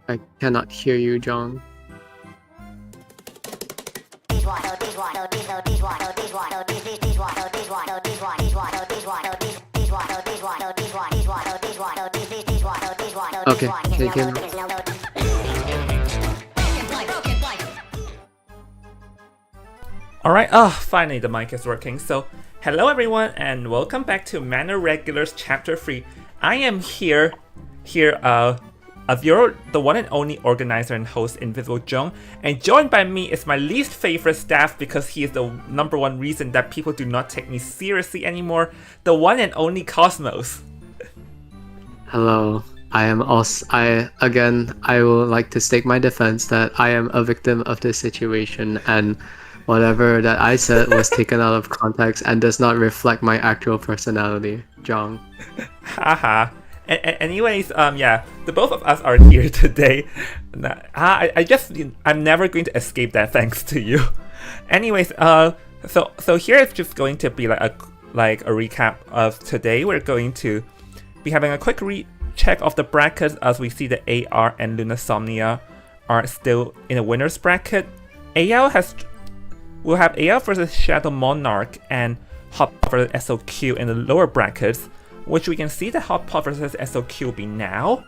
I cannot hear you, John. Okay, take it. Alright, finally the mic is working. So, hello everyone and welcome back to Manor Regulars Chapter 3. I am here, as the one and only organizer and host, Invisible Jung, and joined by me is my least favorite staff because he is the #1 reason that people do not take me seriously anymore, the one and only Cosmos. Hello. I am also I will like to stake my defense that I am a victim of this situation, and whatever that I said was taken out of context and does not reflect my actual personality, Jong. Haha. Anyways, yeah, the both of us are here today. I just, I'm never going to escape that thanks to you. Anyways, so here is just going to be like a recap of today. We're going to be having a quick check of the brackets as we see that AR and Lunasomnia are still in a winner's bracket. We'll have AL versus Shadow Monarch and Hotpot versus SOQ in the lower brackets, which we can see that Hotpot versus SOQ will be now,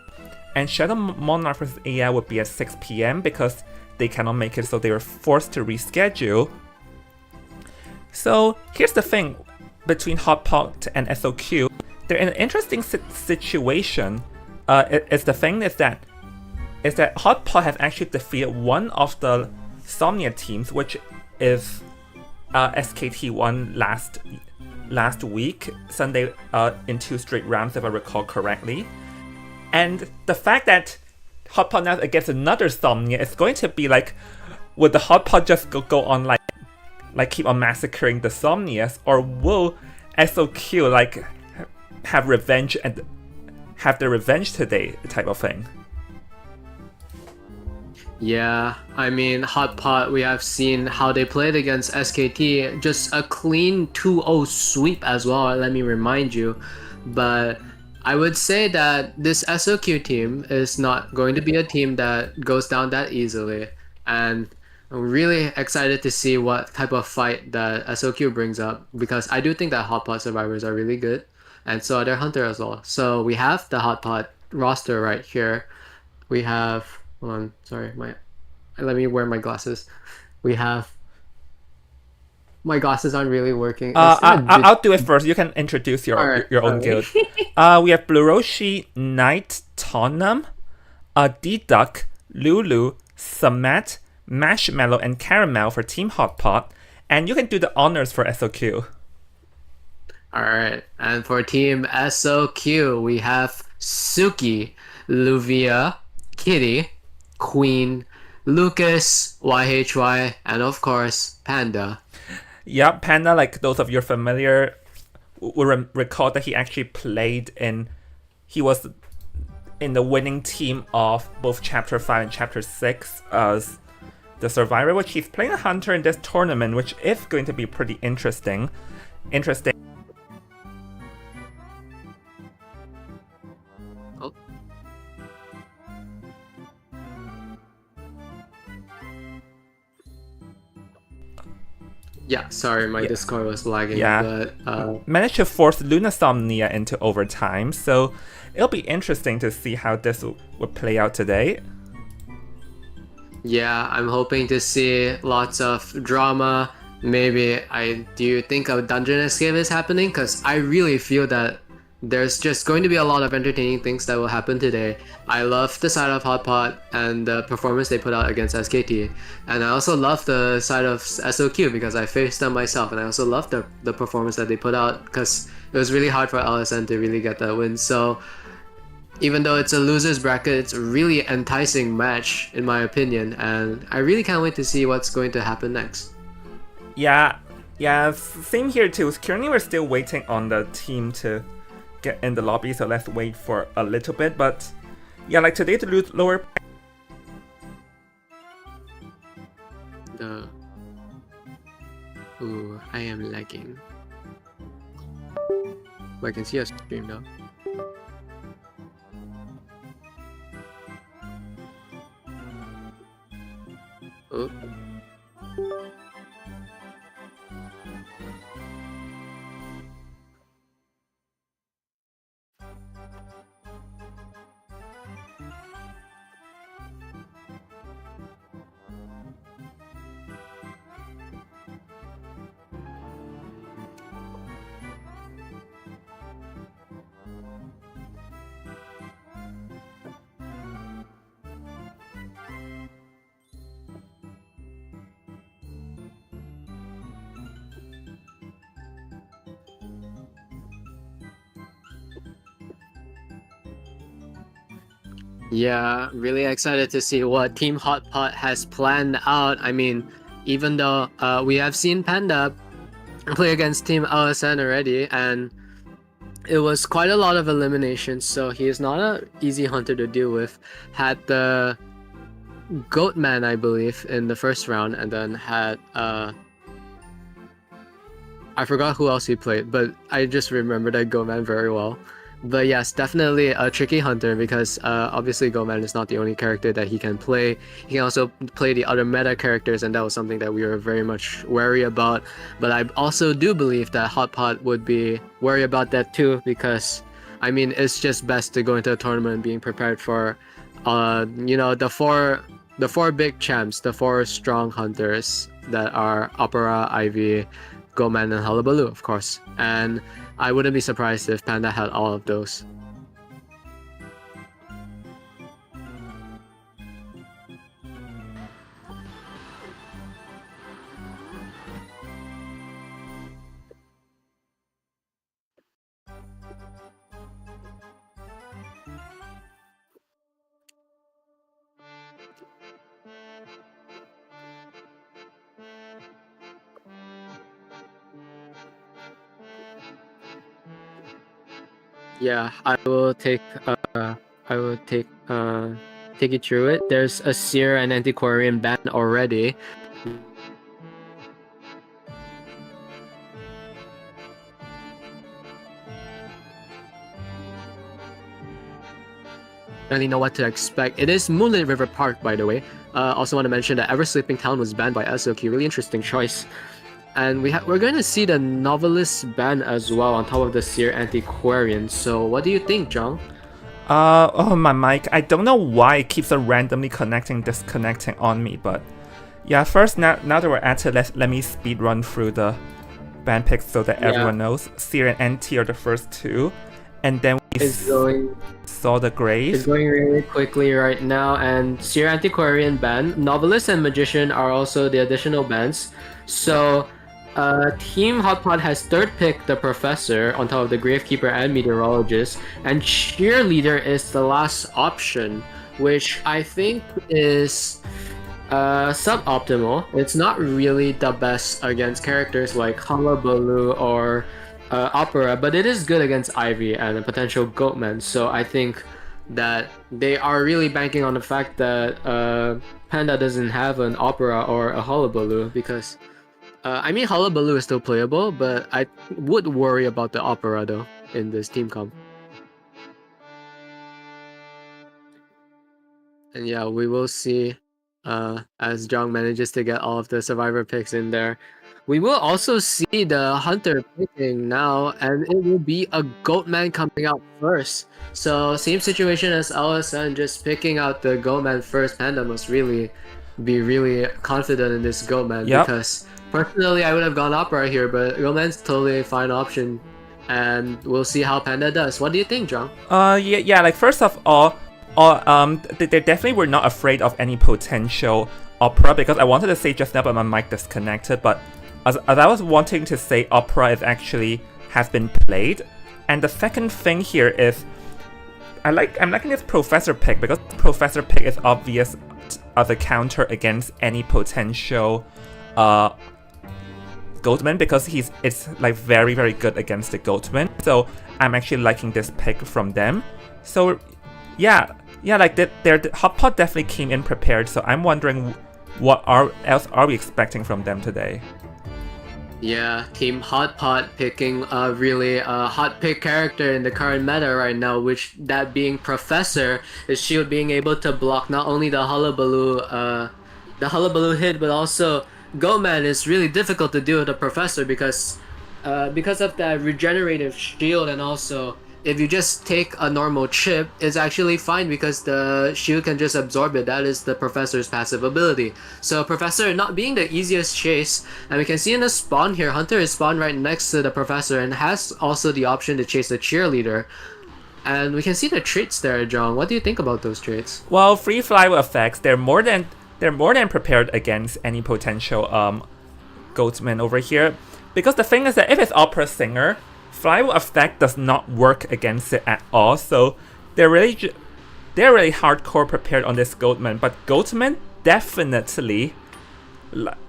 and Shadow Monarch versus AL would be at 6 PM because they cannot make it, so they were forced to reschedule. So here's the thing between Hotpot and SOQ. They're in an interesting situation. It's the thing is that Hotpot have actually defeated one of the Somnia teams, which is SKT won last week, Sunday, in 2 straight rounds if I recall correctly. And the fact that Hotpot now against another Somnia is going to be like, would the Hotpot just go on like keep on massacring the Somnias, or will SOQ like have revenge and have their revenge today type of thing? Yeah, I mean, Hotpot, we have seen how they played against SKT, just a clean 2-0 sweep as well, let me remind you. But I would say that this SOQ team is not going to be a team that goes down that easily. And I'm really excited to see what type of fight that SOQ brings up, because I do think that Hotpot survivors are really good, and so are their Hunter as well. So we have the Hotpot roster right here. We have... Hold on, sorry, let me wear my glasses. We have... My glasses aren't really working. I'll do it first. You can introduce your own guild. We have Bluroshi, Knight, Tonum, D-Duck, Lulu, Samat, Marshmallow, and Caramel for Team Hotpot. And you can do the honors for SOQ. Alright, and for Team SOQ, we have Suki, Luvia, Kitty, Queen, Lucas, YHY, and of course, Panda. Yeah, Panda, like those of you familiar will recall that he actually he was in the winning team of both Chapter 5 and Chapter 6 as the survivor, which he's playing a Hunter in this tournament, which is going to be pretty interesting. Oh. Yeah, sorry, my Discord was lagging. Yeah, but managed to force Lunasomnia into overtime, so it'll be interesting to see how this would play out today. Yeah, I'm hoping to see lots of drama. Maybe do you think a dungeon escape is happening? Because I really feel that there's just going to be a lot of entertaining things that will happen today. I love the side of Hotpot and the performance they put out against SKT. And I also love the side of SOQ because I faced them myself. And I also love the performance that they put out because it was really hard for LSN to really get that win. So even though it's a loser's bracket, it's a really enticing match in my opinion. And I really can't wait to see what's going to happen next. Yeah, same here too. Currently we're still waiting on the team to get in the lobby, so let's wait for a little bit. But yeah, like today to lose lower. Ooh, I am lagging. But I can see a stream though. Oh. Yeah, really excited to see what Team Hot Pot has planned out. I mean, even though we have seen Panda play against Team LSN already, and it was quite a lot of eliminations, so he is not an easy hunter to deal with. Had the Goatman, I believe, in the first round, and then had I forgot who else he played, but I just remember that Goatman very well. But yes, definitely a tricky hunter because obviously Goatman is not the only character that he can play. He can also play the other meta characters, and that was something that we were very much wary about. But I also do believe that Hot Pot would be wary about that too, because I mean it's just best to go into a tournament being prepared for, the four big champs, the four strong hunters that are Opera, Ivy, Goman, and Hullabaloo, of course. And I wouldn't be surprised if Panda had all of those. Yeah, I will take you through it. There's a Seer and Antiquarian ban already. Really know what to expect. It is Moonlit River Park, by the way. Also want to mention that Ever Sleeping Town was banned by SOQ. Really interesting choice. And we're going to see the Novelist ban as well on top of the Seer Antiquarian. So what do you think, Jong? Oh my mic, I don't know why it keeps on randomly disconnecting on me, but yeah, first now that we're at it, let me speed run through the band picks so that everyone knows. Seer and NT are the first two, and then we saw the Grave. It's going really quickly right now, and Seer Antiquarian ban. Novelist and Magician are also the additional bans. So Team Hotpot has third pick the Professor on top of the Gravekeeper and Meteorologist, and Cheerleader is the last option, which I think is suboptimal. It's not really the best against characters like Hullabaloo or Opera, but it is good against Ivy and a potential Goatman. So I think that they are really banking on the fact that Panda doesn't have an Opera or a Hullabaloo, because I mean, Hullabaloo is still playable, but I would worry about the Opera though in this team comp. And yeah, we will see as Jong manages to get all of the Survivor picks in there. We will also see the Hunter picking now, and it will be a Goatman coming out first. So same situation as LSN, just picking out the Goatman first. Panda must really be really confident in this Goatman, because personally I would have gone Opera here, but Goatman's totally a fine option, and we'll see how Panda does. What do you think, Jong? Yeah. Like first of all, they definitely were not afraid of any potential Opera, because I wanted to say just now, but my mic disconnected. But as I was wanting to say, Opera is actually has been played, and the second thing here is I'm liking this Professor pick, because Professor pick is obvious as a counter against any potential Goatman, because it's like very, very good against the Goatman. So I'm actually liking this pick from them. So yeah, like their Hotpot definitely came in prepared. So I'm wondering what else are we expecting from them today? Yeah, Team Hotpot picking a really hot pick character in the current meta right now, which that being Professor, is Shield being able to block not only the Hullabaloo hit, but also Goatman is really difficult to deal with the Professor because of that regenerative shield, and also if you just take a normal chip, it's actually fine because the shield can just absorb it. That is the Professor's passive ability. So Professor not being the easiest chase, and we can see in the spawn here, Hunter is spawned right next to the Professor and has also the option to chase the Cheerleader. And we can see the traits there, John. What do you think about those traits? Well, free flywheel effects, they're more than prepared against any potential Goatman over here. Because the thing is that if it's Opera Singer, flywheel effect does not work against it at all. So they're really they're really hardcore prepared on this Goatman, but Goatman definitely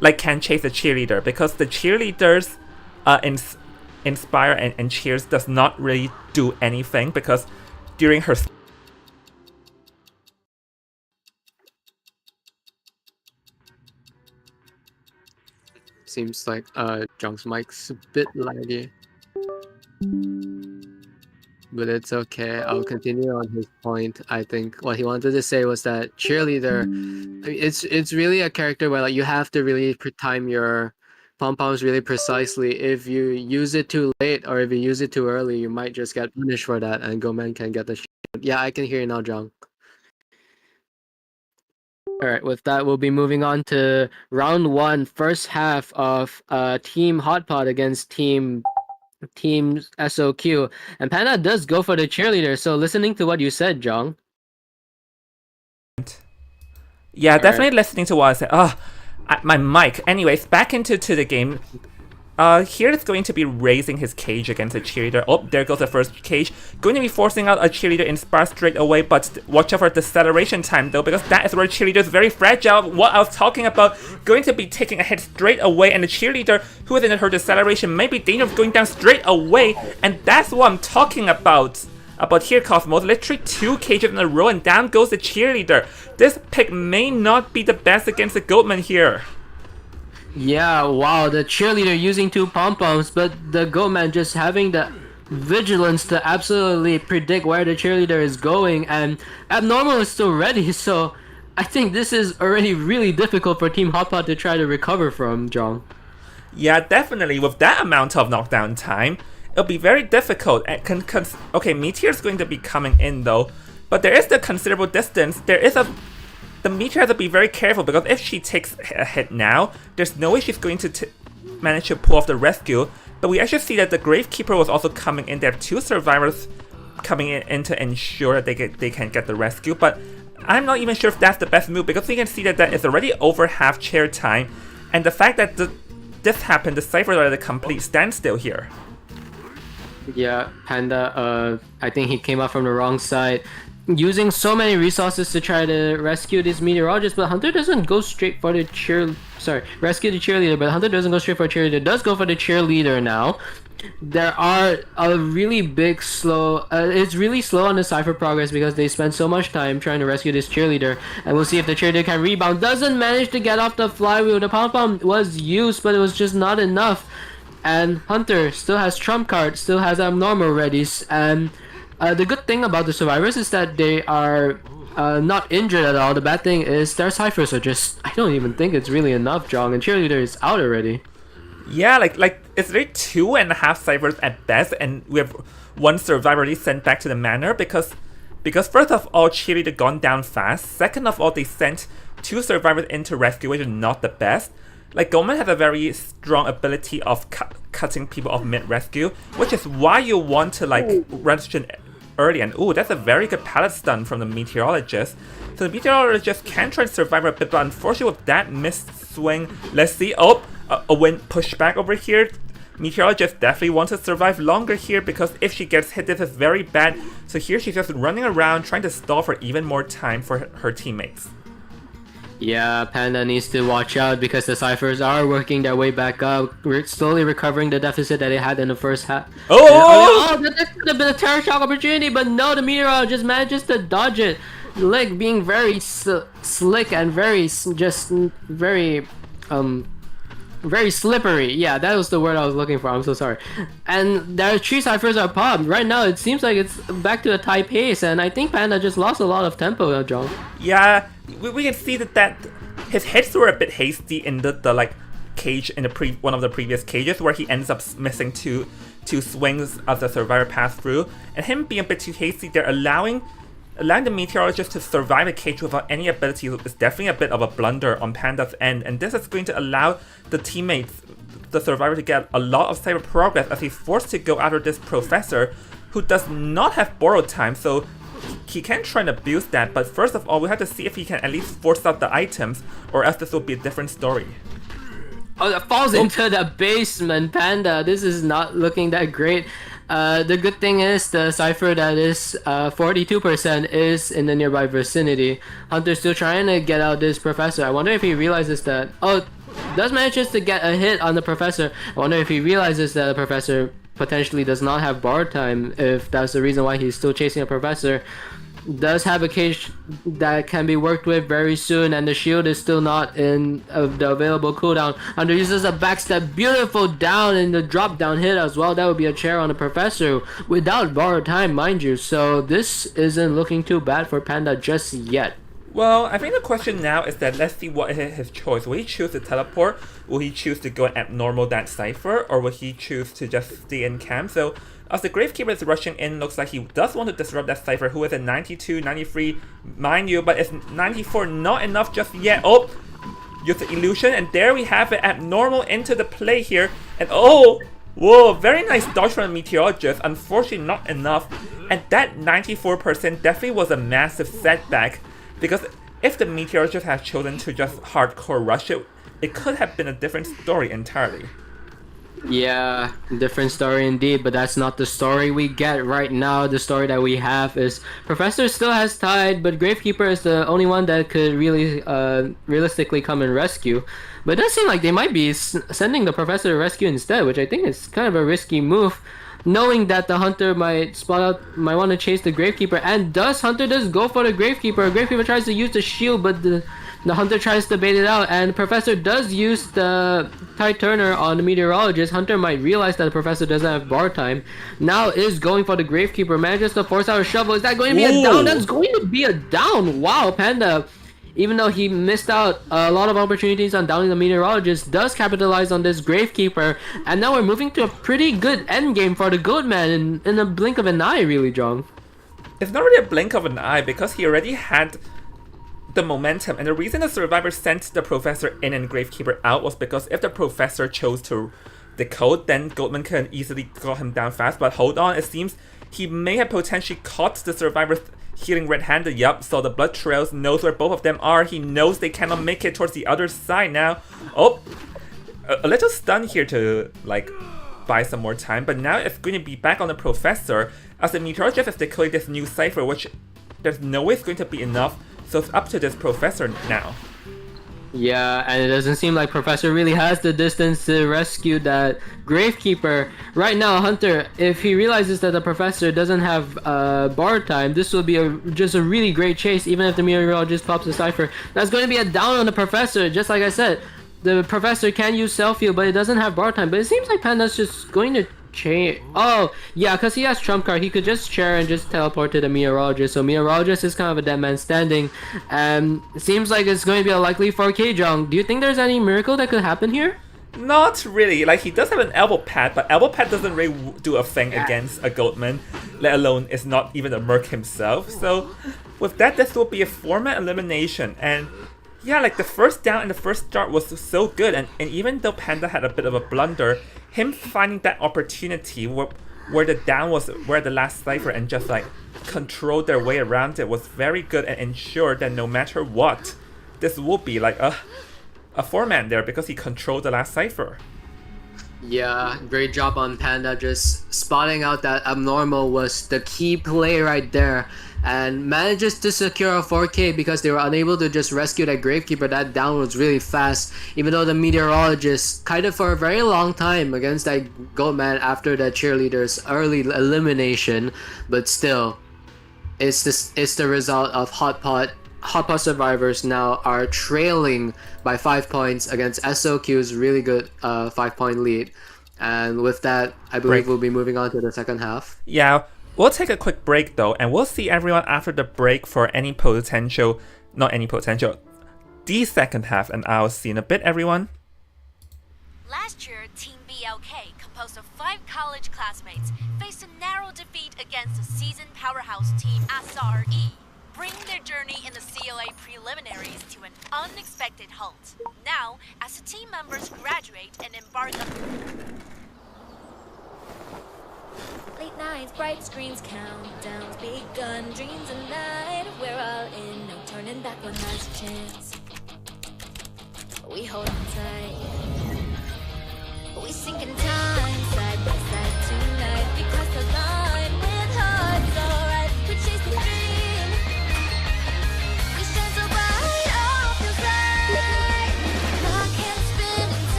like can chase the cheerleader, because the cheerleaders inspire and cheers does not really do anything, because during her Seems like Jung's mic's a bit laggy. But it's okay. I'll continue on his point. I think what he wanted to say was that cheerleader, it's really a character where like you have to really time your pom-poms really precisely. If you use it too late or if you use it too early, you might just get punished for that, and Goman can get the shit. Yeah, I can hear you now, Jung. Alright, with that, we'll be moving on to round 1, first half of Team Hot Pot against Team SOQ. And Panda does go for the cheerleader, so listening to what you said, Jung. Yeah, definitely listening to what I said. My mic. Anyways, back into the game. Here it's going to be raising his cage against a cheerleader. Oh, there goes the first cage. Going to be forcing out a cheerleader inspire straight away, but watch out for deceleration time though, because that is where cheerleader is very fragile. What I was talking about, going to be taking a hit straight away, and the cheerleader who is in her deceleration may be dangerous of going down straight away, and that's what I'm talking about. Here, Cosmos, literally 2 cages in a row, and down goes the cheerleader. This pick may not be the best against the Goatman here. Yeah, wow, the cheerleader using 2 pom-poms, but the Goatman just having the vigilance to absolutely predict where the cheerleader is going, and Abnormal is still ready, so I think this is already really difficult for Team Hotpot to try to recover from, Jong. Yeah, definitely. With that amount of knockdown time, it'll be very difficult. Okay, Meteor's going to be coming in though, but there is the considerable distance. The Meteor has to be very careful, because if she takes a hit now, there's no way she's going to manage to pull off the rescue. But we actually see that the Gravekeeper was also coming in. They have 2 survivors coming in to ensure that they can get the rescue. But I'm not even sure if that's the best move, because we can see that it's already over half chair time. And the fact that this happened, the Cypher are at a complete standstill here. Yeah, Panda, I think he came up from the wrong side, using so many resources to try to rescue this meteorologist, but Hunter doesn't go straight for the rescue the cheerleader, but Hunter doesn't go straight for cheerleader, does go for the cheerleader now. There are a really big it's really slow on the Cypher progress, because they spend so much time trying to rescue this cheerleader, and we'll see if the cheerleader can rebound. Doesn't manage to get off the flywheel. The pom-pom was used, but it was just not enough, and Hunter still has trump card, still has Abnormal ready, and the good thing about the survivors is that they are not injured at all. The bad thing is their ciphers are just, I don't even think it's really enough, Jong, and cheerleader is out already. Yeah, like it's really 2.5 ciphers at best, and we have 1 survivor already sent back to the Manor, because first of all, cheerleader gone down fast. Second of all, they sent 2 survivors into rescue, which is not the best. Like, Goman has a very strong ability of cutting people off mid-rescue, which is why you want to, like, restream early. And, ooh, that's a very good pallet stun from the Meteorologist. So the Meteorologist can try to survive a bit, but unfortunately with that missed swing, let's see. Oh, a wind pushback over here. Meteorologist definitely wants to survive longer here, because if she gets hit, this is very bad. So here she's just running around, trying to stall for even more time for her teammates. Yeah, Panda needs to watch out, because the ciphers are working their way back up. We're slowly recovering the deficit that they had in the first half. Oh, that could have been a terror shock opportunity, but no, the Meteor just manages to dodge it. Like, being very slick and very slippery. Yeah, that was the word I was looking for. I'm so sorry. And their 3 ciphers are popped. Right now, it seems like it's back to a tight pace, and I think Panda just lost a lot of tempo, John. Yeah, we can see that his hits were a bit hasty in the like cage in one of the previous cages, where he ends up missing two swings as the survivor passed through, and him being a bit too hasty, they're allowing the Meteorologist to survive a cage without any ability is definitely a bit of a blunder on Panda's end, and this is going to allow the teammates, the survivor, to get a lot of cyber progress, as he's forced to go after this professor who does not have borrowed time, so he can try and abuse that. But first of all, we have to see if he can at least force out the items, or else this will be a different story. Oh, that falls into the basement, Panda. This is not looking that great. The good thing is the cipher that is 42% is in the nearby vicinity. Hunter's still trying to get out this professor. I wonder if he realizes that. Oh, does manages to get a hit on the professor. I wonder if he realizes that the professor potentially does not have bar time, if that's the reason why he's still chasing a professor. Does have a cage that can be worked with very soon, and the shield is still not in the available cooldown. Hunter uses a backstep, beautiful down in the drop down hit as well. That would be a chair on the professor without borrowed time, mind you. So this isn't looking too bad for Panda just yet. Well, I think the question now is that let's see what is his choice. Will he choose to teleport? Will he choose to go abnormal that cipher? Or will he choose to just stay in camp? So as the Gravekeeper is rushing in, looks like he does want to disrupt that cipher, who is at 92, 93, mind you, but it's 94 not enough just yet. Oh, use the illusion, and there we have it, abnormal into the play here. And oh, whoa, very nice dodge from the Meteorologist, unfortunately not enough. And that 94% definitely was a massive setback. Because if the Meteorologist had chosen to just hardcore rush it, it could have been a different story entirely. Yeah, different story indeed, but that's not the story we get right now. The story that we have is Professor still has tied, but Gravekeeper is the only one that could really realistically come and rescue. But it does seem like they might be sending the Professor to rescue instead, which I think is kind of a risky move, knowing that the Hunter might want to chase the Gravekeeper. And Hunter does go for the Gravekeeper. Gravekeeper tries to use the shield, but the Hunter tries to bait it out, and Professor does use the Tide Turner on the Meteorologist. Hunter might realize that the Professor doesn't have bar time. Now is going for the Gravekeeper, manages to force out a shovel. Is that going to be a down? That's going to be a down. Wow, Panda, even though he missed out a lot of opportunities on downing the Meteorologist, does capitalize on this Gravekeeper. And now we're moving to a pretty good endgame for the Goatman in a blink of an eye, really, John. It's not really a blink of an eye, because he already had the momentum, and the reason the Survivor sent the Professor in and Gravekeeper out was because if the Professor chose to decode, then Goldman could easily got him down fast. But hold on, it seems he may have potentially caught the Survivor healing red-handed. Yup, so the blood trails, knows where both of them are. He knows they cannot make it towards the other side now. Oh, a little stun here to like buy some more time, but now it's going to be back on the Professor as the Meteorologist has declared this new cipher, which there's no way it's going to be enough. So it's up to this Professor now. Yeah, and it doesn't seem like Professor really has the distance to rescue that Gravekeeper. Right now, Hunter, if he realizes that the Professor doesn't have bar time, this will be just a really great chase, even if the Meteorologist pops the cipher. That's going to be a down on the Professor, just like I said. The Professor can use self-heal, but it doesn't have bar time. But it seems like Panda's just going to change. Oh, yeah, because he has Trump card. He could just share and just teleport to the Meteorologist. So Meteorologist is kind of a dead man standing. And it seems like it's going to be a likely 4K, Jong. Do you think there's any miracle that could happen here? Not really. Like, he does have an elbow pad, but elbow pad doesn't really do a thing against a Goatman, let alone is not even a merc himself. So with that, this will be a format elimination. And yeah, like the first down and the first start was so good, and even though Panda had a bit of a blunder, him finding that opportunity where the down was where the last cipher and just like controlled their way around it was very good, and ensured that no matter what, this will be like a 4-man there because he controlled the last cipher. Yeah, great job on Panda. Just spotting out that abnormal was the key play right there, and manages to secure a 4K because they were unable to just rescue that Gravekeeper. That down was really fast, even though the Meteorologist kind of for a very long time against that Goatman after the Cheerleader's early elimination. But still, it's the result of Hot Pot survivors now are trailing by 5 points against SOQ's really good 5-point lead. And with that, I believe we'll be moving on to the second half. Yeah, we'll take a quick break though, and we'll see everyone after the break for the second half, and I'll see in a bit, everyone. Last year, Team BLK, composed of 5 college classmates, faced a narrow defeat against the seasoned powerhouse team SRE, bringing their journey in the CLA preliminaries to an unexpected halt. Now, as the team members graduate and embark on late nights, bright screens, countdowns begun, dreams and night, we're all in, no turning back, one last chance. We hold on tight, we sink in time, side by side tonight, because the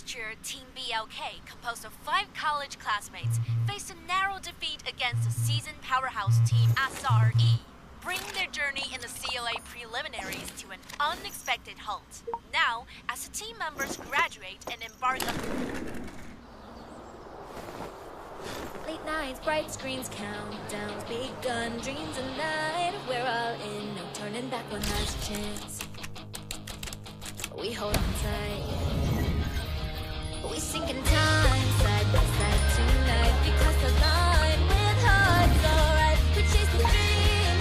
Last year, Team BLK, composed of 5 college classmates, faced a narrow defeat against the seasoned powerhouse team SRE, bringing their journey in the CLA preliminaries to an unexpected halt. Now, as the team members graduate and embark on Late nights, bright screens, countdowns begun, dreams and night. We're all in, no turning back one last chance. We hold on tight. We sink in time, side by side tonight. Because the line with hearts alright. We chase the dream.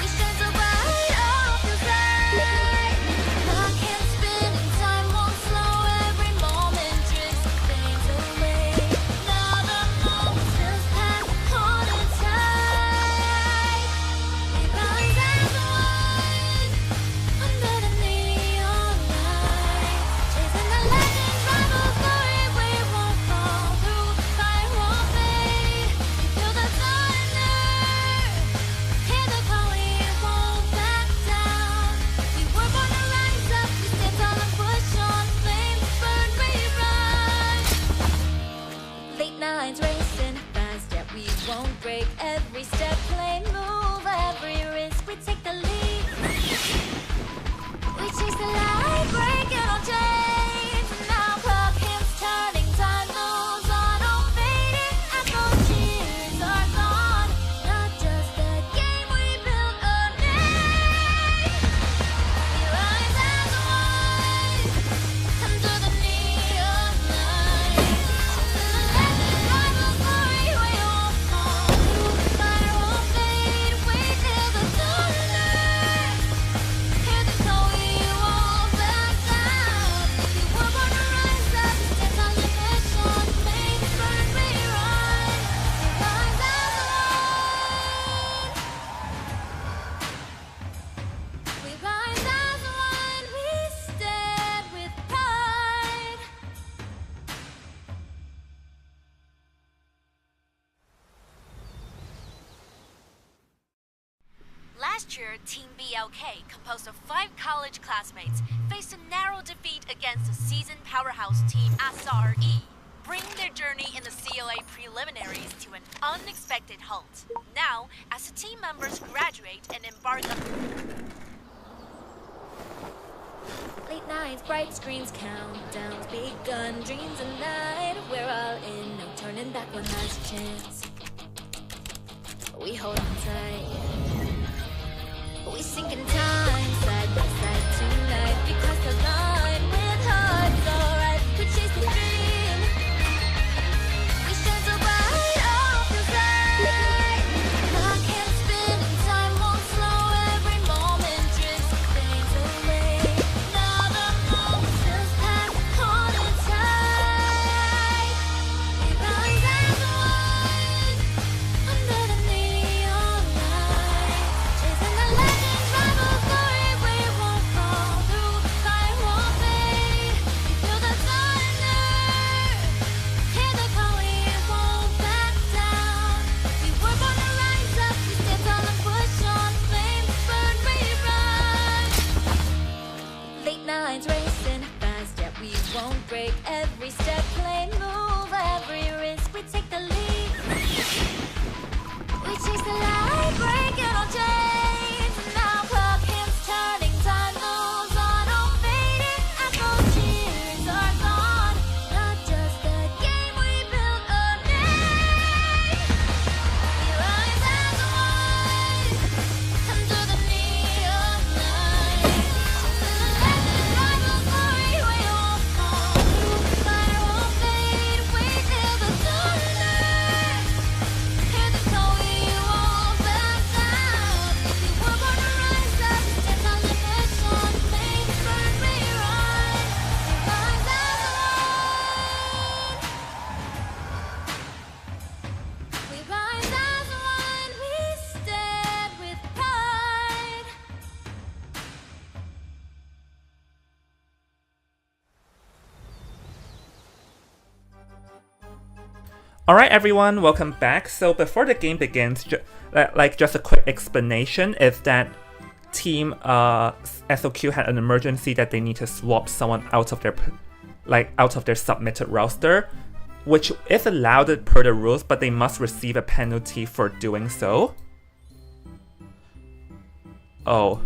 We shine so bright off the side. Clock can't spin and time won't slow. Every moment drifts and fades away. Now the moments just pass, holding tight. We rise as one under the neon light, chasing the legends, rival glory. We won't fall through, fire won't fade. We feel the thunder, hear the call. We won't back down. We were born to rise up. We stand tall and push on. Flames burn, we run. Late nights racing fast, yet we won't break. Every step, play, move, every risk. We take the lead. We chase the light, breaking all chains. Now clock hands turning, time moves on. Oh, fading echo cheers are gone. Not just a game, we built a name. We rise as one under the neon light. Legend, rival glory, we won't fall through. Fire won't fade, we feel the thunder. Hear the call, we won't back down. We were born to rise up, stand on the mission. Flames burn, we run. We rise as one. We rise as one. We stand with pride. Last year, Team BLK, composed of 5 college classmates, faced a narrow defeat against the seasoned powerhouse team SRE, bringing their journey in the CLA preliminaries to an unexpected halt. Now, as the team members graduate and embark on Late nights, bright screens, countdowns begun, dreams and night. We're all in, no turning back one last chance. We hold on tight. We sink in time, side by side tonight. Because the line with hearts alright. We chase the dream. We shine so bright off the side. Clock can't spin and time won't slow. Every moment drifts and fades away. Now the moments just pass, holding tight. We rise as one under the neon light, chasing the legends, rival glory. We won't fall through, fire won't fade. We feel the thunder, hear the call. We won't back down. We were born to rise up. We stand tall and push on. Flames burn, we run. Late nights racing fast, yet we won't break. Every step, play, move, every risk. We take the lead. We chase the light, breaking all chains. Now clock hands turning, time moves on. Oh, fading echo cheers are gone. Not just a game, we built a name. We rise as one under the neon light. Legend, rival glory, we won't fall through. Fire won't fade, we feel the thunder. Hear the call, we won't back down. We were born to rise up, stand on the mission. Flames burn, we run. We rise as one. We rise as one. We stand with pride. Alright everyone, welcome back. So before the game begins, just a quick explanation is that Team SOQ had an emergency that they need to swap someone out of their like out of their submitted roster, which is allowed per the rules, but they must receive a penalty for doing so. Oh.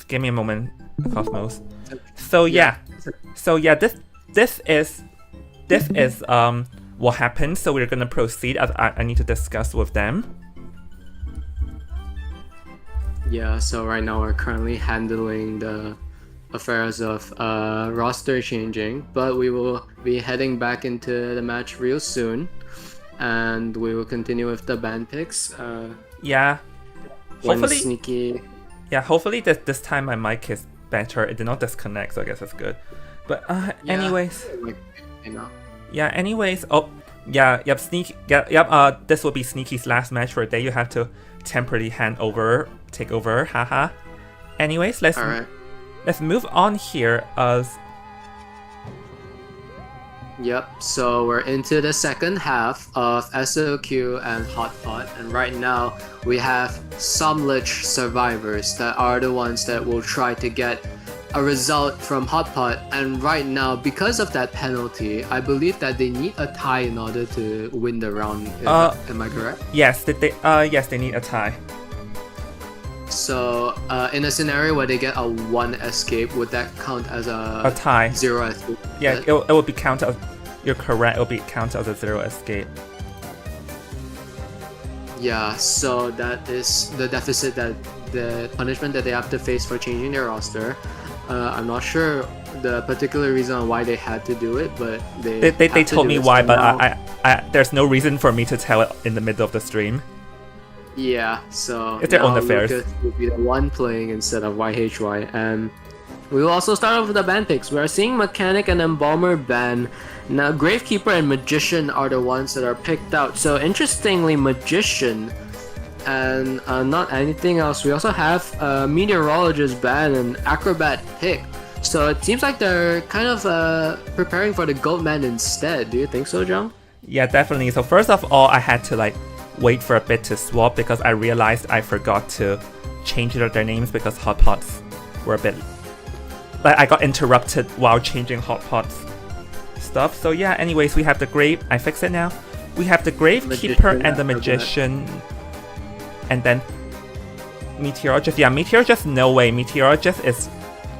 Give me a moment, Cosmos. So yeah. This is what happened. So we're gonna proceed as I need to discuss with them. Yeah, so right now we're currently handling the affairs of roster changing, but we will be heading back into the match real soon, and we will continue with the ban picks. Yeah. Hopefully, sneaky. Yeah, hopefully this time my mic is better. It did not disconnect, so I guess that's good. But anyways. Yeah, anyways. Oh, yeah, yep, this will be Sneaky's last match for a day. You have to temporarily take over, haha. Anyways, let's move on here as... Yep, so we're into the second half of SOQ and Hot Pot, and right now we have Somlich survivors that are the ones that will try to get a result from Hot Pot, and right now, because of that penalty, I believe that they need a tie in order to win the round. Am I correct? Yes, they need a tie. So, in a scenario where they get a 1 escape, would that count as a tie? 0 escape? Yeah, it will be counted as... You're correct, it will be counted as a 0 escape. Yeah, so that is the deficit, that the punishment that they have to face for changing their roster. I'm not sure the particular reason why they had to do it, but they told me why, but I there's no reason for me to tell it in the middle of the stream. Yeah, so it's their own affairs. Lucas will be the one playing instead of YHY, and we will also start off with the ban picks. We are seeing Mechanic and Embalmer ban. Now, Gravekeeper and Magician are the ones that are picked out. So interestingly, Magician and not anything else. We also have Meteorologist ban and Acrobat pick. So it seems like they're kind of preparing for the Goatman instead. Do you think so, John? Yeah, definitely. So first of all, I had to wait for a bit to swap because I realized I forgot to change their names because Hot Pots were a bit... I got interrupted while changing Hot Pots stuff. So yeah, anyways, we have the Grave... I fixed it now. We have the Gravekeeper and the Magician. And then Meteorologist. Yeah, Meteorologist, no way. Meteorologist is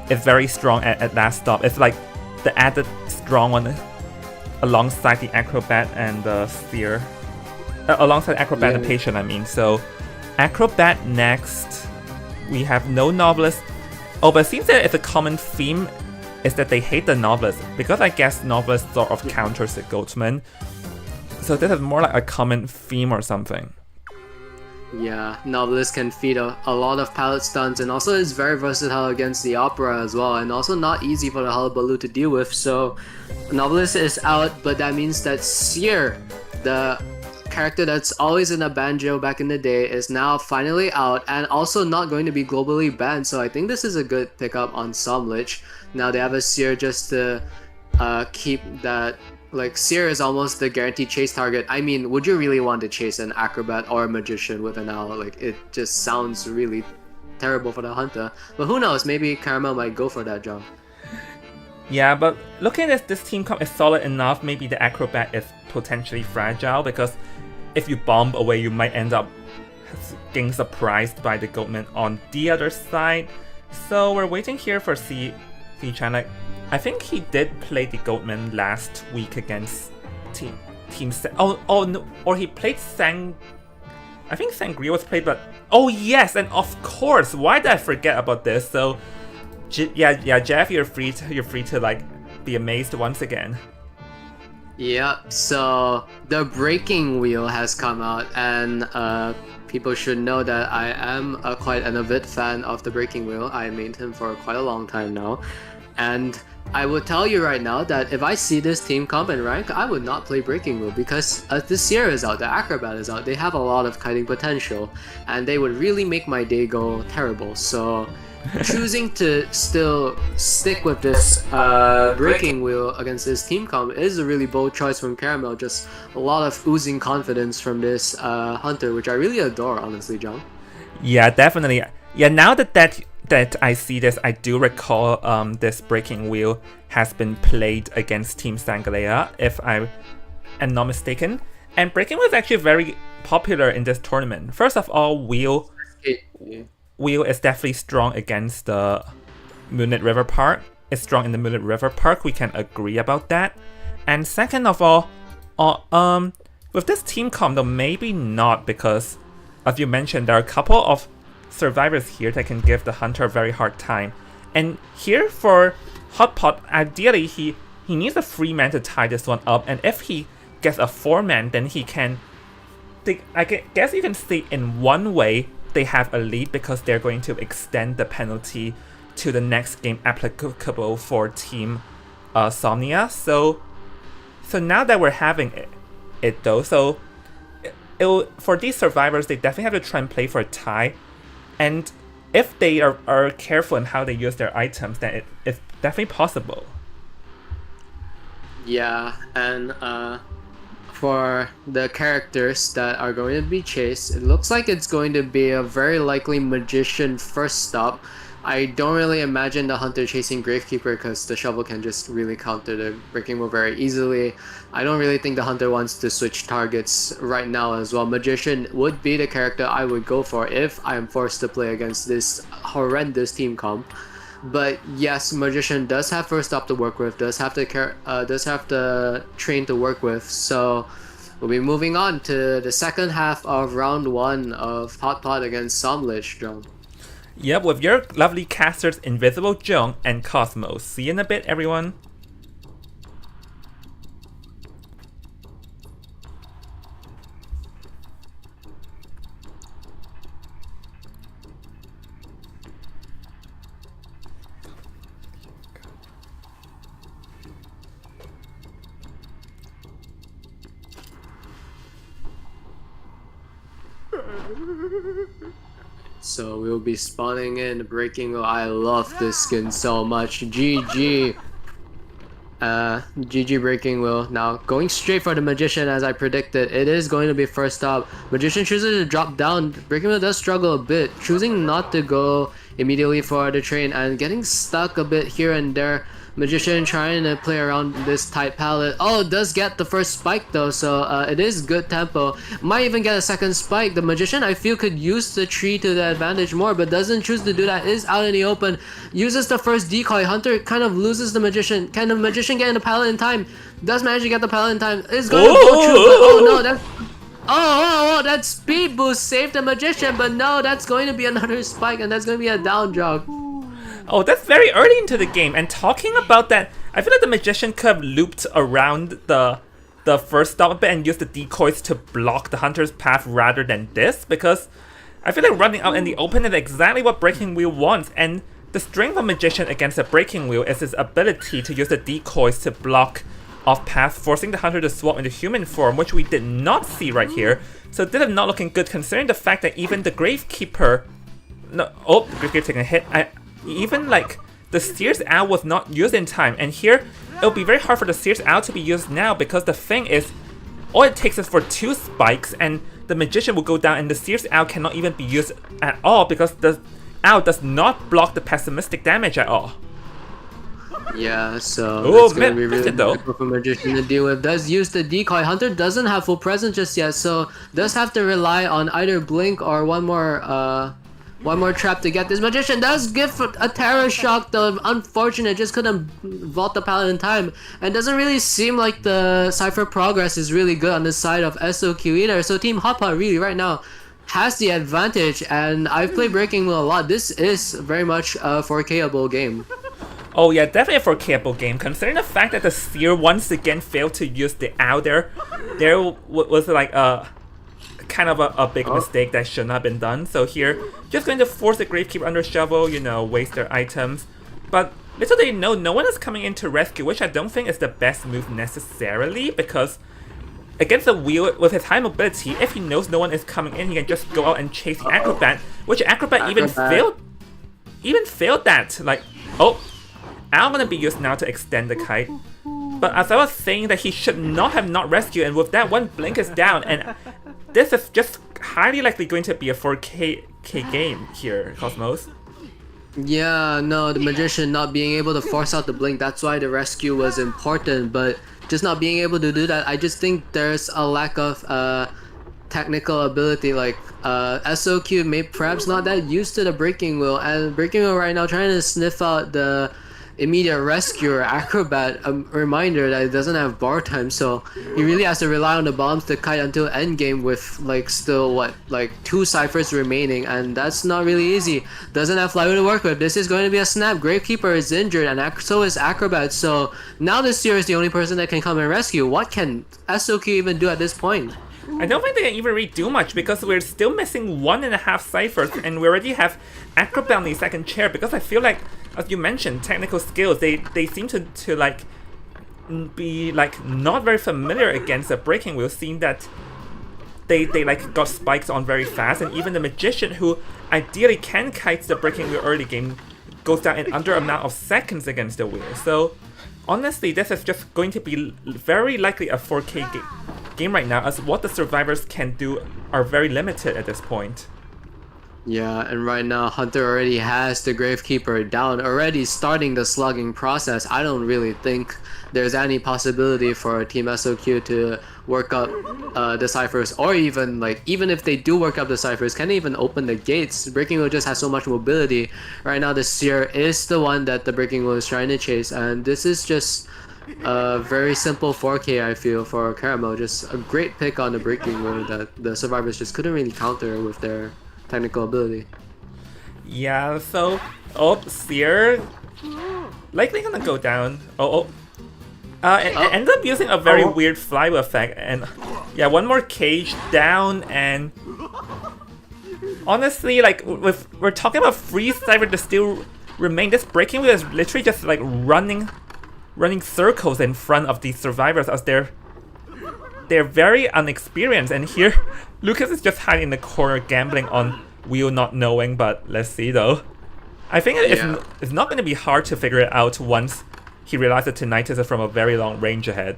very strong at last stop. It's like the added strong one alongside the Acrobat and the Sphere. Alongside Acrobat and Patient, I mean. So, Acrobat next. We have no Novelist. Oh, but it seems that it's a common theme is that they hate the Novelist. Because I guess Novelist sort of counters the Goatman. So this is more like a common theme or something. Yeah, Novelist can feed a lot of pallet stunts, and also is very versatile against the Opera as well, and also not easy for the Hullabaloo to deal with. So, Novelist is out, but that means that Seer, the character that's always in a banjo back in the day, is now finally out, and also not going to be globally banned. So I think this is a good pickup on Somlich. Now they have a Seer just to keep that... Like, Seer is almost the guaranteed chase target. I mean, would you really want to chase an Acrobat or a Magician with an owl? Like, it just sounds really terrible for the hunter. But who knows, maybe Caramel might go for that, John. Yeah, but looking at this team comp is solid enough. Maybe the Acrobat is potentially fragile, because if you bomb away, you might end up getting surprised by the Goatman on the other side. So we're waiting here for C-Chan. I think he did play the Goatman last week against Team oh no, or he played I think Sangria was played, but oh yes, and of course, why did I forget about this? So yeah, Jeff, you're free to be amazed once again. Yeah, so the Breaking Wheel has come out, and people should know that I am quite an avid fan of the Breaking Wheel. I mained him for quite a long time now, and I would tell you right now that if I see this team comp and rank, I would not play Breaking Wheel, because the Seer is out, the Acrobat is out, they have a lot of kiting potential, and they would really make my day go terrible. So choosing to still stick with this Breaking Wheel against this team comp is a really bold choice from Caramel. Just a lot of oozing confidence from this Hunter, which I really adore, honestly, John. Yeah, definitely. Yeah, now that that I see this, I do recall this Breaking Wheel has been played against Team Sangalea, if I am not mistaken. And Breaking Wheel is actually very popular in this tournament. First of all, Wheel is definitely strong against the Moonlit River Park. It's strong in the Moonlit River Park, we can agree about that. And second of all, with this team comp though, maybe not, because as you mentioned, there are a couple of survivors here that can give the Hunter a very hard time. And here for Hot Pot, ideally he needs a 3-man to tie this one up, and if he gets a 4-man, then he can... I guess you can say in one way they have a lead because they're going to extend the penalty to the next game applicable for Team Somnia. So now that we're having it though, so for these survivors, they definitely have to try and play for a tie. And if they are careful in how they use their items, then it's definitely possible. Yeah, and for the characters that are going to be chased, it looks like it's going to be a very likely Magician first stop. I don't really imagine the Hunter chasing Gravekeeper because the Shovel can just really counter the Breaking Wheel very easily. I don't really think the Hunter wants to switch targets right now as well. Magician would be the character I would go for if I am forced to play against this horrendous team comp. But yes, Magician does have first stop to work with, does have the train to work with, so we'll be moving on to the second half of round 1 of Hot Pot against Somlich, John. Yep, with your lovely casters Invisible Jung and Cosmos. See you in a bit, everyone. So we'll be spawning in Breaking. I love this skin so much. GG. GG Breaking Wheel. Now going straight for the Magician as I predicted. It is going to be first stop. Magician chooses to drop down. Breaking Wheel does struggle a bit, choosing not to go immediately for the train and getting stuck a bit here and there. Magician trying to play around this tight palette. Oh, it does get the first spike though, so it is good tempo. Might even get a second spike. The Magician, I feel, could use the tree to the advantage more, but doesn't choose to do that. Is out in the open. Uses the first decoy. Hunter kind of loses the Magician. Can the Magician get in the palette in time? Does manage to get the palette in time. Is going to go through, but oh no, that's... Oh, that speed boost saved the Magician, but no, that's going to be another spike, and that's going to be a down jog. Oh, that's very early into the game. And talking about that, I feel like the Magician could have looped around the first stop a bit and used the decoys to block the Hunter's path rather than this, because I feel like running out in the open is exactly what Breaking Wheel wants. And the strength of Magician against a Breaking Wheel is his ability to use the decoys to block off path, forcing the Hunter to swap into human form, which we did not see right here. So this is not looking good, considering the fact that even the Gravekeeper... No, oh, the Gravekeeper taking a hit. Even like the Sears Owl was not used in time, and here it'll be very hard for the Sears Owl to be used now, because the thing is, all it takes is for 2 spikes and the Magician will go down, and the Sears Owl cannot even be used at all because the Owl does not block the pessimistic damage at all. Yeah, so oh, it's gonna be really difficult for Magician to deal with. Does use the decoy. Hunter doesn't have full presence just yet, so does have to rely on either blink or one more trap to get this. Magician does give a terror shock though. Unfortunate, just couldn't vault the pallet in time. And doesn't really seem like the Cypher progress is really good on the side of SOQ either. So Team Hotpot really right now has the advantage, and I've played Breaking Wheel a lot. This is very much a 4Kable game. Oh yeah, definitely a 4Kable game, considering the fact that the Seer once again failed to use the Owl there. There was like a kind of a big mistake that should not have been done. So here, just going to force the Gravekeeper under Shovel, you know, waste their items. But little they know, no one is coming in to rescue, which I don't think is the best move necessarily, because against the Wheel, with his high mobility, if he knows no one is coming in, he can just go out and chase the Acrobat, which Acrobat even failed that. Like, oh, I'm gonna be used now to extend the kite. But as I was saying, that he should not have not rescued, and with that, one blink is down, and this is just highly likely going to be a 4K game here, Cosmos. Yeah, no, the magician not being able to force out the blink, that's why the rescue was important, but just not being able to do that, I just think there's a lack of technical ability. Like SOQ may perhaps not that used to the breaking wheel, and breaking wheel right now trying to sniff out the immediate rescuer acrobat, a reminder that it doesn't have bar time, so he really has to rely on the bombs to kite until endgame with like still what, like 2 ciphers remaining, and that's not really easy. Doesn't have flywheel to work with. This is going to be a snap. Gravekeeper is injured and so is acrobat, so now this year is the only person that can come and rescue. What can SOQ even do at this point? I don't think they can even really do much because we're still missing 1.5 ciphers and we already have Acrobat on the second chair, because I feel like, as you mentioned, technical skills, they seem to like be like not very familiar against a breaking wheel, seeing that they like got spikes on very fast, and even the magician, who ideally can kite the breaking wheel early game, goes down in under amount of seconds against the wheel. So honestly, this is just going to be very likely a 4K game right now, as what the survivors can do are very limited at this point. Yeah, and right now Hunter already has the Gravekeeper down, already starting the slugging process. I don't really think there's any possibility for Team SOQ to work up the ciphers, or even if they do work up the ciphers, can they even open the gates? Breaking Wheel just has so much mobility. Right now the Seer is the one that the Breaking Wheel is trying to chase, and this is just a very simple 4K, I feel, for Caramel. Just a great pick on the Breaking Wheel that the survivors just couldn't really counter with their technical ability. Yeah, so Seer likely gonna go down. It ended up using a very weird flywheel effect, and yeah, one more cage down, and honestly, like, we're talking about free cipher to still remain. This breaking wheel is literally just like running circles in front of these survivors, as they're very unexperienced. And here, Lucas is just hiding in the corner, gambling on wheel, not knowing. But let's see though. I think it's not going to be hard to figure it out once he realizes Tinnitus is from a very long range ahead.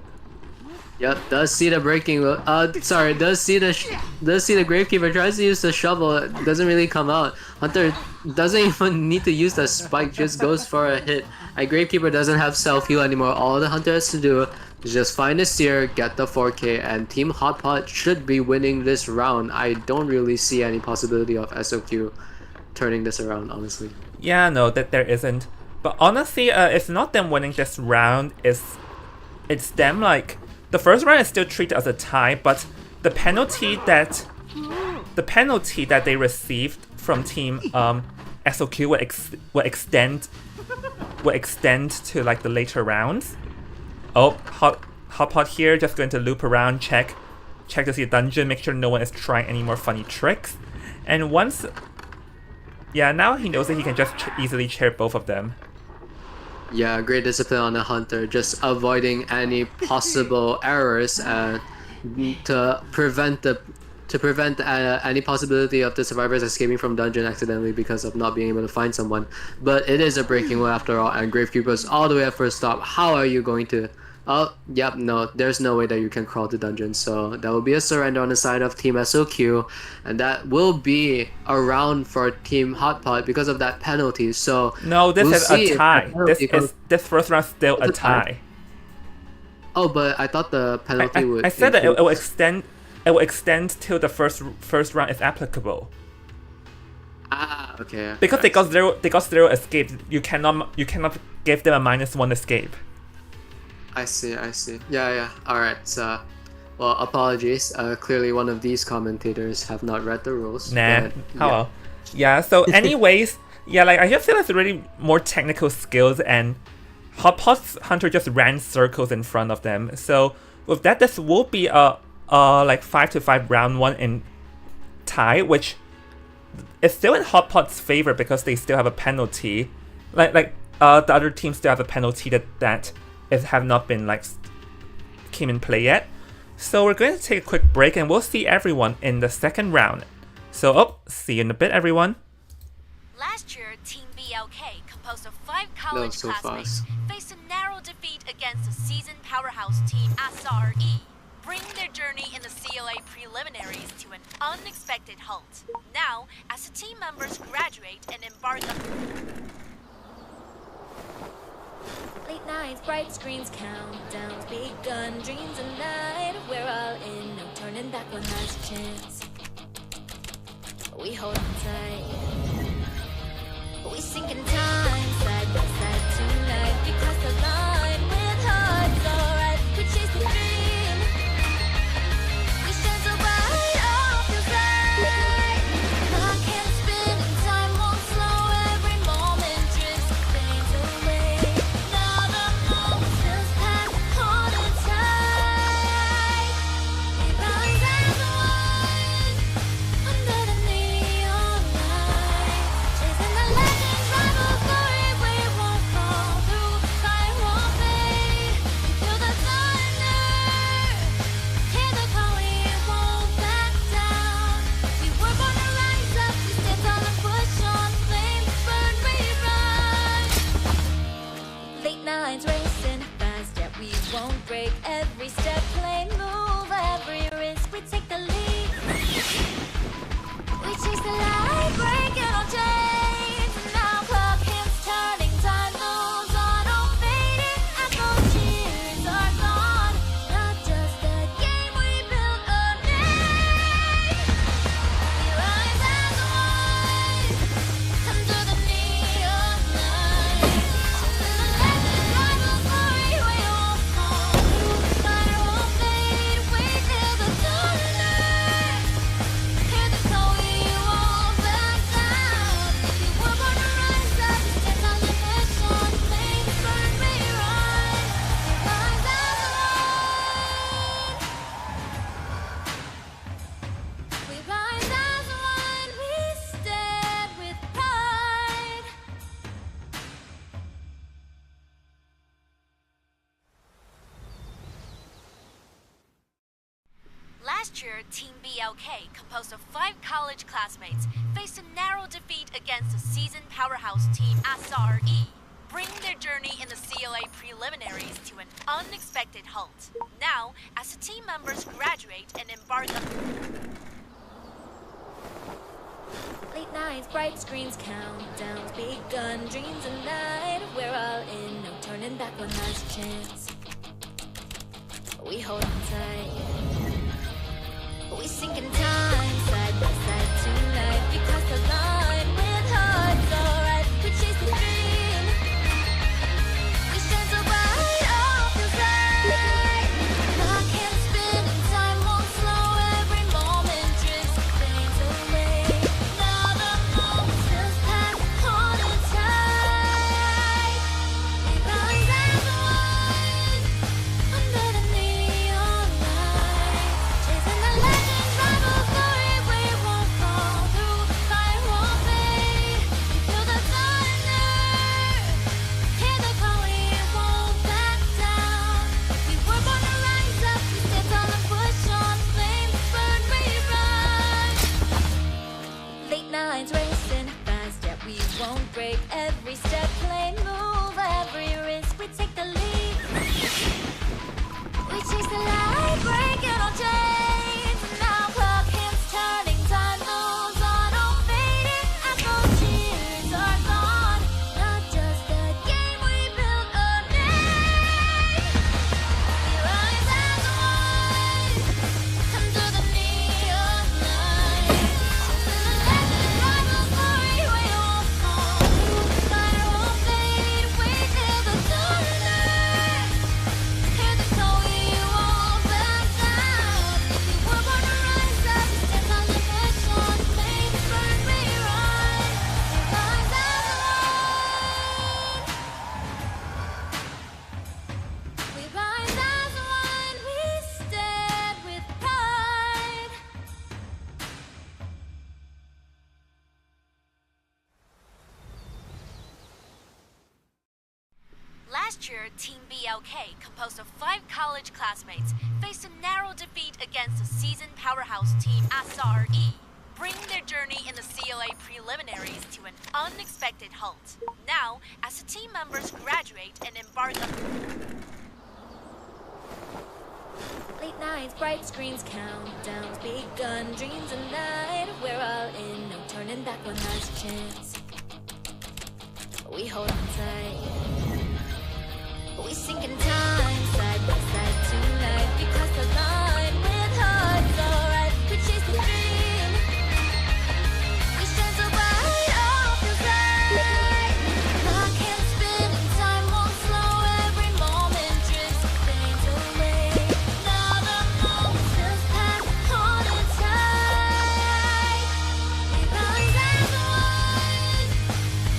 Yep, does see the breaking wheel. Does see the Gravekeeper, tries to use the shovel. It doesn't really come out. Hunter doesn't even need to use the spike, just goes for a hit. And Gravekeeper doesn't have self heal anymore. All the Hunter has to do is just find the Seer, get the 4K, and Team Hotpot should be winning this round. I don't really see any possibility of SOQ turning this around, honestly. Yeah, no, that there isn't. But honestly, it's not them winning this round. It's them, like, the first round is still treated as a tie, but the penalty that they received from Team SOQ will extend to like the later rounds. Hotpot here, just going to loop around, check to see a dungeon, make sure no one is trying any more funny tricks, and once, yeah, now he knows that he can just easily chair both of them. Yeah, great discipline on the Hunter, just avoiding any possible errors to prevent any possibility of the survivors escaping from dungeon accidentally because of not being able to find someone. But it is a breaking wheel after all, and Gravekeeper is all the way up for a stop. How are you going to... Oh, yep, no, there's no way that you can crawl to dungeon, so that will be a surrender on the side of Team SOQ, and that will be a round for Team Hotpot because of that penalty. So no, this is a tie. This first round is still a tie. Oh, but I thought the penalty would... I said that it will extend. It will extend till the first round is applicable. Ah, okay. Because they got zero escape. You cannot give them a -1 escape. I see. Yeah. Alright, so... Well, apologies. Clearly one of these commentators have not read the rules. Nah, but, yeah, so anyways, yeah, like, I just feel it's really more technical skills, and Hotpot's Hunter just ran circles in front of them. So with that, this will be a like 5-5 round 1 in tie, which is still in Hotpot's favor because they still have a penalty. The other team still have a penalty that have not been like came in play yet. So we're going to take a quick break, and we'll see everyone in the second round. So see you in a bit, everyone. Last year, Team BLK, composed of 5 college classmates, faced a narrow defeat against the seasoned powerhouse team SRE. bring their journey in the CLA preliminaries to an unexpected halt. Now, as the team members graduate and embark on Late nights, bright screens, countdowns begun, dreams and night. We're all in, no turning back one last chance. We hold on tight. We sink in time, side by side tonight. We cross the line with hearts alright. We chase the dream. We shine so bright off your side. Clock can't spin and time won't slow. Every moment just fades away. Now the moment feels past, holding tight. We rise as one under the neon light, chasing the legends, rival glory. We won't fall through, fire won't fade. We feel the thunder, hear the call. We won't back down. We were born to rise up. We stand tall and push on. Flames burn, we run. Late nights racing fast, yet we won't break. Every step, play move, every risk. We take the lead. We chase the light, breaking all chains. Now clock hands turning, time moves on, all fading. Echo cheers are gone. Not just a game, we built a name. We rise as one under the neon light. Chasing the legends, rival glory. We won't fall through, fire won't fade. We feel the thunder. Hear the call, we won't back down. We were born to rise up, stand on the push on. Flames burn, we run. We rise as one. We rise as one. We stand with pride. Last year, Team BLK, composed of 5 college classmates, faced a narrow defeat against the seasoned powerhouse team SRE. Bring their journey in the CLA preliminaries to an unexpected halt. Now, as the team members graduate and embark on Late nights, bright screens, countdowns begun, dreams and night. We're all in, no turning back one last chance. We hold on tight. We sink in time, side by side tonight. We cross the line with hearts alright. We chase the dream. We shine so bright off your side. Clock can't spin and time won't slow. Every moment just fades away. Now the moment feels past, holding tight. We rise as one under the neon light, chasing the legends, rival glory. We won't fall through, fire won't fade. We feel the thunder, hear the call. We won't back down. We were born to rise up. We stand tall and push on. Flames burn, we run. Late nights racing fast, yet we won't break. Every step, play move, every risk. We take the lead. We chase the light, breaking all chains. Now clock hands turning, time moves on, all fading. Echo cheers are gone. Not just a game, we built a name. We rise as one under the neon light. Chasing the legends, rival glory. We won't fall through, fire won't fade. We feel the thunder. Hear the call, we won't back down. We were born to rise up, stand on the push on. Flames burn, we run. We rise as one. We rise as one. We stand with pride. Last year, Team BLK, composed of 5 college classmates, faced a narrow defeat against the seasoned powerhouse team SRE. Bring their journey in the CLA preliminaries to an unexpected halt. Now, as the team members graduate and embark on Late nights, bright screens, countdowns begun, dreams a night. We're all in, no turning back, one last chance. We hold on tight. We sink in time, side by side tonight. Because the line with hearts, alright. We chase the dream. We shine so bright, all feels right. Clock can't spin and time won't slow. Every moment drifts, fades away. Now the moment feels past, holding tight. We rise as one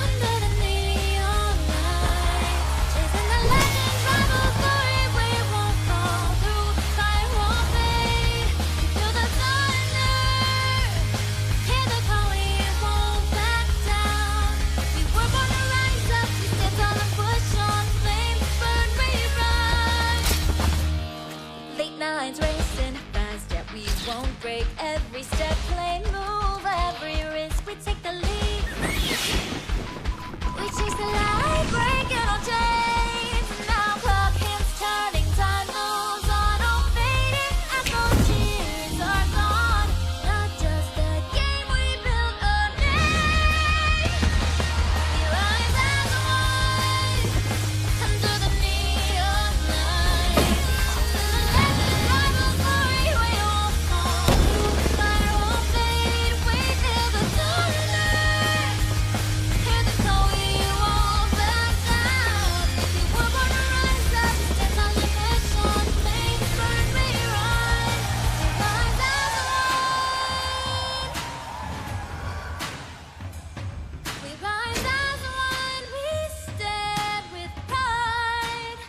under the neon light, chasing the legends, rival glory. We won't fall through, fire won't fade. We feel the thunder, hear the call. We won't back down. We were born to rise up. We stand tall and push on. Flames burn, we run. Late nights racing fast, yet we won't break. Every step, play move, every risk. We take the lead. We chase the light, breaking all chains. Now clock hands turning, time moves on, all fading as those tears are gone. Not just a game, we built a name. We rise as one under the neon light. Chasing the legends, rival glory. We won't fall through, fire won't fade. We feel the thunder, hear the call. We won't back down. We were born to rise up. We stand on the mission. Flames burn, we run. We rise as one. We rise as one. We stand with pride.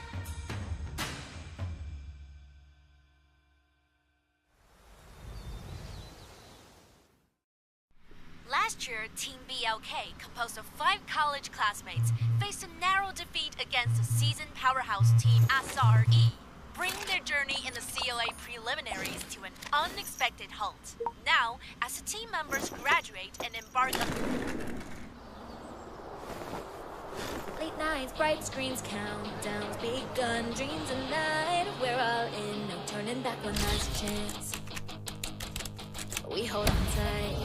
Last year, Team BLK, composed of 5 college classmates, faced a narrow defeat against the seasoned powerhouse team SRE, bringing their journey in the CLA preliminaries to an unexpected halt. Now, as the team members graduate and embark on Late nights, bright screens, countdowns begun, dreams a night. We're all in, no turning back, one last chance. We hold on tight.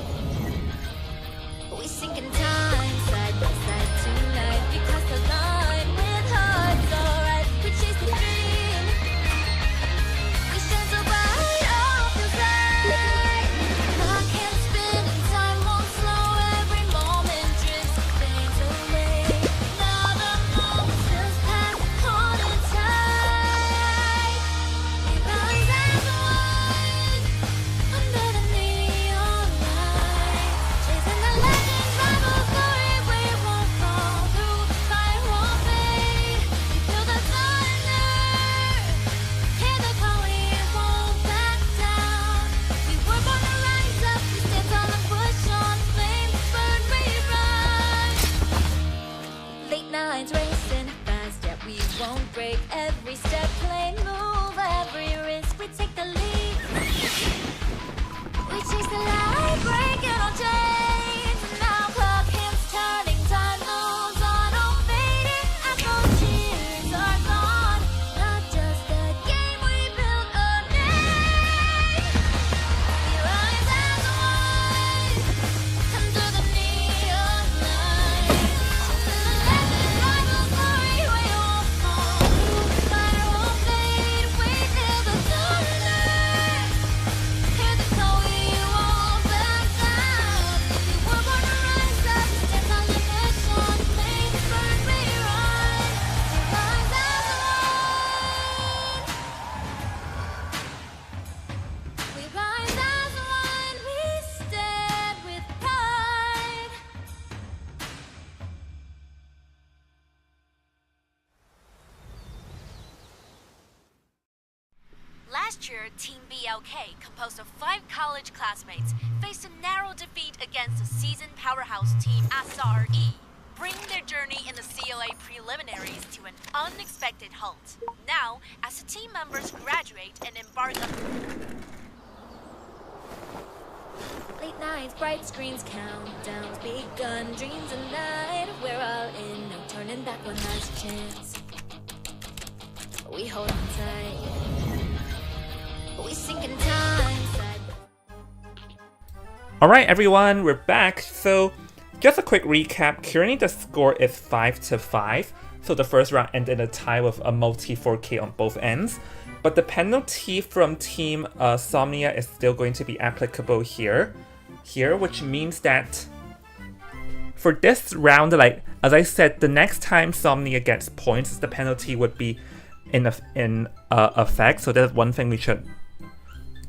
We sink in time, side by side tonight. Because the line with hearts, alright. We chase the dream. We shine so bright, all feels right. Clock can't spin and time won't slow. Every moment drifts, fades away. Now the moment feels past, holding tight. We rise as one under the neon light, chasing the legends, rival glory. We won't fall through, fire won't fade. We feel the thunder, hear the call. We won't back down. We were born to rise up. We stand tall and push on. Flames burn, we run. Late nights racing fast, yet we won't break. Every step, play move, every risk. We take the lead. We chase the light, breaking all chains. Now clock hands turning, time moves on, all fading as those tears are gone. Not just a game, we built a name. We rise as one under the neon light, chasing the legends, rival glory. We won't fall through, fire won't fade. We feel the thunder, hear the call. We won't back down. We were born to rise up. We stand on the mission. Flames burn, we run. We rise as one. We rise as one. We stand with pride. Last year, Team BLK, composed of 5 college classmates, faced a narrow defeat against the seasoned powerhouse team SRE, bringing their journey in the CLA preliminaries to an unexpected halt. Now, as the team members graduate and embark on Late nights, bright screens, countdowns begun, dreams a night. We're all in, no turning back, one last chance. We hold on tight. We Alright everyone, we're back. So just a quick recap. Currently the score is 5-5. So the first round ended in a tie with a multi 4K on both ends. But the penalty from Team Somnia is still going to be applicable here, which means that for this round, like as I said, the next time Somnia gets points, the penalty would be in effect. So that's one thing we should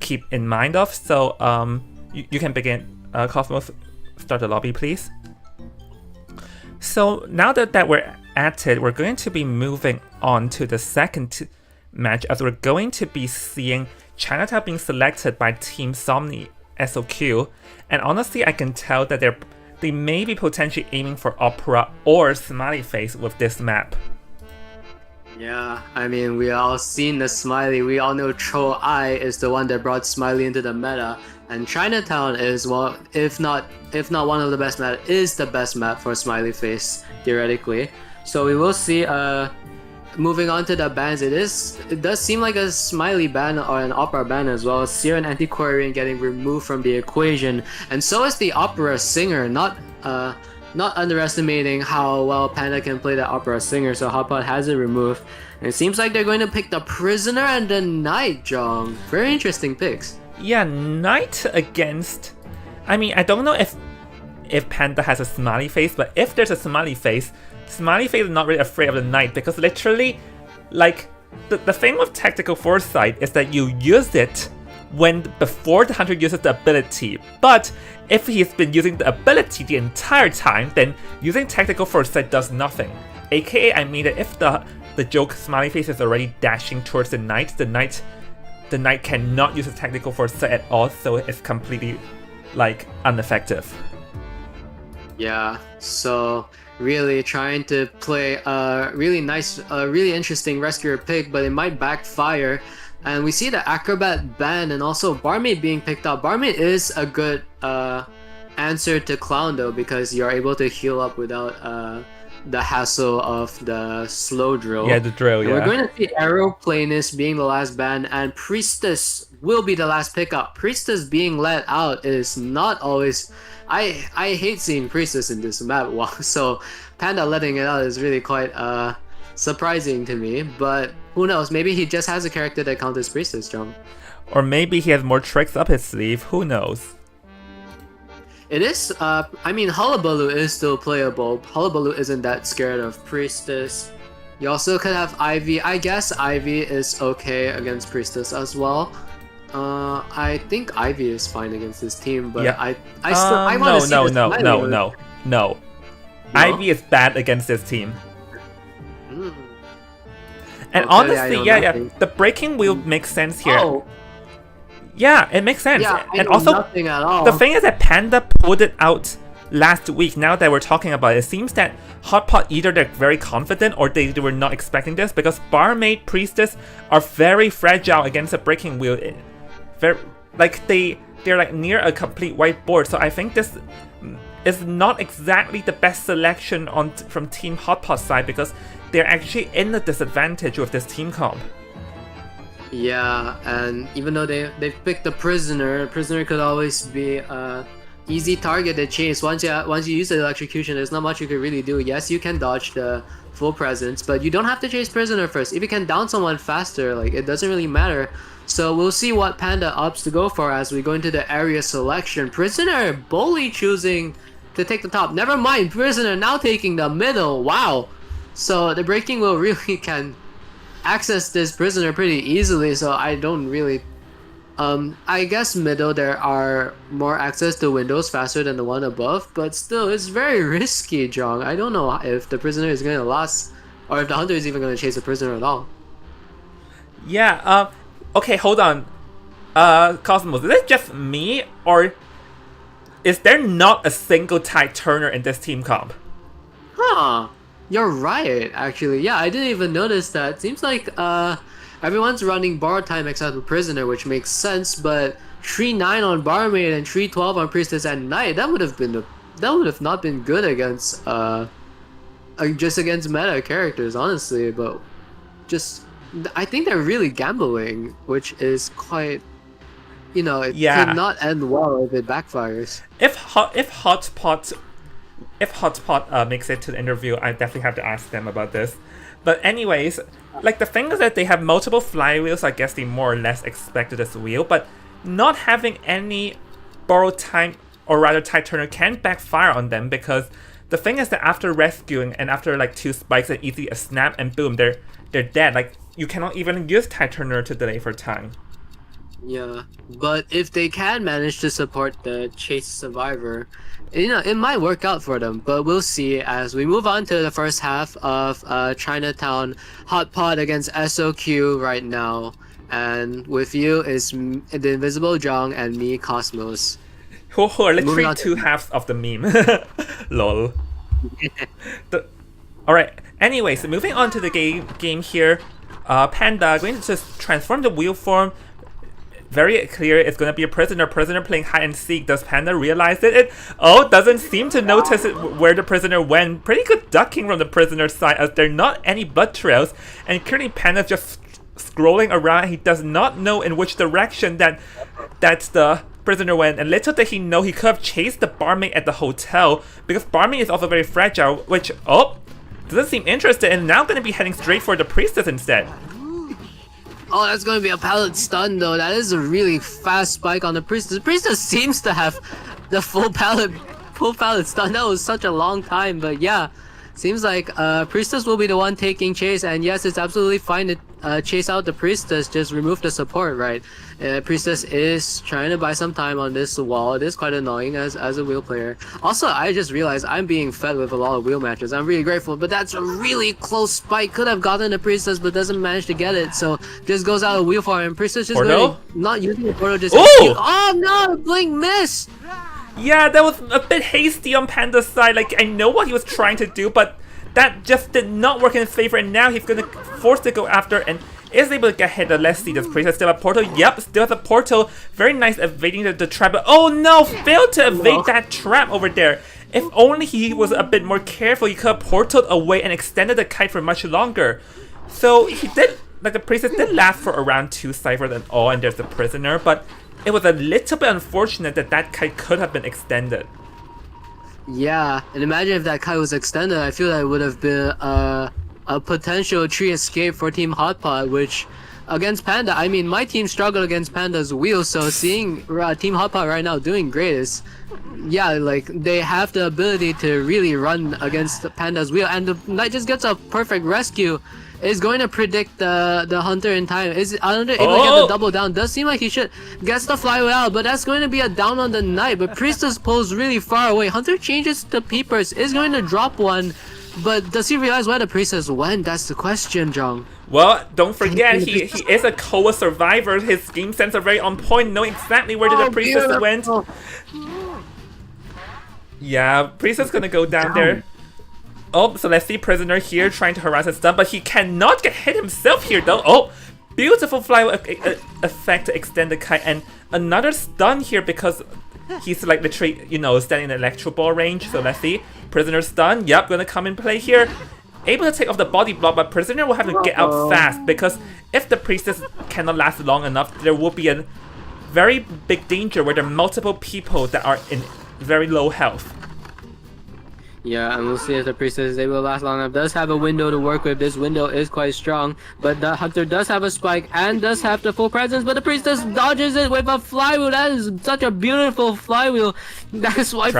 keep in mind of. So you can begin. Cosmos, start the lobby, please. So now that we're at it, we're going to be moving on to the second match, as we're going to be seeing Chinatown being selected by Team Somni SOQ. And honestly, I can tell that they may be potentially aiming for Opera or Smiley Face with this map. Yeah, I mean, we all seen the Smiley. We all know Troll Eye is the one that brought Smiley into the meta, and Chinatown is, well, if not one of the best map, is the best map for Smiley Face theoretically. So we will see. Moving on to the bans, it does seem like a Smiley ban or an Opera ban as well. Seer and Antiquarian getting removed from the equation, and so is the Opera Singer. Not underestimating how well Panda can play the Opera Singer, so Hotpot has it removed. And it seems like they're going to pick the Prisoner and the Knight, Jong. Very interesting picks. Yeah, Knight against... I mean, I don't know if Panda has a Smiley Face, but if there's a Smiley Face is not really afraid of the Knight, because literally, like, the thing with Tactical Foresight is that you use it before the hunter uses the ability, but if he's been using the ability the entire time, then using Tactical Foresight does nothing. AKA, I mean that if the joke Smiley Face is already dashing towards the Knight cannot use his Tactical Foresight at all, so it's completely, like, ineffective. Yeah, so really trying to play a really nice, really interesting rescuer pick, but it might backfire. And we see the Acrobat ban and also Barmaid being picked up. Barmaid is a good answer to Clown though, because you're able to heal up without the hassle of the slow drill. Yeah, the drill, and yeah. We're going to see Aeroplanist being the last ban, and Priestess will be the last pickup. Priestess being let out is not always... I hate seeing Priestess in this map, so Panda letting it out is really quite surprising to me, but who knows, maybe he just has a character that counters Priestess, John. Or maybe he has more tricks up his sleeve, who knows. It is, I mean, Hullabaloo is still playable. Hullabaloo isn't that scared of Priestess. You also could have Ivy. I guess Ivy is okay against Priestess as well. I think Ivy is fine against this team, but yeah. I want to see this No. Ivy is bad against this team. Mm. And honestly, the breaking wheel makes sense here. Oh. Yeah, it makes sense. Yeah, and also, nothing at all. The thing is that Panda pulled it out last week. Now that we're talking about it, it seems that Hotpot, either they're very confident or they were not expecting this, because Barmaid, Priestess are very fragile against a breaking wheel. They're like near a complete whiteboard. So I think this is not exactly the best selection from Team Hotpot's side, because they're actually in a disadvantage with this team comp. Yeah, and even though they picked the Prisoner could always be easy target to chase. Once you use the electrocution, there's not much you could really do. Yes, you can dodge the full presence, but you don't have to chase Prisoner first. If you can down someone faster, like, it doesn't really matter. So we'll see what Panda opts to go for as we go into the area selection. Prisoner boldly choosing to take the top. Never mind, Prisoner now taking the middle. Wow. So the breaking wheel really can access this Prisoner pretty easily, so I don't really... I guess middle there are more access to windows faster than the one above, but still, it's very risky, Jong. I don't know if the Prisoner is going to last, or if the Hunter is even going to chase the Prisoner at all. Yeah, okay, hold on. Cosmos, is it just me, or is there not a single tide turner in this team comp? Huh. You're right, actually. Yeah, I didn't even notice that. Seems like everyone's running borrowed time except for Prisoner, which makes sense, but 3-9 on Barmaid and 3-12 on Priestess and Knight, that would have not been good against just against meta characters, honestly, but I think they're really gambling, which is quite it Yeah. could not end well if it backfires. If Hotspot makes it to the interview, I definitely have to ask them about this. But anyways, like the thing is that they have multiple flywheels. I guess they more or less expected this wheel, but not having any borrowed time, or rather tide turner, can backfire on them, because the thing is that after rescuing and after like 2 spikes and easy a snap and boom, they're dead. Like you cannot even use tide turner to delay for time. Yeah, but if they can manage to support the chase survivor, it might work out for them. But we'll see as we move on to the first half of Chinatown Hot Pot against SOQ right now. And with you is the Invisible Jong and me, Cosmos. Who are Moving literally on 2 halves of the meme. Lol. Alright, anyways, moving on to the game here. Panda going to just transform the wheel form. Very clear, it's gonna be a prisoner playing hide and seek. Does Panda realize it? Doesn't seem to notice where the prisoner went. Pretty good ducking from the prisoner's side, as there are not any blood trails. And currently Panda's just scrolling around. He does not know in which direction that's the prisoner went. And little did he know, he could have chased the barmaid at the hotel, because barmaid is also very fragile, which doesn't seem interested, and now gonna be heading straight for the priestess instead. Oh, that's going to be a pallet stun though. That is a really fast spike on the priestess. The priestess seems to have the full pallet stun. That was such a long time, but yeah. Seems like priestess will be the one taking chase, and yes, it's absolutely fine to chase out the priestess. Just remove the support, right? Priestess is trying to buy some time on this wall. It is quite annoying as a wheel player. Also, I just realized I'm being fed with a lot of wheel matches. I'm really grateful, but that's a really close spike. Could have gotten the priestess, but doesn't manage to get it. So just goes out of wheel for him. Priestess just really not using the portal. Just oh no, blink miss. Yeah, that was a bit hasty on Panda's side. Like, I know what he was trying to do, but that just did not work in his favor, and now he's gonna force to go after and is able to get hit. Let's see, does Priestess still have a portal? Yep, still has a portal. Very nice evading the trap, but oh no, failed to evade that trap over there. If only he was a bit more careful, he could have portaled away and extended the kite for much longer. So he did, like the Priestess did last for around 2 ciphers and all, and there's the prisoner, but it was a little bit unfortunate that kite could have been extended. Yeah, and imagine if that kite was extended. I feel that it would have been a potential tree escape for Team Hotpot, which against Panda, I mean, my team struggled against Panda's wheel, so seeing Team Hotpot right now doing great is, yeah, like they have the ability to really run against Panda's wheel, and the knight just gets a perfect rescue. Is going to predict the hunter in time. Is Hunter able to get the double down? Does seem like he should. Gets the flywheel out, but that's going to be a down on the knight. But Priestess pulls really far away. Hunter changes to peepers. Is going to drop one, but does he realize where the Priestess went? That's the question, Jong. Well, don't forget, he is a Koa survivor. His game sense are very on point, knowing exactly where the Priestess went. Yeah, Priestess gonna go down there. So let's see prisoner here trying to harass his stun, but he cannot get hit himself here though. Beautiful flywheel effect to extend the kite, and another stun here because he's like literally, standing in electro ball range. So let's see, prisoner stun. Yep, gonna come in play here. Able to take off the body block, but prisoner will have to get out fast, because if the priestess cannot last long enough, there will be a very big danger where there are multiple people that are in very low health. Yeah, and we'll see if the priestess is able to last long enough. Does have a window to work with. This window is quite strong, but the hunter does have a spike and does have the full presence, but the priestess dodges it with a flywheel. That is such a beautiful flywheel. That's why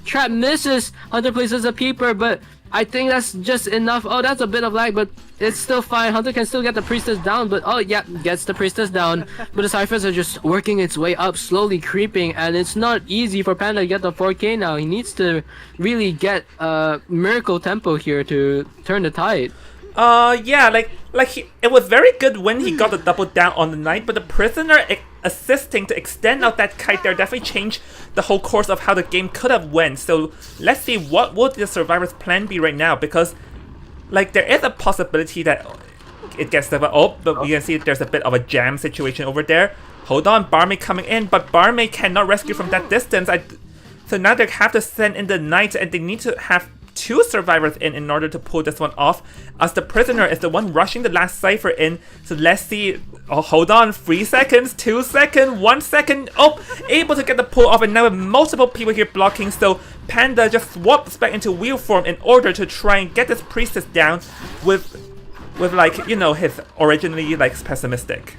Trap misses. Hunter places a peeper, but I think that's just enough. Oh, that's a bit of lag, but it's still fine. Hunter can still get the priestess down, but gets the priestess down. But the ciphers are just working its way up, slowly creeping, and it's not easy for Panda to get the 4K now. He needs to really get miracle tempo here to turn the tide. It was very good when he got the double down on the knight, but the prisoner assisting to extend out that kite there definitely changed the whole course of how the game could have went. So let's see, what would the survivor's plan be right now, because there is a possibility that it gets the but we can see there's a bit of a jam situation over there. Hold on, barmaid coming in, but barmaid cannot rescue from that distance. So now they have to send in the knight, and they need to have 2 survivors in order to pull this one off, as the prisoner is the one rushing the last cipher in. So let's see. Oh, hold on, 3 seconds, 2 seconds, 1 second. Oh, able to get the pull off, and now with multiple people here blocking, so Panda just swaps back into wheel form in order to try and get this priestess down with like, you know, his originally like pessimistic.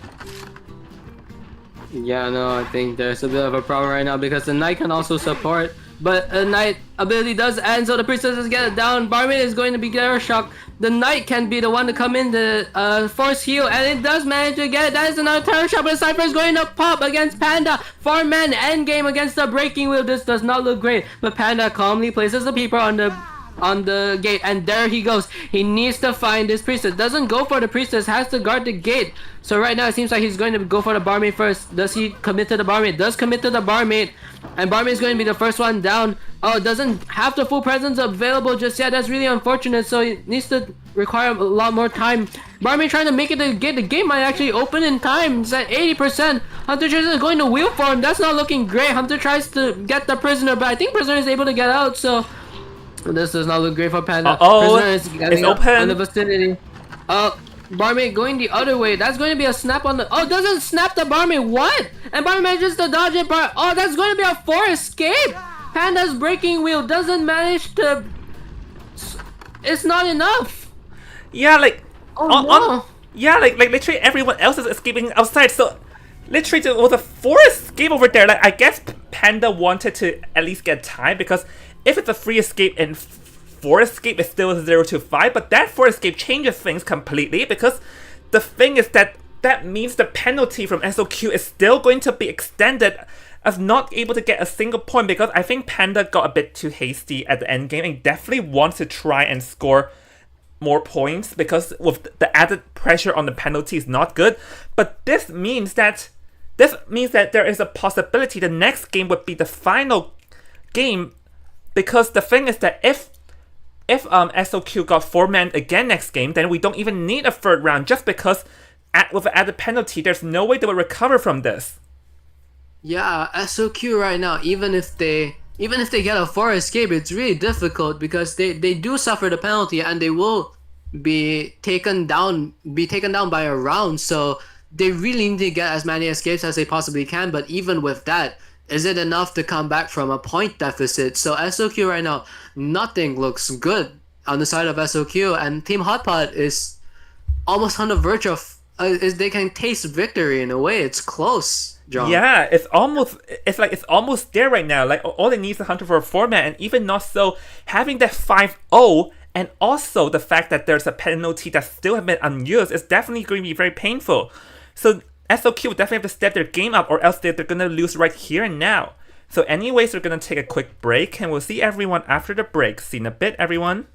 Yeah, no, I think there's a bit of a problem right now because the knight can also support, but a knight ability does end, so the priestess get it down. Barmaid is going to be Terror Shock. The knight can be the one to come in the force heal, and it does manage to get it. That is another Terror Shock, but the Cypher is going to pop against Panda. 4-man endgame against the Breaking Wheel. This does not look great, but Panda calmly places the people on the gate, and there he goes. He needs to find this priestess. Doesn't go for the priestess, has to guard the gate. So right now it seems like he's going to go for the barmaid first. Does he commit to the barmaid? Does commit to the barmaid, and barmaid is going to be the first one down. Oh, doesn't have the full presence available just yet. That's really unfortunate, so he needs to require a lot more time. Barmaid trying to make it to the gate. The gate might actually open in time. It's at 80%. Hunter Tracer is going to wheel form. That's not looking great. Hunter tries to get the prisoner, but I think prisoner is able to get out, so this does not look great for Panda. Prisoner is getting it's open in the vicinity. Barmaid going the other way. That's going to be a snap on the... Oh, doesn't snap the barmaid. What? And barmaid manages to dodge it. Oh, that's going to be a 4 escape. Panda's breaking wheel doesn't manage to... It's not enough. Yeah, like... Oh, no. Yeah, like literally everyone else is escaping outside, so... Literally, there was a 4 escape over there. Like, I guess Panda wanted to at least get time, because if it's a 3 escape and 4 escape is still 0 to 5, but that 4 escape changes things completely, because the thing is that means the penalty from SOQ is still going to be extended as not able to get a single point, because I think Panda got a bit too hasty at the end game and definitely wants to try and score more points, because with the added pressure on the penalty is not good. But this means that there is a possibility the next game would be the final game, because the thing is that if SOQ got 4-man again next game, then we don't even need a 3rd round, just because with the added penalty, there's no way they will recover from this. Yeah, SOQ right now, even if they get a 4 escape, it's really difficult because they do suffer the penalty, and they will be taken down by a round. So they really need to get as many escapes as they possibly can. But even with that, is it enough to come back from a point deficit? So SOQ right now, nothing looks good on the side of SOQ, and Team Hotpot is almost on the verge of they can taste victory in a way. It's close, John. Yeah, it's almost there right now. Like, all they need is a Hunter for a 4-man, and even not so, having that 5-0, and also the fact that there's a penalty that still have been unused is definitely going to be very painful. So SOQ would definitely have to step their game up, or else they're going to lose right here and now. So anyways, we're going to take a quick break, and we'll see everyone after the break. See you in a bit, everyone.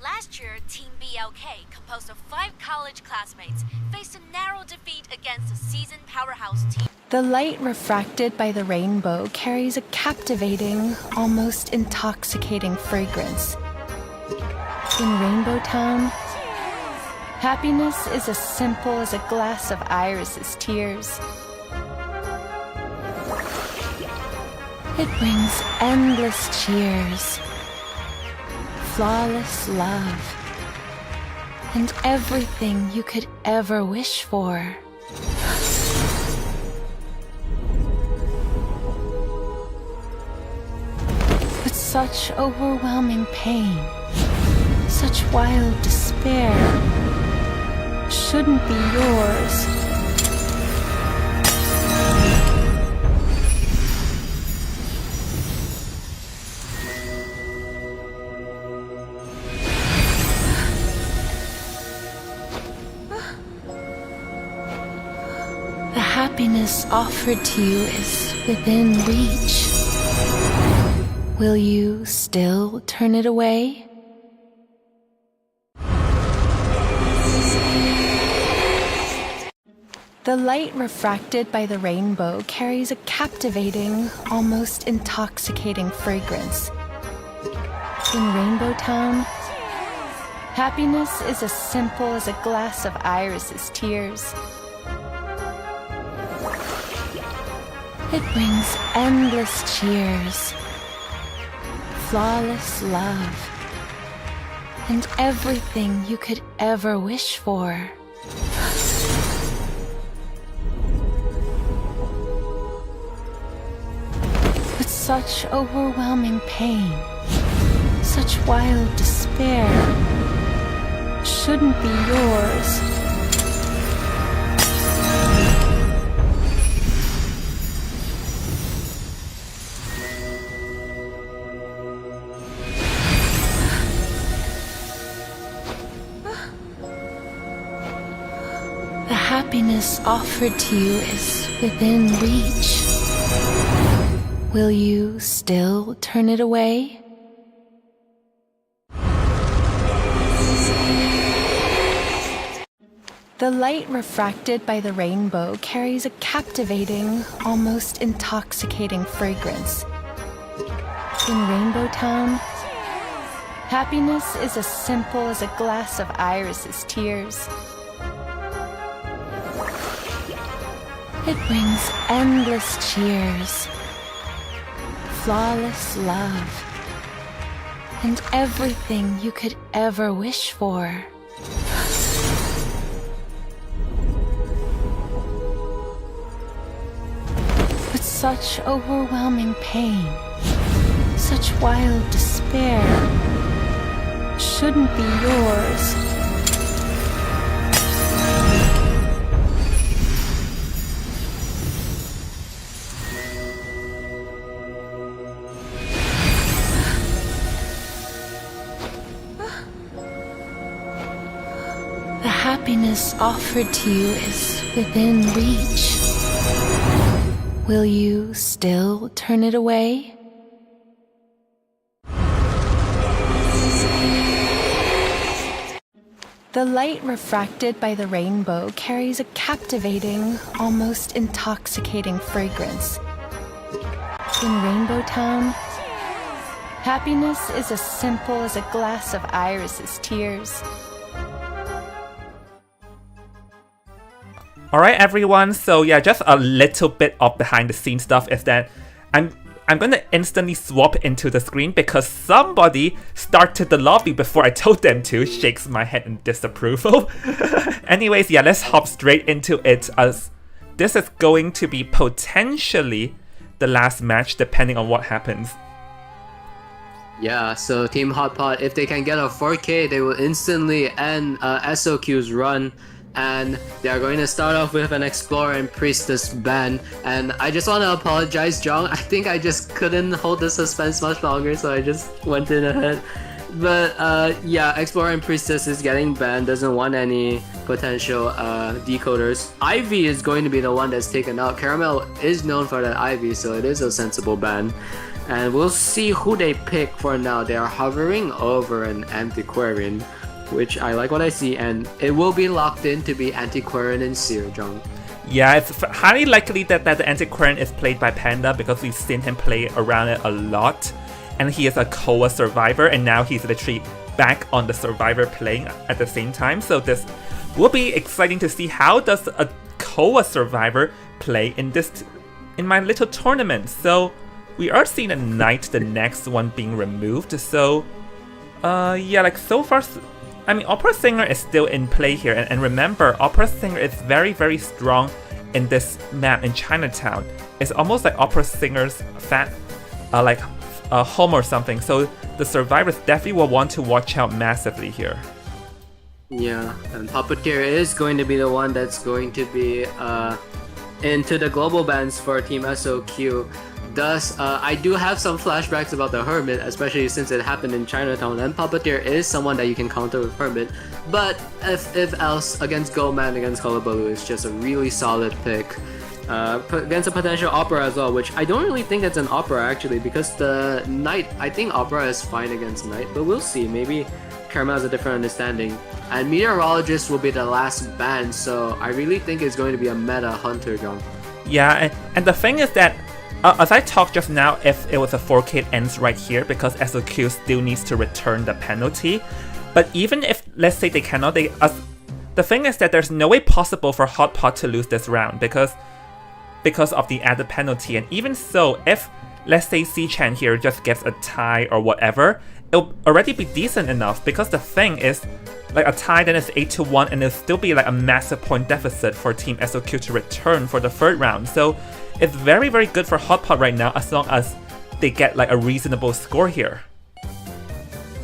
Last year, Team BLK, composed of 5 college classmates, faced a narrow defeat against a seasoned powerhouse team. The light refracted by the rainbow carries a captivating, almost intoxicating fragrance. In Rainbow Town, happiness is as simple as a glass of Iris's tears. It brings endless cheers, flawless love, and everything you could ever wish for. But such overwhelming pain, such wild despair, shouldn't be yours. The happiness offered to you is within reach. Will you still turn it away? The light refracted by the rainbow carries a captivating, almost intoxicating fragrance. In Rainbow Town, happiness is as simple as a glass of Iris's tears. It brings endless cheers, flawless love, and everything you could ever wish for. But such overwhelming pain, such wild despair, shouldn't be yours. The happiness offered to you is within reach. Will you still turn it away? The light refracted by the rainbow carries a captivating, almost intoxicating fragrance. In Rainbow Town, happiness is as simple as a glass of Iris's tears. It brings endless cheers, flawless love, and everything you could ever wish for. But such overwhelming pain, such wild despair, shouldn't be yours. The happiness offered to you is within reach. Will you still turn it away? The light refracted by the rainbow carries a captivating, almost intoxicating fragrance. In Rainbow Town, happiness is as simple as a glass of Iris's tears. Alright everyone, so yeah, just a little bit of behind the scenes stuff is that I'm gonna instantly swap into the screen because somebody started the lobby before I told them to. Shakes my head in disapproval. Anyways, yeah, let's hop straight into it as this is going to be potentially the last match depending on what happens. Yeah, so Team Hot Pot, if they can get a 4K, they will instantly end SOQ's run. And they are going to start off with an Explorer and Priestess ban. And I just want to apologize, Jong. I think I just couldn't hold the suspense much longer, so I just went in ahead. But yeah, Explorer and Priestess is getting banned, doesn't want any potential decoders. Ivy is going to be the one that's taken out. Caramel is known for that Ivy, so it is a sensible ban. And we'll see who they pick for now. They are hovering over an Antiquarian, which I like what I see, and it will be locked in to be Antiquarian and Seer, Jong. Yeah, it's highly likely that the Antiquarian is played by Panda because we've seen him play around it a lot. And he is a Koa survivor, and now he's literally back on the survivor playing at the same time. So this will be exciting to see how does a Koa survivor play in my little tournament. So we are seeing a Knight, the next one being removed. So yeah, like so far, I mean, Opera Singer is still in play here, and remember, Opera Singer is very, very strong in this map in Chinatown. It's almost like Opera Singer's home or something, so the survivors definitely will want to watch out massively here. Yeah, and Puppeteer is going to be the one that's going to be into the global bans for Team SOQ. Thus, I do have some flashbacks about the Hermit, especially since it happened in Chinatown, and Puppeteer is someone that you can counter with Hermit, but if else, against Goman, against Hullabaloo, is just a really solid pick. Against a potential Opera as well, which I don't really think it's an Opera actually, because the Knight, I think Opera is fine against Knight, but we'll see, maybe Caramel has a different understanding. And Meteorologist will be the last ban, so I really think it's going to be a meta Hunter, John. Yeah, and the thing is that as I talked just now, if it was a 4K, it ends right here because SOQ still needs to return the penalty. But even if, let's say they cannot, the thing is that there's no way possible for Hot Pot to lose this round because of the added penalty. And even so, if let's say C-Chan here just gets a tie or whatever, it'll already be decent enough, because the thing is, like a tie then is 8-1 and it'll still be like a massive point deficit for Team SOQ to return for the third round. So it's very, very good for Hot Pot right now as long as they get like a reasonable score here.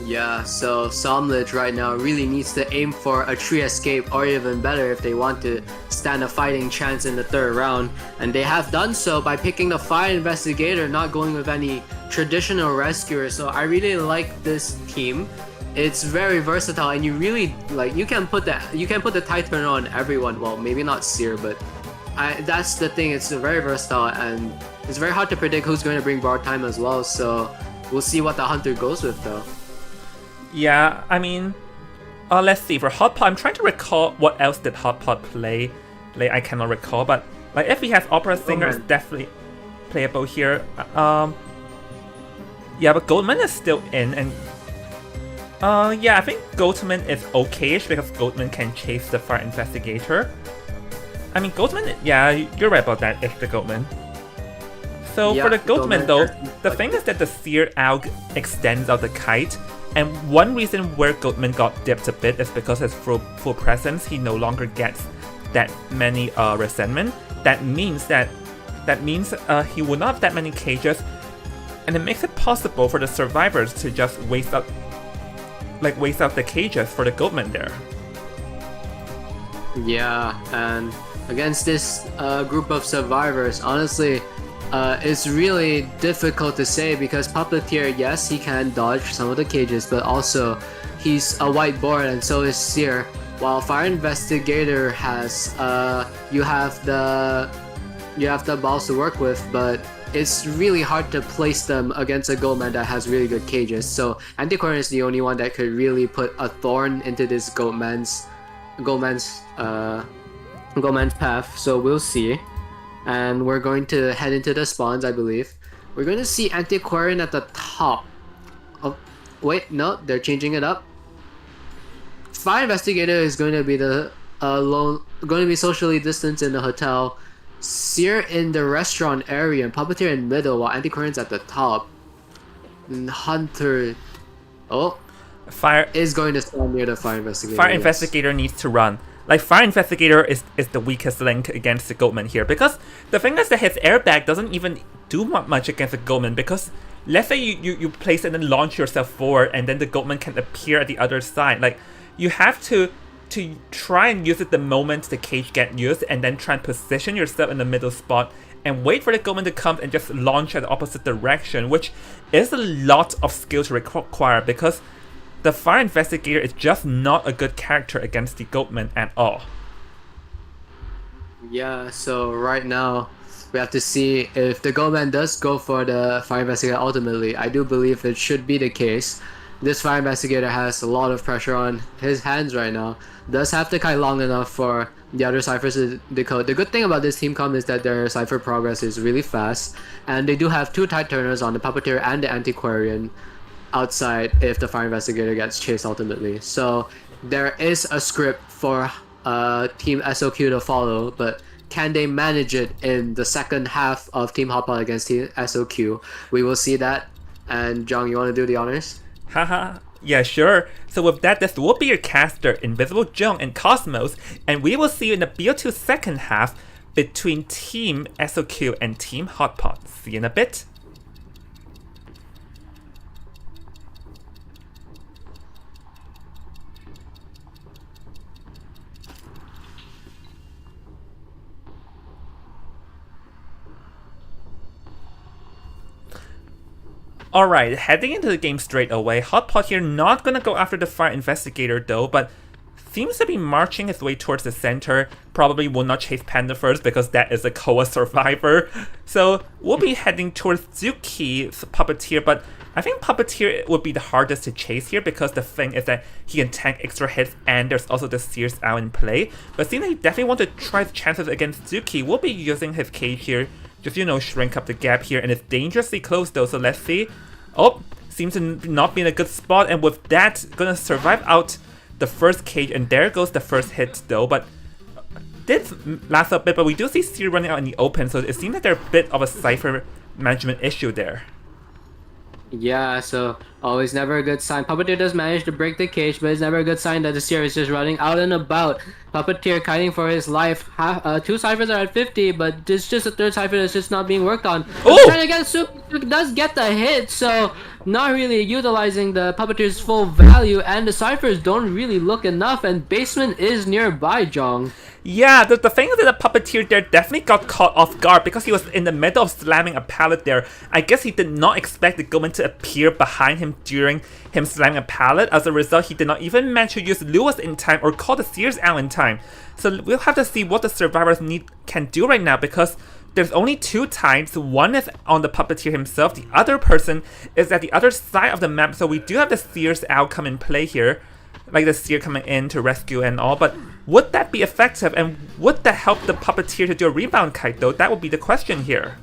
Yeah, so Somlich right now really needs to aim for a tree escape, or even better if they want to stand a fighting chance in the third round. And they have done so by picking the Fire Investigator, not going with any traditional rescuer. So I really like this team. It's very versatile, and you really like you can put the Titan on everyone. Well, maybe not Seer, but that's the thing. It's very versatile, and it's very hard to predict who's going to bring borrowed time as well. So we'll see what the Hunter goes with though. Yeah, I mean, let's see. For Hot Pot, I'm trying to recall what else did Hot Pot play. Like, I cannot recall, but like if he has Opera Singer, it's definitely playable here. Yeah, but Goldman is still in, and yeah, I think Goldman is okayish because Goldman can chase the Fire Investigator. I mean, Goldman, yeah, you're right about that. It's the Goldman. So Yeah, for the Goldman though, Goldman- the thing is that the Seer Aug extends out the kite. And one reason where Goldman got dipped a bit is because his full presence, he no longer gets that many resentment. That means he will not have that many cages, and it makes it possible for the survivors to just waste out the cages for the Goldman there. Yeah, and against this group of survivors, honestly, it's really difficult to say because Puppeteer, yes, he can dodge some of the cages, but also he's a white board, and so is Seer. While Fire Investigator has you have the balls to work with, but it's really hard to place them against a Goldman that has really good cages. So Antiquarian is the only one that could really put a thorn into this Goldman's path. So we'll see. And we're going to head into the spawns, I believe. We're going to see Antiquarian at the top. Oh, wait, no, they're changing it up. Fire Investigator is going to be socially distanced in the hotel. Seer in the restaurant area, and Puppeteer in middle, while Antiquarian's at the top. And Hunter, Fire is going to stand near the Fire Investigator. Fire yes. Investigator needs to run. Like, Fire Investigator is the weakest link against the Goldman here, because the thing is that his airbag doesn't even do much against the Goldman, because let's say you place it and then launch yourself forward, and then the Goldman can appear at the other side. Like, you have to try and use it the moment the cage gets used, and then try and position yourself in the middle spot, and wait for the Goldman to come and just launch at the opposite direction, which is a lot of skill to require, because the Fire Investigator is just not a good character against the Goatman at all. Yeah, so right now we have to see if the Goatman does go for the Fire Investigator ultimately. I do believe it should be the case. This Fire Investigator has a lot of pressure on his hands right now. Does have to kite long enough for the other ciphers to decode. The good thing about this team comp is that their cipher progress is really fast, and they do have two tide turners on the Puppeteer and the Antiquarian outside if the Fire Investigator gets chased ultimately. So there is a script for Team SOQ to follow, but can they manage it in the second half of Team Hot Pot against Team SOQ? We will see that. And Jong, you want to do the honors? Haha, yeah, sure. So with that, this will be your caster, Invisible Jong and Cosmos, and we will see you in the BO2 second half between Team SOQ and Team Hot Pot. See you in a bit. Alright, heading into the game straight away. Hot Pot here not gonna go after the Fire Investigator though, but seems to be marching his way towards the center. Probably will not chase Panda first because that is a Koa survivor. So we'll be heading towards Zuki's Puppeteer, but I think Puppeteer would be the hardest to chase here because the thing is that he can tank extra hits and there's also the Sears out in play. But seeing that he definitely want to try his chances against Zuki, we'll be using his cage here. Just, you know, shrink up the gap here, and it's dangerously close though, so let's see. Oh, seems to not be in a good spot, and with that, gonna survive out the first cage, and there goes the first hit though, but did last a bit, but we do see Seer running out in the open, so it seems that they're a bit of a cipher management issue there. Yeah, so always never a good sign. Puppeteer does manage to break the cage, but it's never a good sign that the Seer is just running out and about. Puppeteer kiting for his life. Two ciphers are at 50, but it's just a third cipher that's just not being worked on. Oh! Trying to get Soup does get the hit, so not really utilizing the Puppeteer's full value, and the ciphers don't really look enough, and basement is nearby, Jong. Yeah, the thing is that the puppeteer there definitely got caught off guard because he was in the middle of slamming a pallet there. I guess he did not expect the Goldman to appear behind him during him slamming a pallet. As a result, he did not even manage to use Lewis in time or call the Seers out in time. So we'll have to see what the survivors can do right now, because there's only two tides. One is on the puppeteer himself, the other person is at the other side of the map, so we do have the Seers outcome in play here. Like the Seer coming in to rescue and all, but would that be effective, and would that help the puppeteer to do a rebound kite though? That would be the question here.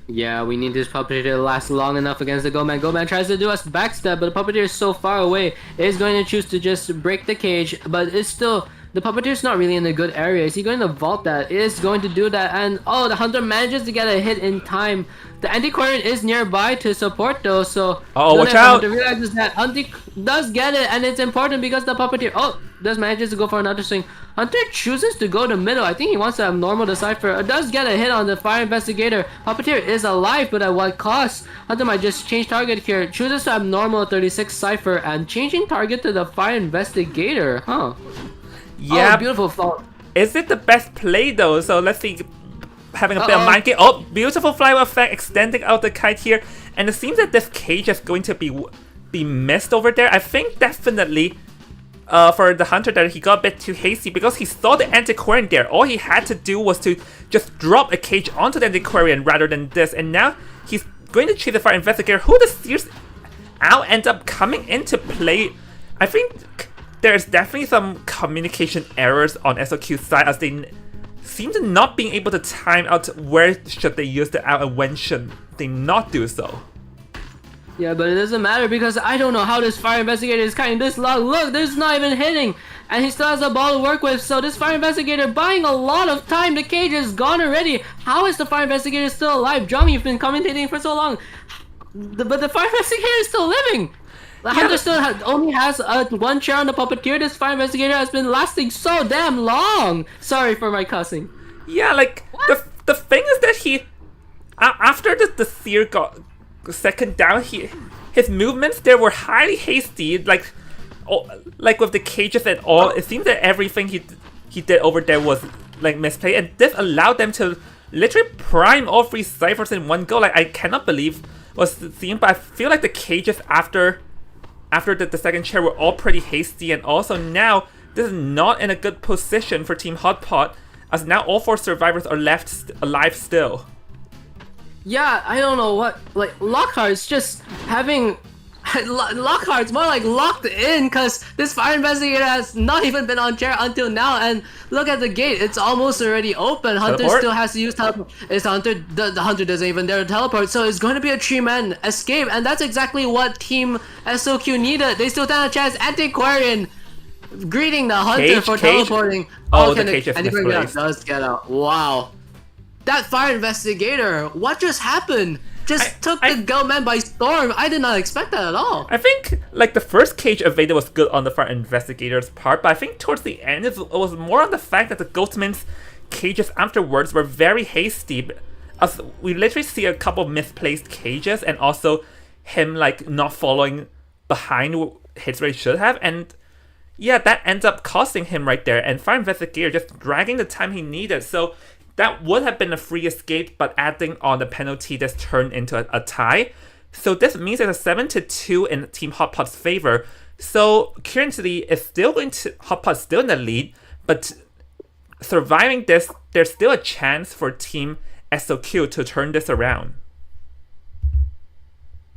Yeah, we need this puppeteer to last long enough against the Goldman. Goldman tries to do us backstab, but the puppeteer is so far away. It is going to choose to just break the cage, but it's still... The puppeteer's not really in a good area. Is he going to vault that? It is going to do that, and oh, the hunter manages to get a hit in time. The antiquarian is nearby to support though, so... Oh, watch out! The hunter realizes that Hunter does get it, and it's important because the puppeteer... Oh, does manages to go for another swing. Hunter chooses to go to middle. I think he wants to abnormal decipher. Does get a hit on the fire investigator. Puppeteer is alive, but at what cost? Hunter might just change target here. Chooses to abnormal 36 cipher and changing target to the fire investigator. Huh. Yeah, oh, beautiful fall. Is it the best play though? So let's see. Having a bit of mind game. Oh, beautiful flywheel effect, extending out the kite here, and it seems that this cage is going to be missed over there. I think definitely for the hunter that he got a bit too hasty because he saw the antiquarian there. All he had to do was to just drop a cage onto the antiquarian rather than this, and now he's going to chase the fire investigator, who the Seers out ends up coming into play. I think there's definitely some communication errors on SOQ's side, as they seem to not being able to time out where should they use the out and when should they not do so. Yeah, but it doesn't matter because I don't know how this fire investigator is kiting this long. Look, this is not even hitting, and he still has a ball to work with, so this fire investigator buying a lot of time. The cage is gone already. How is the fire investigator still alive? John, you've been commentating for so long, but the fire investigator is still living. The hunter still only has one chair on the puppeteer. This fire investigator has been lasting so damn long. Sorry for my cussing. Yeah, like the thing is that he after the Seer got second down, his movements there were highly hasty. Like with the cages and all, it seems that everything he did over there was like misplay, and this allowed them to literally prime all three ciphers in one go. Like I cannot believe was seen, but I feel like the cages after the second chair were all pretty hasty, and also now this is not in a good position for Team Hotpot, as now all four survivors are left alive still. Yeah, I don't know what, like, Lockhart's just having... Lockhart's more like locked in, because this fire investigator has not even been on chair until now, and look at the gate, it's almost already open. Hunter Teleport? still has to use teleport. It's Hunter, the Hunter doesn't even dare to teleport, so it's going to be a 3-man escape, and that's exactly what Team SOQ needed. They still stand a chance. Antiquarian greeting the Hunter for teleporting. Oh, the cage is misplaced. Does get out. Wow. That fire investigator, what just happened? Just took the Gunman by storm. I did not expect that at all. I think like the first cage evaded was good on the fire investigator's part, but I think towards the end it was more on the fact that the Ghostman's cages afterwards were very hasty. As we literally see a couple misplaced cages, and also him like not following behind hits where he should have, and yeah, that ends up costing him right there. And fire investigator just dragging the time he needed. So that would have been a free escape, but adding on the penalty this turned into a tie. So this means it's a 7-2 in Team Hotpot's favor. So currently it's still going to Hotpot's still in the lead, but surviving this, there's still a chance for Team SOQ to turn this around.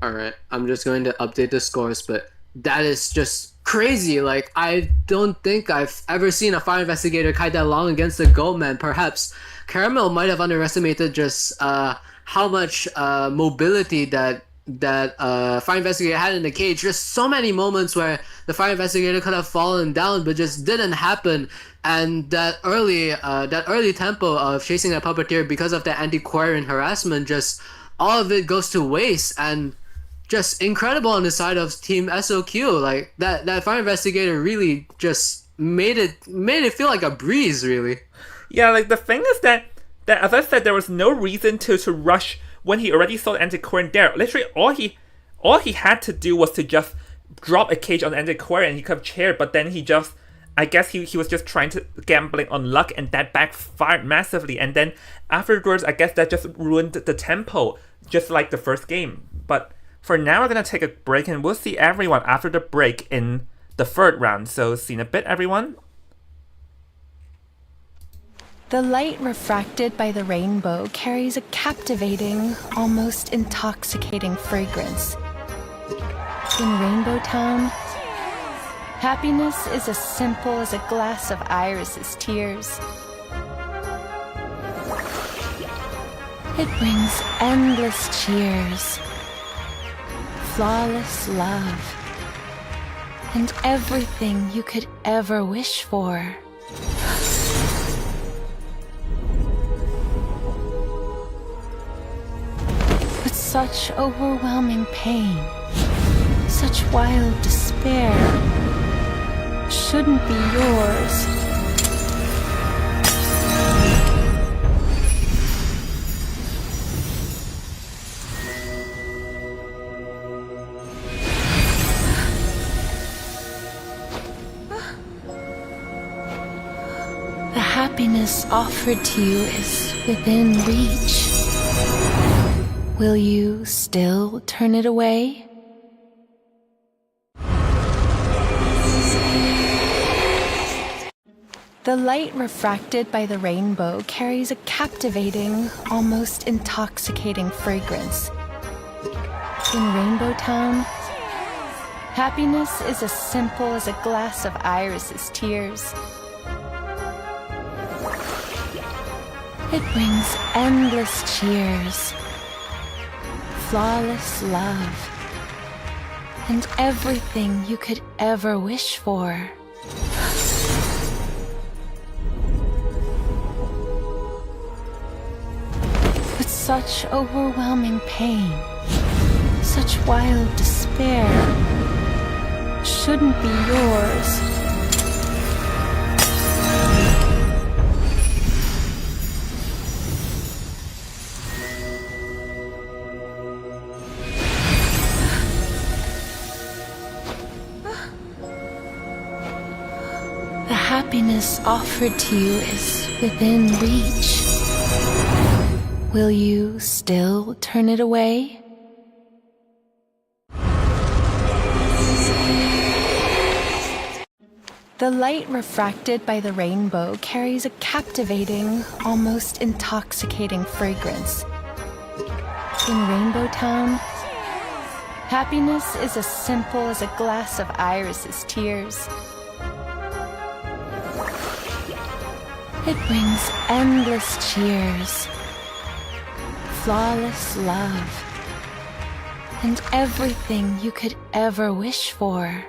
Alright, I'm just going to update the scores, but that is just crazy. Like, I don't think I've ever seen a fire investigator kite that long against the Goldman. Perhaps Caramel might have underestimated just how much mobility that fire investigator had in the cage. Just so many moments where the fire investigator could have fallen down, but just didn't happen. And that early tempo of chasing that puppeteer because of the antiquarian harassment just all of it goes to waste, and just incredible on the side of Team SOQ. Like that fire investigator really just made it feel like a breeze, really. Yeah, like the thing is that as I said, there was no reason to rush when he already saw the antiquarian there. Literally, all he had to do was to just drop a cage on the antiquarian and he could have chaired, but then he just, I guess he was just trying to gambling on luck, and that backfired massively. And then afterwards, I guess that just ruined the tempo, just like the first game. But for now, we're gonna take a break, and we'll see everyone after the break in the third round. So see you in a bit, everyone. The light refracted by the rainbow carries a captivating, almost intoxicating fragrance. In Rainbow Town, happiness is as simple as a glass of Iris's tears. It brings endless cheers, flawless love, and everything you could ever wish for. But such overwhelming pain, such wild despair, shouldn't be yours. The happiness offered to you is within reach. Will you still turn it away? The light refracted by the rainbow carries a captivating, almost intoxicating fragrance. In Rainbow Town, happiness is as simple as a glass of Iris's tears. It brings endless cheers, flawless love, and everything you could ever wish for. But such overwhelming pain, such wild despair, shouldn't be yours. The happiness offered to you is within reach. Will you still turn it away? The light refracted by the rainbow carries a captivating, almost intoxicating fragrance. In Rainbow Town, happiness is as simple as a glass of Iris's tears. It brings endless cheers, flawless love, and everything you could ever wish for.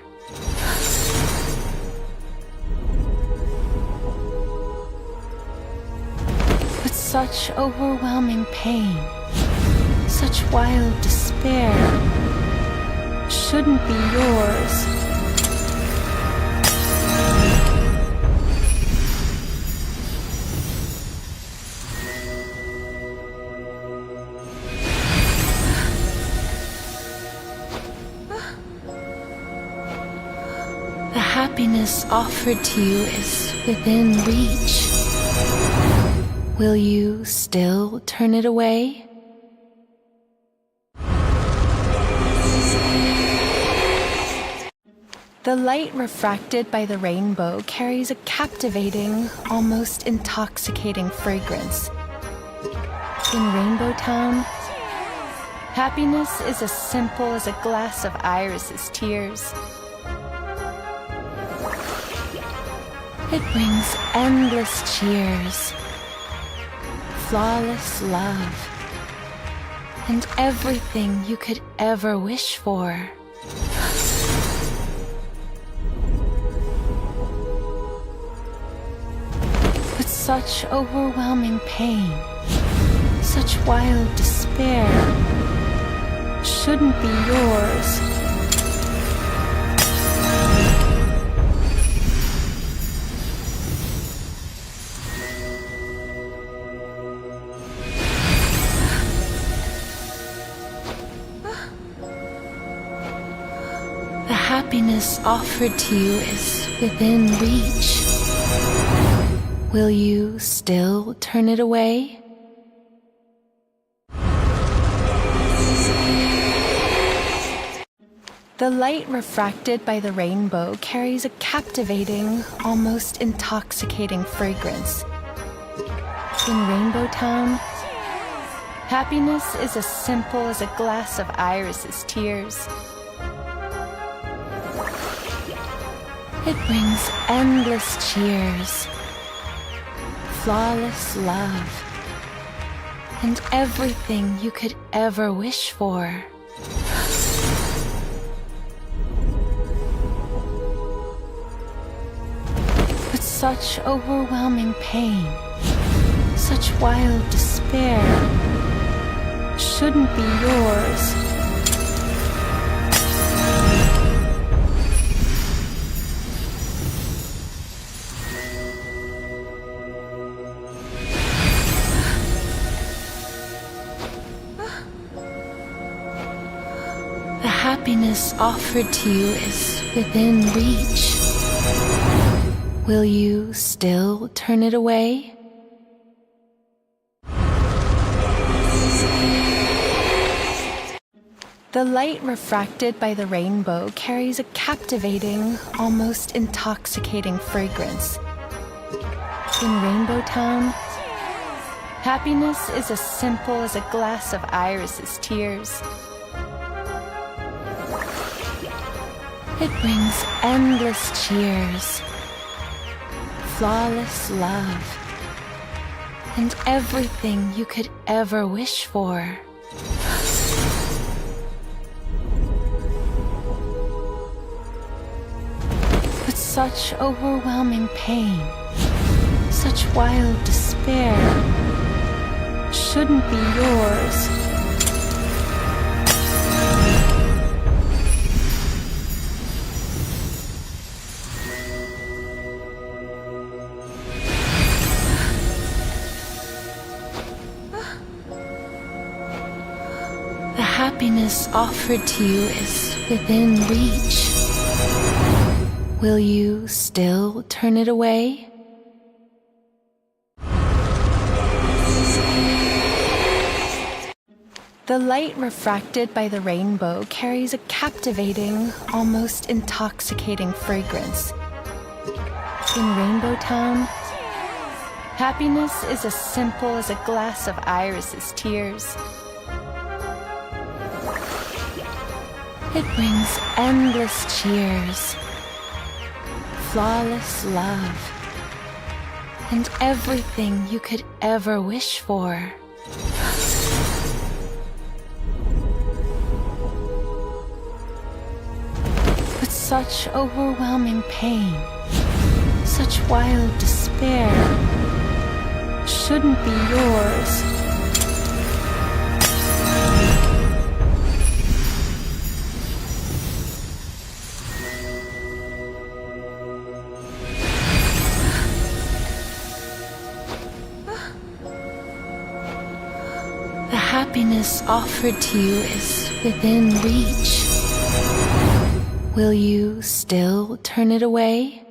But such overwhelming pain, such wild despair, shouldn't be yours. The happiness offered to you is within reach. Will you still turn it away? The light refracted by the rainbow carries a captivating, almost intoxicating fragrance. In Rainbow Town, happiness is as simple as a glass of Iris's tears. It brings endless cheers, flawless love, and everything you could ever wish for. But such overwhelming pain, Such wild despair shouldn't be yours. The happiness offered to you is within reach. Will you still turn it away? The light refracted by the rainbow carries a captivating, almost intoxicating fragrance. In Rainbow Town, happiness is as simple as a glass of Iris's tears. It brings endless cheers, flawless love, and everything you could ever wish for. But such overwhelming pain, such wild despair, shouldn't be yours. The happiness offered to you is within reach. Will you still turn it away? The light refracted by the rainbow carries a captivating, almost intoxicating fragrance. In Rainbow Town, happiness is as simple as a glass of Iris's tears. It brings endless cheers, flawless love, and everything you could ever wish for. But such overwhelming pain, such wild despair, shouldn't be yours. The happiness offered to you is within reach. Will you still turn it away? The light refracted by the rainbow carries a captivating, almost intoxicating fragrance. In Rainbow Town, happiness is as simple as a glass of Iris's tears. It brings endless cheers, flawless love, and everything you could ever wish for. But such overwhelming pain, such wild despair, shouldn't be yours. The happiness offered to you is within reach. Will you still turn it away?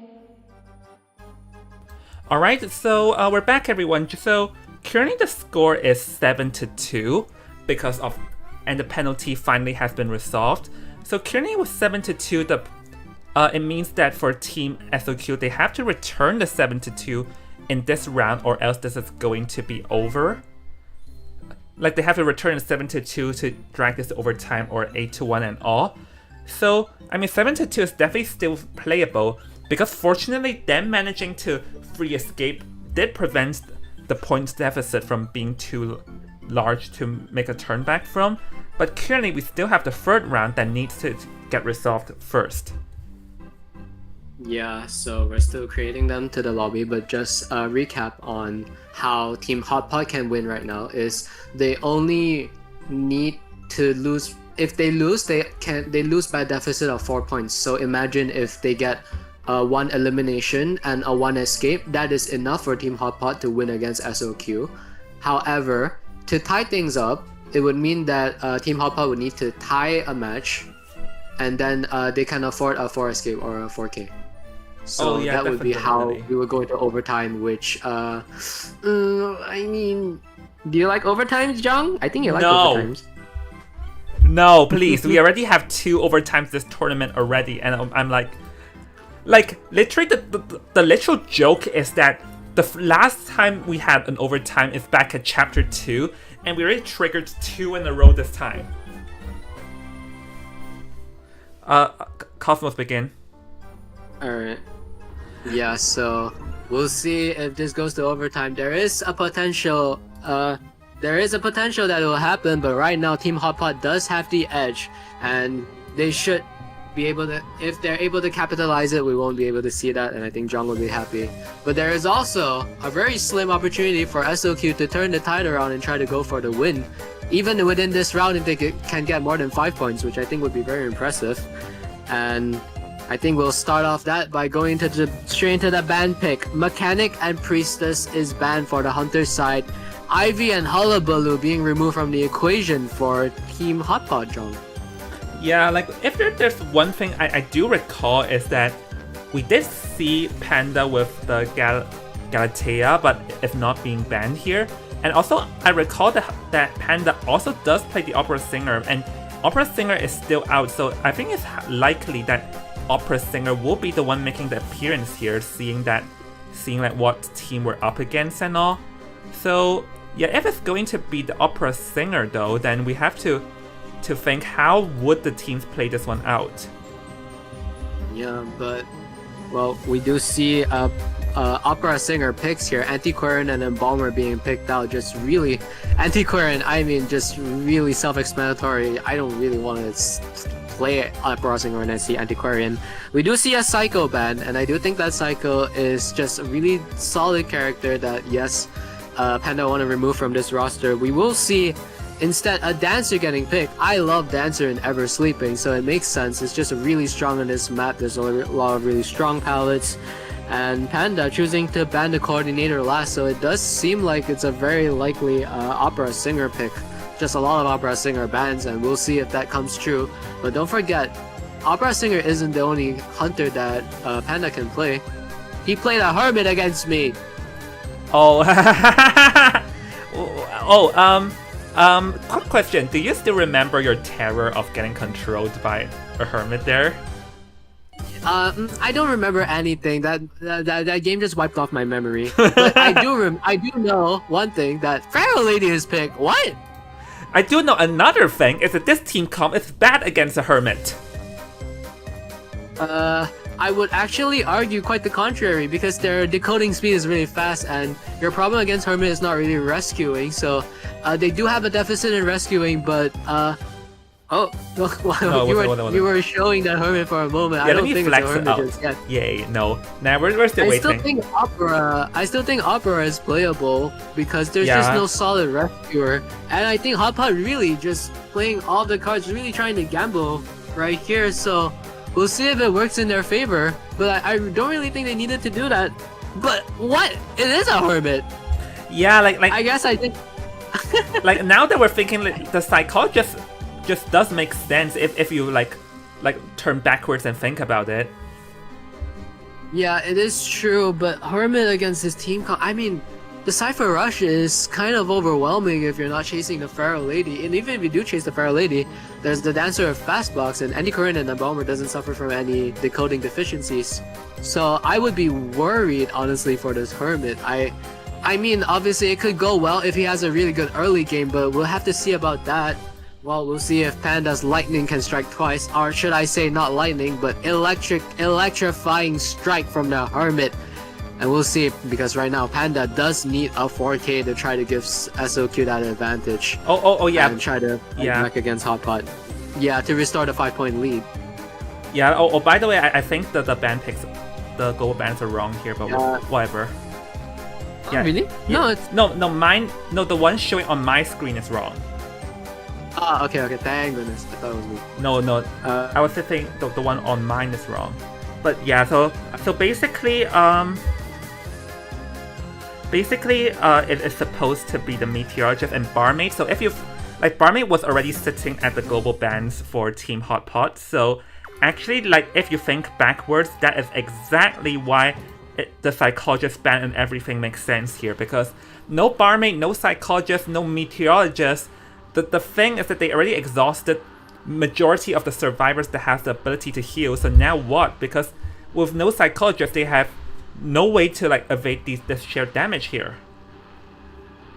Alright, so we're back, everyone. So currently the score is 7-2 because of, and the penalty finally has been resolved. So currently with 7-2, it means that for Team SOQ, they have to return the 7-2 in this round, or else this is going to be over. Like, they have to return 7-2 to drag this to overtime, or 8-1 and all. So, I mean, 7-2 is definitely still playable, because fortunately, them managing to free escape did prevent the points deficit from being too large to make a turn back from. But currently, we still have the third round that needs to get resolved first. Yeah, so we're still creating them to the lobby, but just a recap on how Team Hotpot can win right now is they only need to lose. If they lose, they lose by a deficit of 4 points. So imagine if they get one elimination and a one escape, that is enough for Team Hotpot to win against SOQ. However, to tie things up, it would mean that Team Hotpot would need to tie a match, and then they can afford a 4 escape or a 4K. So yeah, that would be how definitely. we would go into overtime, which I mean, do you like overtimes, Jung? I think you like No. overtimes. No, please. We already have 2 overtimes this tournament already, and I'm like literally the literal joke is that the last time we had an overtime is back at chapter 2, and we already triggered 2 in a row this time. Cosmos begin. Alright. Yeah, so we'll see if this goes to overtime. There is a potential that it will happen, but right now Team Hotpot does have the edge, and they should be able to, if they're able to capitalize it, we won't be able to see that, and I think John will be happy. But there is also a very slim opportunity for SOQ to turn the tide around and try to go for the win. Even within this round, if they can get more than 5 points, which I think would be very impressive. And I think we'll start off that by going straight into the ban pick. Mechanic and Priestess is banned for the Hunter side. Ivy and Hullabaloo being removed from the equation for Team Hotpot, John. Yeah, like if there's one thing I do recall is that we did see Panda with the Galatea, but if not being banned here. And also I recall that Panda also does play the Opera Singer, and Opera Singer is still out, so I think it's likely that Opera Singer will be the one making the appearance here, seeing like what team we're up against and all. So yeah, if it's going to be the Opera Singer though, then we have to think how would the teams play this one out. Yeah, but well, we do see Opera Singer picks here. Antiquarian and Embalmer being picked out. Just really Antiquarian. I mean, just really self-explanatory. I don't really want to play Opera Singer when I see Antiquarian. We do see a Psycho ban, and I do think that Psycho is just a really solid character that, yes, Panda want to remove from this roster. We will see instead a Dancer getting picked. I love Dancer in Ever Sleeping, so it makes sense. It's just really strong on this map. There's a lot of really strong palettes, and Panda choosing to ban the Coordinator last, so it does seem like it's a very likely Opera Singer pick. Just a lot of Opera Singer bans, and we'll see if that comes true. But don't forget, Opera Singer isn't the only Hunter that Panda can play. He played a Hermit against me! Oh, quick question. Do you still remember your terror of getting controlled by a Hermit there? I don't remember anything. That game just wiped off my memory. But I do know one thing, that Pharaoh Lady is picked. What? I do know another thing is that this team comp is bad against a Hermit. I would actually argue quite the contrary, because their decoding speed is really fast, and your problem against Hermit is not really rescuing. So they do have a deficit in rescuing, but oh, no, you were showing that Hermit for a moment. Yeah, I don't think it's a Hermit out. just yet. Yay, no. Nah, we're still waiting. I still think Opera is playable because there's just no solid rescuer, and I think Hotpot really just playing all the cards, really trying to gamble right here. So we'll see if it works in their favor, but I don't really think they needed to do that. But what? It is a Hermit. Yeah, like I guess I think. like now that we're thinking, like, the psychologist just does make sense if you like turn backwards and think about it. Yeah, it is true, but Hermit against his team, I mean, the Cypher Rush is kind of overwhelming if you're not chasing the Pharaoh Lady, and even if you do chase the Pharaoh Lady, there's the Dancer of Fastbox, and Antiquarian and the Bomber doesn't suffer from any decoding deficiencies. So I would be worried, honestly, for this Hermit. I mean, obviously it could go well if he has a really good early game, but we'll have to see about that. Well, we'll see if Panda's Lightning can strike twice, or should I say not Lightning, but electrifying strike from the Hermit. And we'll see, because right now Panda does need a 4K to try to give SOQ that advantage. Oh yeah. And try to fight back against Hotpot. Yeah, to restore the 5-point lead. Yeah, by the way, I think that the ban picks the global bans are wrong here, but whatever. Oh, really? No, it's... No, mine. No, the one showing on my screen is wrong. Ah, okay. Thank goodness. I thought it was me. No. I was saying the one on mine is wrong. But yeah, so basically, it is supposed to be the meteorologist and barmaid. So if you barmaid was already sitting at the global bans for Team Hot Pot. So actually, if you think backwards, that is exactly why the psychologist ban and everything makes sense here, because no barmaid, no psychologist, no meteorologist. The thing is that they already exhausted majority of the survivors that have the ability to heal. So now what? Because with no psychologist, they have no way to evade this shared damage here.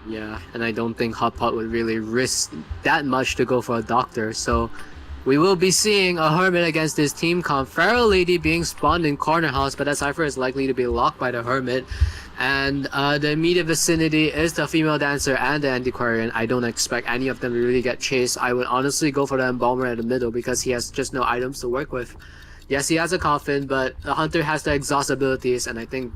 Yeah, and I don't think Hot Pot would really risk that much to go for a doctor. So we will be seeing a Hermit against this team comp. Feral Lady being spawned in Corner House, but that Cypher is likely to be locked by the Hermit. And the immediate vicinity is the female dancer and the antiquarian. I don't expect any of them to really get chased. I would honestly go for the embalmer in the middle because he has just no items to work with. Yes, he has a coffin, but the hunter has the exhaust abilities, and I think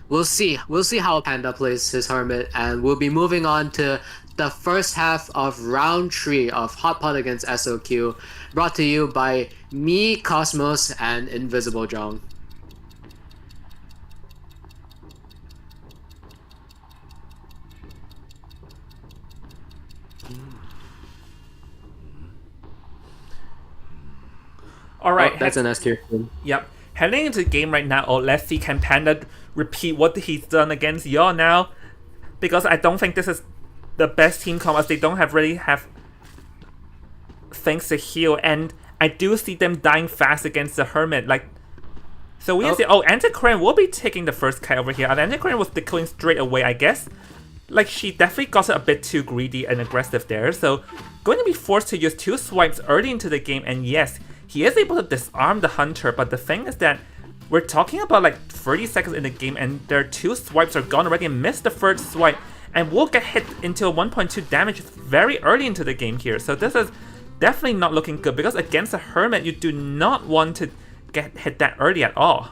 we'll see how Panda plays his Hermit, and we'll be moving on to the first half of round 3 of Hot Pot against SOQ, brought to you by me, Cosmos, and Invisible Jong. Alright, that's an S tier. Yep. Heading into the game right now, let's see, can Panda repeat what he's done against y'all now? Because I don't think this is the best team comp, as they don't really have things to heal, and I do see them dying fast against the Hermit. So we see, Antiquarian will be taking the first kite over here, and Antiquarian was killing straight away, I guess. She definitely got a bit too greedy and aggressive there, so going to be forced to use 2 swipes early into the game, and yes, he is able to disarm the hunter, but the thing is that we're talking about 30 seconds in the game, and their 2 swipes are gone already and missed the third swipe, and will get hit into a 1.2 damage very early into the game here. So this is definitely not looking good, because against a Hermit, you do not want to get hit that early at all.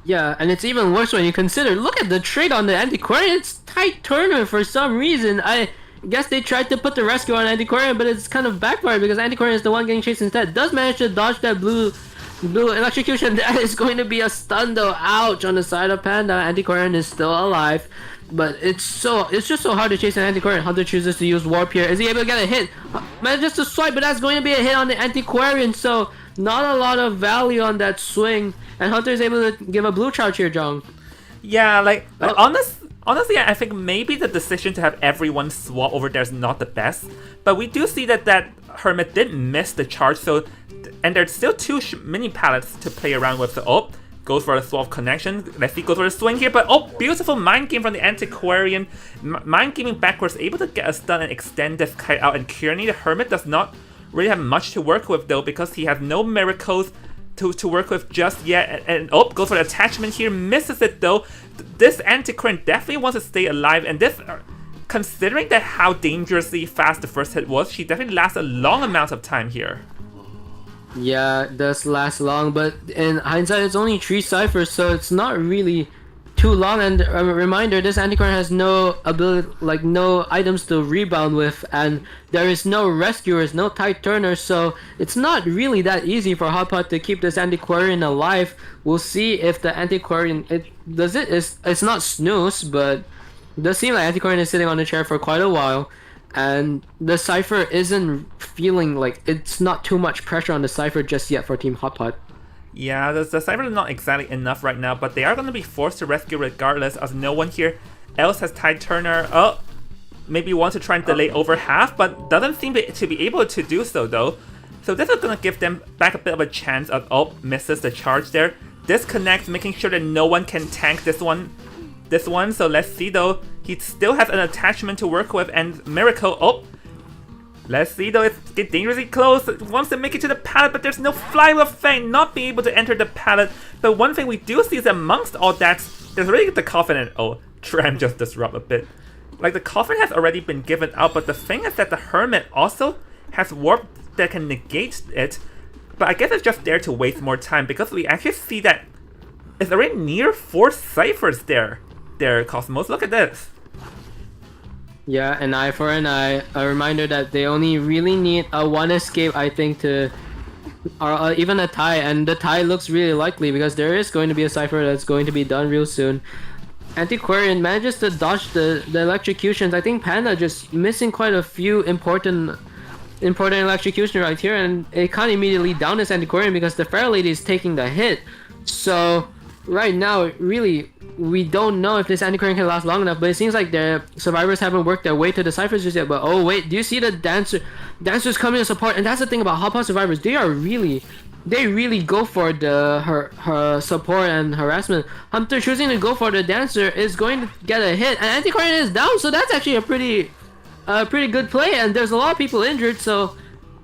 Yeah, and it's even worse when you consider, look at the trade on the Antiquarian, it's Tight Turner for some reason. I guess they tried to put the rescue on Antiquarian, but it's kind of backfired because Antiquarian is the one getting chased instead. Does manage to dodge that blue electrocution. That is going to be a stun though. Ouch, on the side of Panda. Antiquarian is still alive, but it's just so hard to chase an Antiquarian. Hunter chooses to use Warp here. Is he able to get a hit? Manages to swipe, but that's going to be a hit on the Antiquarian, so not a lot of value on that swing. And Hunter is able to give a blue charge here, Jong. Yeah, honestly, I think maybe the decision to have everyone swap over there is not the best. But we do see that Hermit did miss the charge, and there's still 2 mini pallets to play around with. So, goes for a swap connection. Let's see, goes for a swing here, but beautiful mind game from the Antiquarian. Mind gaming backwards, able to get a stun and extend this kite out. And currently, the Hermit does not really have much to work with though, because he has no miracles to work with just yet, and goes for the attachment here, misses it though. This Antiquarian definitely wants to stay alive, and this, considering that how dangerously fast the first hit was, she definitely lasts a long amount of time here. Yeah, it does last long, but in hindsight, it's only 3 ciphers, so it's not really too long. And a reminder, this Antiquarian has no ability, no items to rebound with, and there is no rescuers, no Tight Turner, so it's not really that easy for Hot Pot to keep this Antiquarian alive. We'll see if the Antiquarian, it's not snooze, but it does seem like Antiquarian is sitting on the chair for quite a while, and the Cypher isn't feeling it's not too much pressure on the Cypher just yet for Team Hot Pot. Yeah, the Cypher is not exactly enough right now, but they are going to be forced to rescue regardless, as no one here else has Tight Turner. Maybe want to try and delay over half, but doesn't seem to be able to do so though. So this is going to give them back a bit of a chance of, misses the charge there. Disconnects, making sure that no one can tank this one. So let's see though, he still has an attachment to work with, and Miracle, let's see though, it's getting dangerously close. It wants to make it to the pallet, but there's no Flywheel Fang, not being able to enter the pallet. But one thing we do see is amongst all that, there's already the coffin, and Tram just disrupt a bit. The coffin has already been given out, but the thing is that the Hermit also has warp that can negate it. But I guess it's just there to waste more time, because we actually see that it's already near 4 ciphers there. There, Cosmos. Look at this. Yeah, an eye for an eye. A reminder that they only really need a 1 escape, I think, to... or even a tie, and the tie looks really likely because there is going to be a cipher that's going to be done real soon. Antiquarian manages to dodge the electrocutions. I think Panda just missing quite a few important electrocution right here, and it can't immediately down this Antiquarian because the Fair Lady is taking the hit. So right now, really, we don't know if this Antiquarian can last long enough, but it seems like the survivors haven't worked their way to the ciphers just yet. But oh wait, do you see the dancers coming to support? And that's the thing about Hot Pot survivors, they really go for the her support and harassment. Hunter choosing to go for the dancer is going to get a hit, and Antiquarian is down, so that's actually a pretty good play. And there's a lot of people injured, so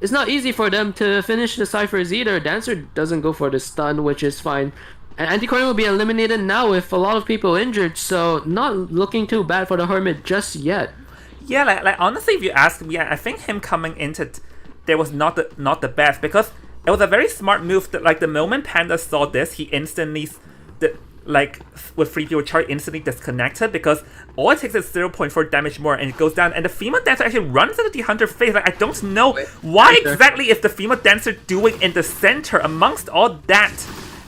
it's not easy for them to finish the ciphers either. Dancer doesn't go for the stun, which is fine. And Antiquarian will be eliminated now with a lot of people injured, so not looking too bad for the Hermit just yet. Yeah, like honestly, if you ask me, I think him coming into there was not the best, because it was a very smart move that, like, the moment Panda saw this, he instantly, like, with free people charge, instantly disconnected, because all it takes is 0.4 damage more and it goes down, and the female dancer actually runs into the Hunter face. Like, I don't know why exactly is the female dancer doing in the center amongst all that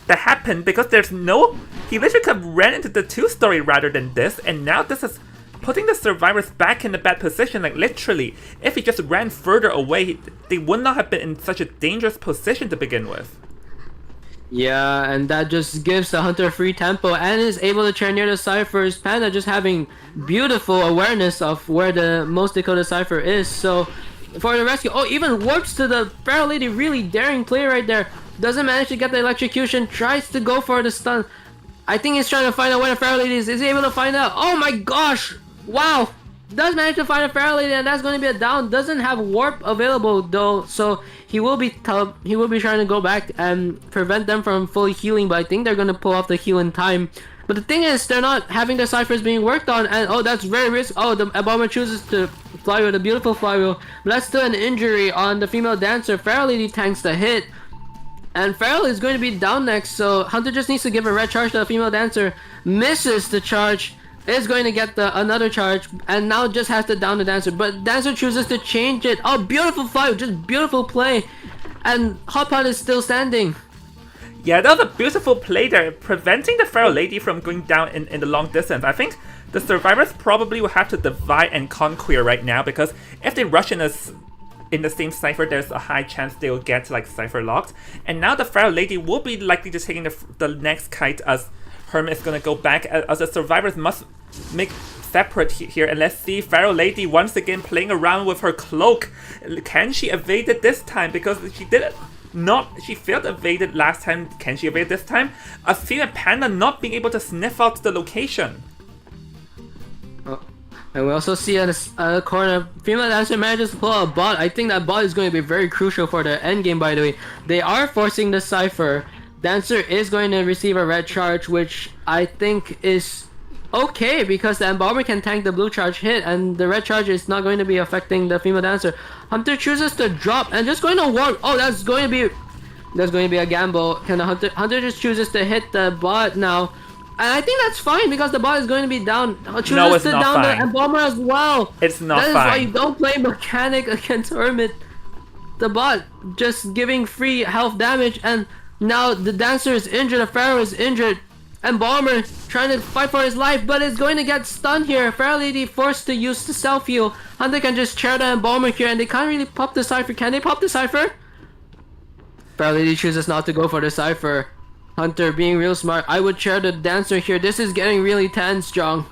happened, because there's no... He literally could have ran into the 2-story rather than this, and now this is putting the survivors back in a bad position. Like, literally, if he just ran further away, they would not have been in such a dangerous position to begin with. Yeah, and that just gives the Hunter free tempo and is able to turn near the ciphers. Panda just having beautiful awareness of where the most Dakota cipher is. So for the rescue, oh, even warps to the Feral Lady. Really daring play right there. Doesn't manage to get the electrocution. Tries to go for the stun. I think he's trying to find out where the Feral Lady is. Is he able to find out? Oh my gosh! Wow! Does manage to find a Feral Lady, and that's going to be a down. Doesn't have warp available though, so he will be trying to go back and prevent them from fully healing. But I think they're going to pull off the heal in time. But the thing is, they're not having the ciphers being worked on, and oh, that's very risky. Oh, the bomber chooses to fly with a beautiful flywheel. But that's still an injury on the female dancer. Feral Lady tanks the hit. And Feral is going to be down next, so Hunter just needs to give a red charge to the female dancer. Misses the charge, is going to get another charge, and now just has to down the dancer. But dancer chooses to change it. Oh, beautiful fly, just beautiful play. And Hot Pot is still standing. Yeah, that was a beautiful play there, preventing the Feral Lady from going down in the long distance. I think the survivors probably will have to divide and conquer right now, because if they rush in the same cipher, there's a high chance they will get like cipher locked. And now the Feral Lady will be likely just taking the next kite, as Hermit is gonna go back, as the survivors must make separate here. And let's see, Feral Lady once again playing around with her cloak. Can she evade it this time? Because she did not, she failed to evade it last time. Can she evade this time? I've seen a Panda not being able to sniff out the location. And we also see in a corner, female dancer manages to pull out a bot. I think that bot is going to be very crucial for the end game, by the way. They are forcing the cipher. Dancer is going to receive a red charge, which I think is okay, because the Embalmer can tank the blue charge hit, and the red charge is not going to be affecting the female dancer. Hunter chooses to drop and just going to warp. Oh, that's going to be a gamble. Can the Hunter just chooses to hit the bot now? And I think that's fine, because the bot is going to be down. Chooses no, it's to not down fine. The Embalmer as well. It's not fine. That is fine. why you don't play mechanic against Hermit. The bot just giving free health damage, and now the dancer is injured, the Pharaoh is injured. Embalmer trying to fight for his life, but is going to get stunned here. Feral Lady forced to use the self-heal. Hunter can just chair the Embalmer here, and they can't really pop the cipher. Can they pop the cipher? Feral Lady chooses not to go for the cipher. Hunter being real smart. I would chair the dancer here. This is getting really tense, Jong.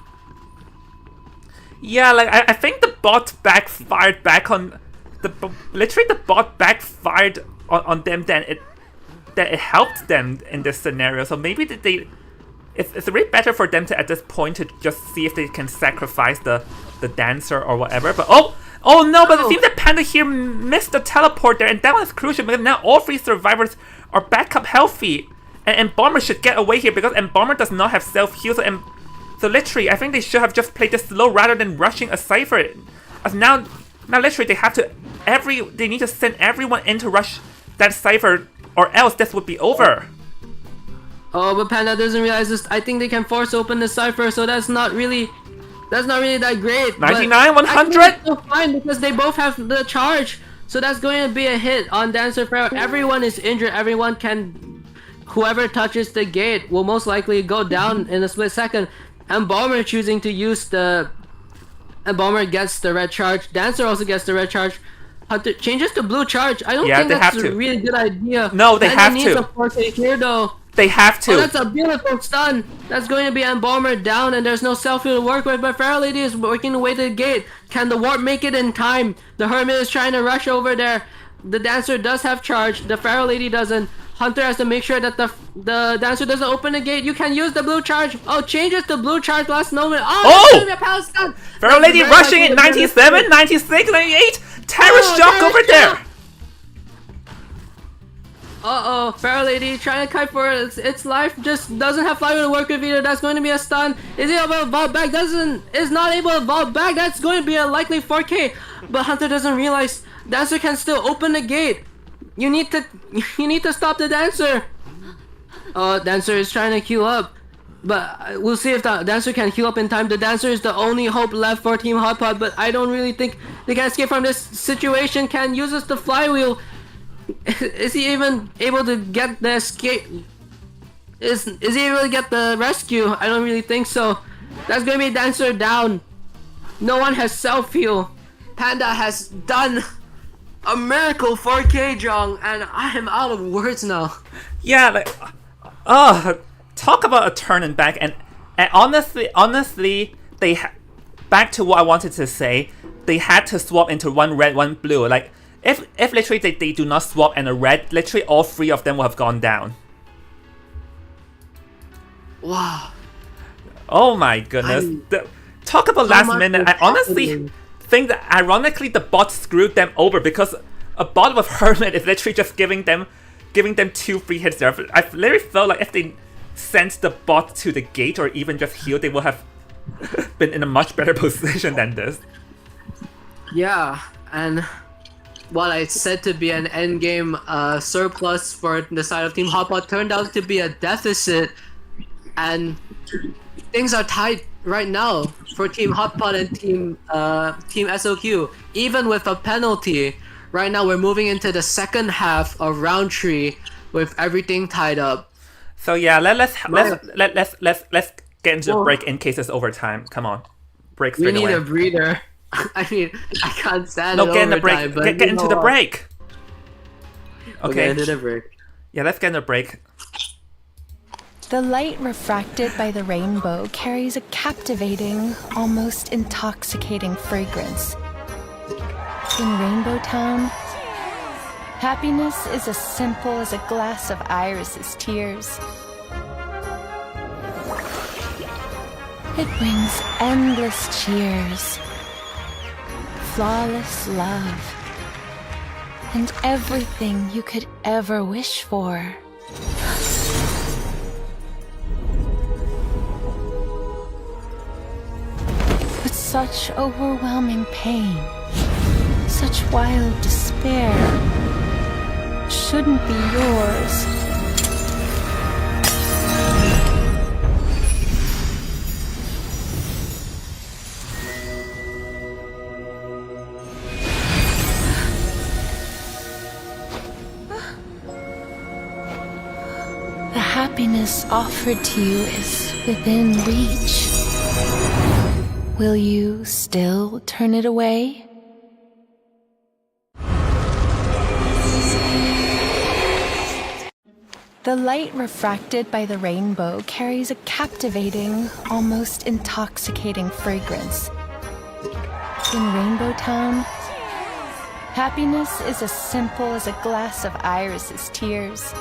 Yeah, like I think the bot backfired back on literally the bot backfired on them. Then it helped them in this scenario. So maybe it's really better for them to, at this point, to just see if they can sacrifice the dancer or whatever. But oh no! But it seems that Panda here missed the teleport there, and that was crucial, because now all 3 survivors are back up healthy. And Embalmer should get away here, because Embalmer does not have self-heal. So literally, I think they should have just played this slow rather than rushing a cipher. As now literally they have to they need to send everyone in to rush that cipher, or else this would be over. Oh, but Panda doesn't realize this. I think they can force open the cipher, so that's not really that great. 99, but 100? actually, it's still fine because they both have the charge. So that's going to be a hit on Dancer Pharaoh. Everyone is injured. Whoever touches the gate will most likely go down in a split second. And Bomber choosing to use and Bomber gets the red charge. Dancer also gets the red charge. Hunter changes to blue charge. I don't think that's a really good idea. No, they have to. Needs a 4K here though. They have to. Oh, that's a beautiful stun. That's going to be Bomber down, and there's no selfie to work with. But Pharaoh Lady is working the way to the gate. Can the warp make it in time? The Hermit is trying to rush over there. The Dancer does have charge. The Pharaoh Lady doesn't. Hunter has to make sure that the Dancer doesn't open the gate. You can use the blue charge. Oh, changes to blue charge last moment. Oh! Pharaoh Lady rushing it. 97, 96, 98. Terrorist shock over there. Uh-oh, Pharaoh Lady trying to kite for its life, just doesn't have flying to work with either. That's going to be a stun. Is he able to vault back? Is not able to vault back. That's going to be a likely 4K. But Hunter doesn't realize Dancer can still open the gate. You need to stop the Dancer. Oh, Dancer is trying to heal up. But we'll see if the Dancer can heal up in time. The Dancer is the only hope left for Team Hot Pot, but I don't really think they can escape from this situation. Can uses the flywheel. Is he even able to get the escape? Is he able to get the rescue? I don't really think so. That's gonna be Dancer down. No one has self-heal. Panda has done a miracle for K-Jong, and I am out of words now. Yeah, like, talk about a turn and back, and honestly, back to what I wanted to say, they had to swap into one red, one blue. Like, if literally they do not swap and a red, literally all three of them will have gone down. Wow. Oh my goodness. Talk about last minute. I honestly think that ironically the bot screwed them over, because a bot with Hermit is literally just giving them 2 free hits there. I literally felt like if they sent the bot to the gate or even just healed, they would have been in a much better position than this. Yeah, and what I said to be an endgame surplus for the side of Team Hotpot turned out to be a deficit, and things are tight right now for Team Hotpot and Team SOQ. Even with a penalty, right now we're moving into the second half of round 3 with everything tied up. So yeah, let's get into the break in case it's overtime. Come on, break straight away. We need a breather. I mean, I can't stand it. No, get in the break. Get into the break. Okay. Get into the break. Yeah, let's get in the break. The light refracted by the rainbow carries a captivating, almost intoxicating fragrance. In Rainbow Town, happiness is as simple as a glass of Iris's tears. It brings endless cheers, flawless love, and everything you could ever wish for. But such overwhelming pain, such wild despair, shouldn't be yours. The happiness offered to you is within reach. Will you still turn it away? The light refracted by the rainbow carries a captivating, almost intoxicating fragrance. In Rainbow Town, happiness is as simple as a glass of Iris's tears.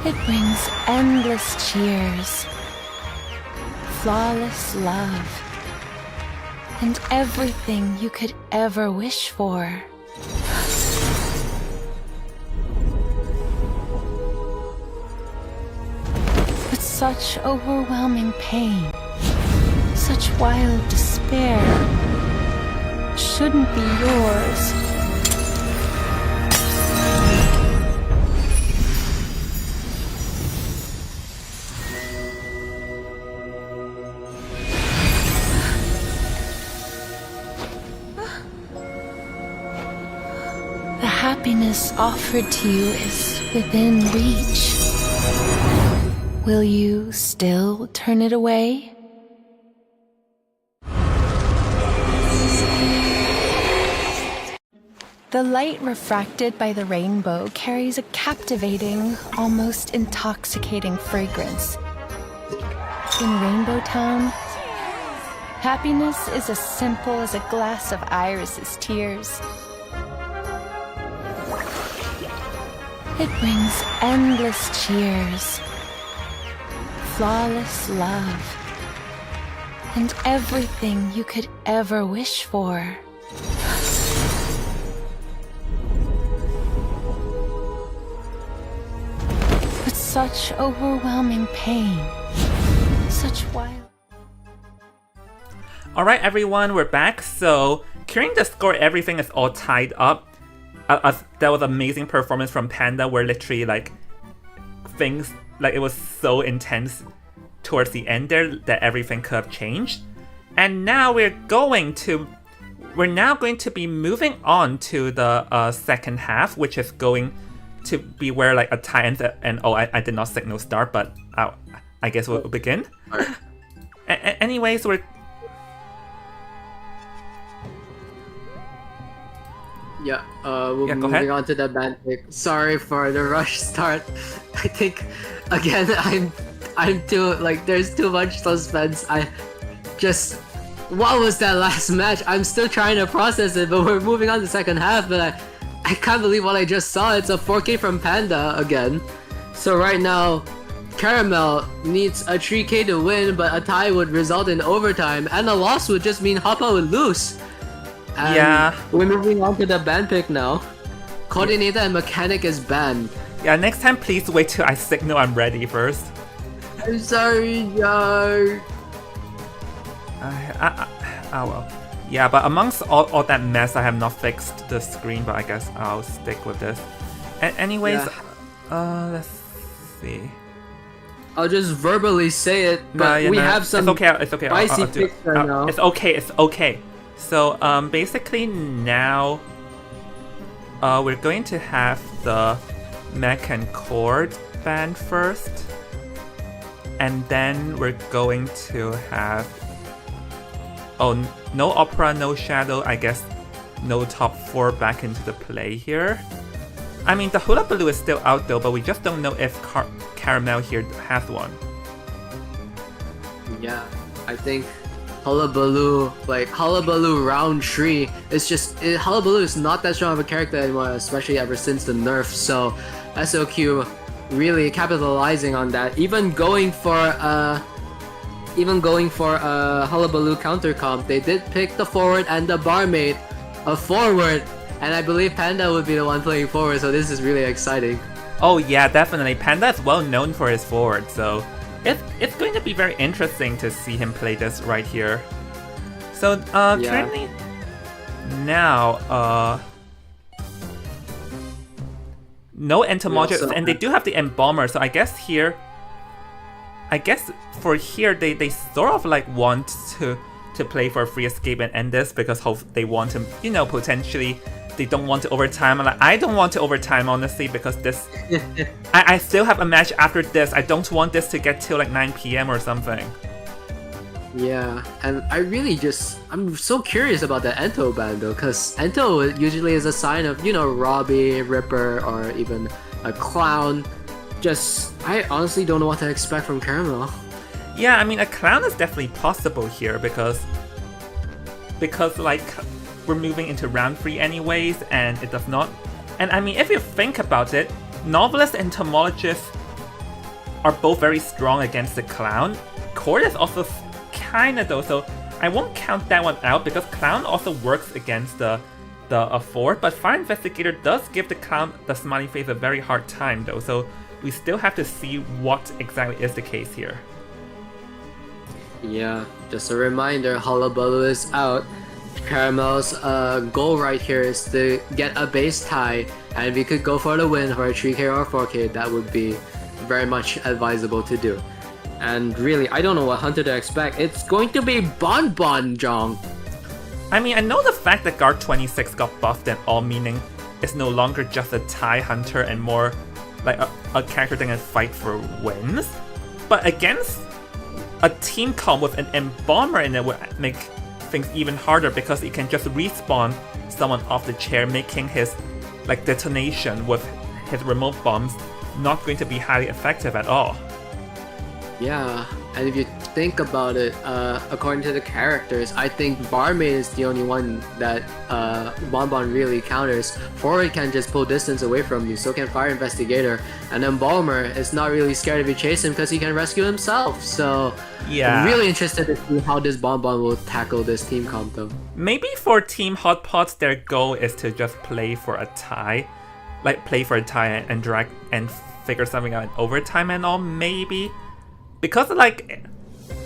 It brings endless cheers, flawless love, and everything you could ever wish for. But such overwhelming pain, such wild despair, shouldn't be yours. happiness offered to you is within reach, will you still turn it away? The light refracted by the rainbow carries a captivating, almost intoxicating fragrance. In Rainbow Town, happiness is as simple as a glass of Iris's tears. It brings endless cheers, flawless love, and everything you could ever wish for. But such overwhelming pain, such wild... Alright everyone, we're back. So, carrying the score, everything is all tied up. That was amazing performance from Panda, where literally like things, like it was so intense towards the end there that everything could have changed. And now we're now going to be moving on to the second half, which is going to be where like a tie ends and oh, I did not signal start, but I guess we'll begin. Anyways, we're... Yeah, we're moving on to the band pick. Sorry for the rush start. I think, again, I'm too, like, there's too much suspense. What was that last match? I'm still trying to process it, but we're moving on to the second half, but I can't believe what I just saw. It's a 4K from Panda again. So right now, Caramel needs a 3K to win, but a tie would result in overtime, and a loss would just mean Hoppa would lose. And yeah. We're moving on to the ban pick now. Coordinator and Mechanic is banned. Yeah, next time please wait till I signal I'm ready first. I'm sorry, Jar. Oh well. Yeah, but amongst all that mess, I have not fixed the screen, but I guess I'll stick with this. Anyways, let's see. I'll just verbally say it, but we have some it's okay. spicy picks right now. It's okay. So, basically now, we're going to have the Mech and Chord band first. And then we're going to have... Oh, no Opera, no Shadow, I guess no top 4 back into the play here. I mean, the Hula Baloo is still out though, but we just don't know if Caramel here has one. Yeah, I think Hullabaloo round 3 is just... Hullabaloo is not that strong of a character anymore, especially ever since the nerf, so SOQ really capitalizing on that. Even going for Hullabaloo counter comp, they did pick the forward and the barmate of forward, and I believe Panda would be the one playing forward, so this is really exciting. Oh yeah, definitely. Panda is well known for his forward, so it's going to be very interesting to see him play this right here. So currently now no entomologist, and they do have the embalmer, so I guess for here they sort of like want to play for a free escape and end this because they want to, you know, potentially they don't want to overtime. Like, I don't want to overtime honestly because this I still have a match after this. I don't want this to get till like 9 PM or something. Yeah, and I'm so curious about the Ento ban though, because Ento usually is a sign of, you know, Robbie, Ripper, or even a Clown. I honestly don't know what to expect from Caramel. Yeah, I mean, a Clown is definitely possible here because like we're moving into round 3 anyways, and it does not. And I mean, if you think about it, Novelist and Entomologist are both very strong against the Clown. Chord is also kinda though, so I won't count that one out because Clown also works against the forward, but Fire Investigator does give the Clown, the smiley face, a very hard time though, so we still have to see what exactly is the case here. Yeah, just a reminder, Hullabaloo is out. Caramel's goal right here is to get a base tie, and if you could go for the win for a 3K or 4K, that would be very much advisable to do. And really, I don't know what Hunter to expect. It's going to be Bon Jong. I mean, I know the fact that Guard 26 got buffed and all, meaning is no longer just a TIE hunter and more like a character that can fight for wins. But against a team comp with an Embalmer in it would make things even harder because it can just respawn someone off the chair, making his like detonation with his remote bombs not going to be highly effective at all. Yeah, and if you think about it, according to the characters, I think Barmaid is the only one that Bonbon really counters. Forward can just pull distance away from you, so can Fire Investigator. And Embalmer is not really scared if you chase him because he can rescue himself. So yeah, I'm really interested to see how this Bonbon will tackle this team comp though. Maybe for Team Hot Pots, their goal is to just play for a tie. Like play for a tie and drag and figure something out in overtime and all, maybe. Because like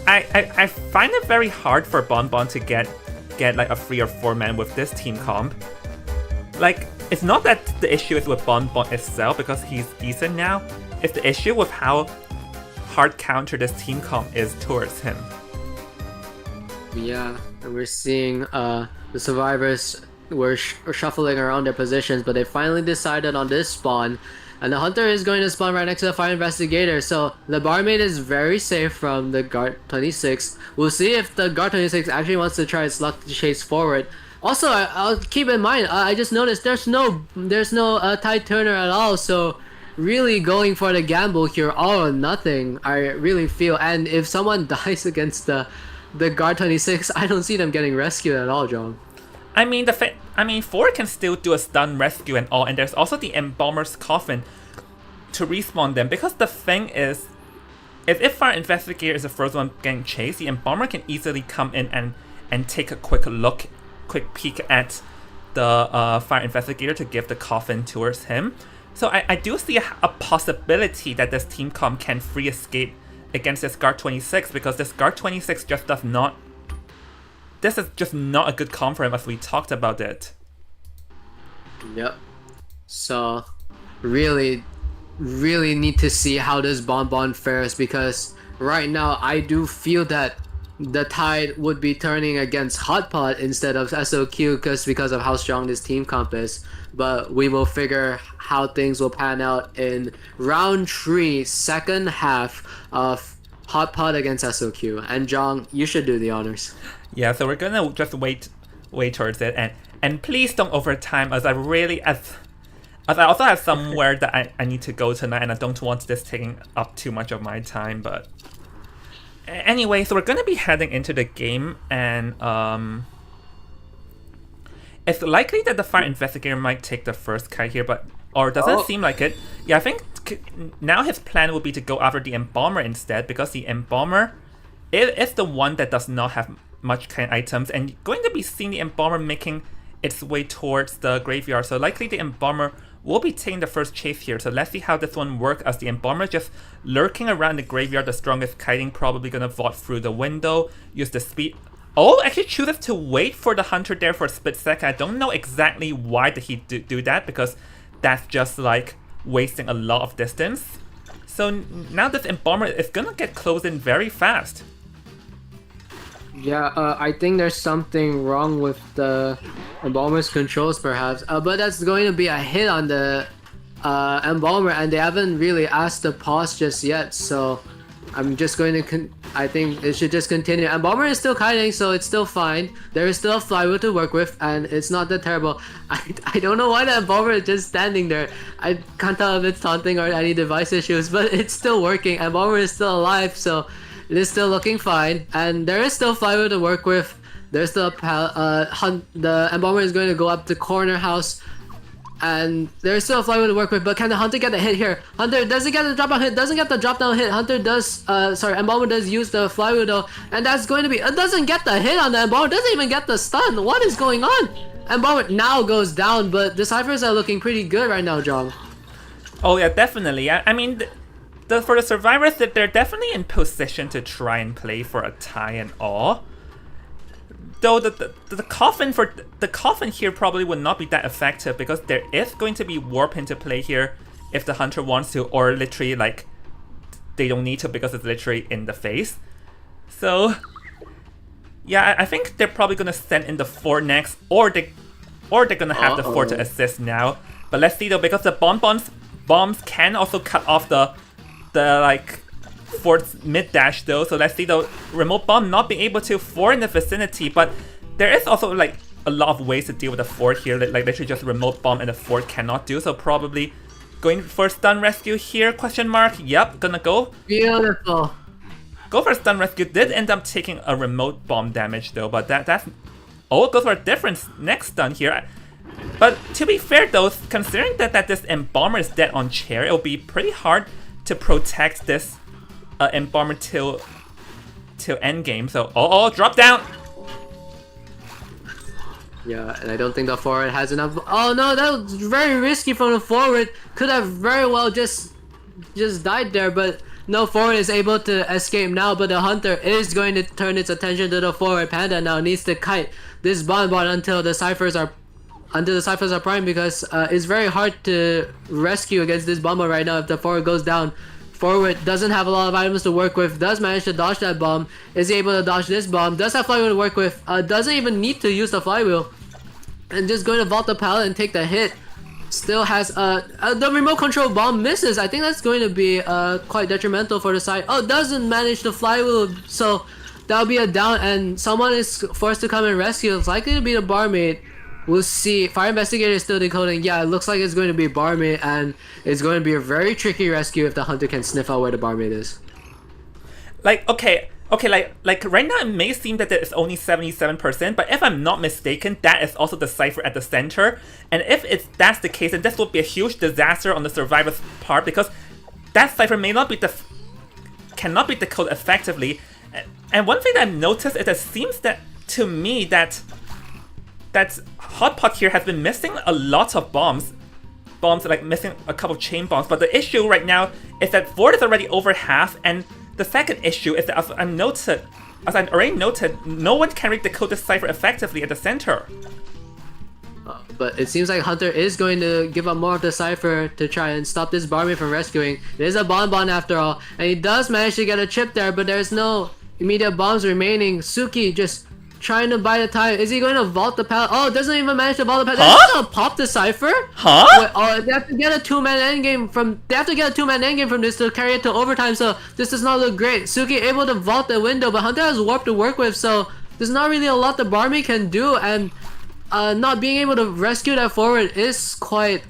I find it very hard for Bonbon to get like a 3 or 4 man with this team comp. Like, it's not that the issue is with Bonbon itself because he's decent now. It's the issue with how hard counter this team comp is towards him. Yeah, and we're seeing the survivors were shuffling around their positions, but they finally decided on this spawn. And the Hunter is going to spawn right next to the Fire Investigator, so the Barmaid is very safe from the Guard 26. We'll see if the Guard 26 actually wants to try its luck to chase forward. Also, I'll keep in mind, I just noticed there's no Tide Turner at all, so really going for the gamble here, all or nothing, I really feel. And if someone dies against the Guard 26, I don't see them getting rescued at all, John. I mean, Ford can still do a stun rescue and all, and there's also the Embalmer's Coffin to respawn them. Because the thing is, if Fire Investigator is the first one getting chased, the Embalmer can easily come in and take a quick peek at the Fire Investigator to give the Coffin towards him. So I do see a possibility that this team comp can free escape against this Guard 26, because this Guard 26 just does not... This is just not a good comp for him, as we talked about it. Yep. So, really need to see how this Bonbon fares, because right now I do feel that the tide would be turning against Hot Pot instead of SOQ because of how strong this team comp is. But we will figure how things will pan out in round 3, second half of Hot Pot against SOQ. And Jong, you should do the honors. Yeah, so we're gonna just wait towards it, and please don't overtime, as I also have somewhere that I need to go tonight, and I don't want this taking up too much of my time. But anyway, so we're gonna be heading into the game, and it's likely that the Fire Investigator might take the first kite here, or it doesn't seem like it. Yeah, I think now his plan would be to go after the Embalmer instead, because the Embalmer is the one that does not have much kind items, and going to be seeing the Embalmer making its way towards the graveyard. So likely the Embalmer will be taking the first chase here. So let's see how this one works, as the Embalmer just lurking around the graveyard, the strongest kiting, probably gonna vault through the window, use the speed. Oh, actually chooses to wait for the Hunter there for a split second. I don't know exactly why did he do that, because that's just like wasting a lot of distance. So now this Embalmer is gonna get closed in very fast. Yeah, I think there's something wrong with the Embalmer's controls perhaps, but that's going to be a hit on the Embalmer, and they haven't really asked to pause just yet, so I'm just going to I think it should just continue. Embalmer is still kiting, so it's still fine. There is still a flywheel to work with, and it's not that terrible. I don't know why the Embalmer is just standing there. I can't tell if it's taunting or any device issues, but it's still working. Embalmer is still alive, so it is still looking fine, and there is still flywheel to work with. There's still the Embalmer is going to go up the corner house, and there's still a flywheel to work with. But can the Hunter get the hit here? Hunter doesn't get the drop down hit. Doesn't get the drop down hit. Hunter does. Embalmer does use the flywheel though, and that's going to be. It doesn't get the hit on the Embalmer. Doesn't even get the stun. What is going on? Embalmer now goes down, but the ciphers are looking pretty good right now, John. Oh yeah, definitely. I mean. For the survivors, that they're definitely in position to try and play for a tie and all. Though the coffin here probably would not be that effective, because there is going to be warp into play here if the Hunter wants to, or literally like they don't need to because it's literally in the face. So yeah, I think they're probably gonna send in the 4 next, or or they're gonna have the Ford to assist now. But let's see though, because the bombs can also cut off the like Ford's mid dash though. So let's see though, remote bomb not being able to Ford in the vicinity, but there is also like a lot of ways to deal with the Ford here. Like literally just remote bomb and the Ford cannot do. So probably going for stun rescue here? Question mark. Yep, gonna go. Beautiful. Go for stun rescue. Did end up taking a remote bomb damage though, but that's oh, goes for a different next stun here. But to be fair though, considering that this Embalmer is dead on chair, it'll be pretty hard to protect this Embalmer till endgame. So drop down. Yeah, and I don't think the forward has enough. Oh no, that was very risky from the forward. Could have very well just died there, but no, forward is able to escape now. But the hunter is going to turn its attention to the forward. Panda now needs to kite this bonbon until the ciphers are primed, because it's very hard to rescue against this bonbon right now if the forward goes down. Forward doesn't have a lot of items to work with, does manage to dodge that bomb, is able to dodge this bomb, does have flywheel to work with, doesn't even need to use the flywheel, and just going to vault the pallet and take the hit. Still has the remote control bomb misses. I think that's going to be quite detrimental for the side. Oh, doesn't manage the flywheel, so that'll be a down, and someone is forced to come and rescue. It's likely to be the barmaid. We'll see. Fire Investigator is still decoding. Yeah, it looks like it's going to be barmaid, and it's going to be a very tricky rescue if the hunter can sniff out where the barmaid is. Like, okay, like right now it may seem that it's only 77%, but if I'm not mistaken, that is also the cipher at the center. And if that's the case, then this will be a huge disaster on the survivor's part, because that cipher may not be cannot be decoded effectively. And one thing that I've noticed is it seems that to me that Hot Pot here has been missing a lot of bombs, like missing a couple chain bombs. But the issue right now is that Ford is already over half, and the second issue is that as I already noted, no one can decode the cipher effectively at the center. But it seems like Hunter is going to give up more of the cipher to try and stop this barmaid from rescuing. It is a bonbon after all, and he does manage to get a chip there, but there's no immediate bombs remaining. Suki just trying to buy the time. Is he going to vault the pallet? Oh, doesn't even manage to vault the pallet. Huh? They're gonna pop the cipher? Huh? Wait, oh, they have to get a two-man endgame from this to carry it to overtime, so this does not look great. Suki able to vault the window, but Hunter has warp to work with, so there's not really a lot the barmaid can do, and not being able to rescue that forward is quite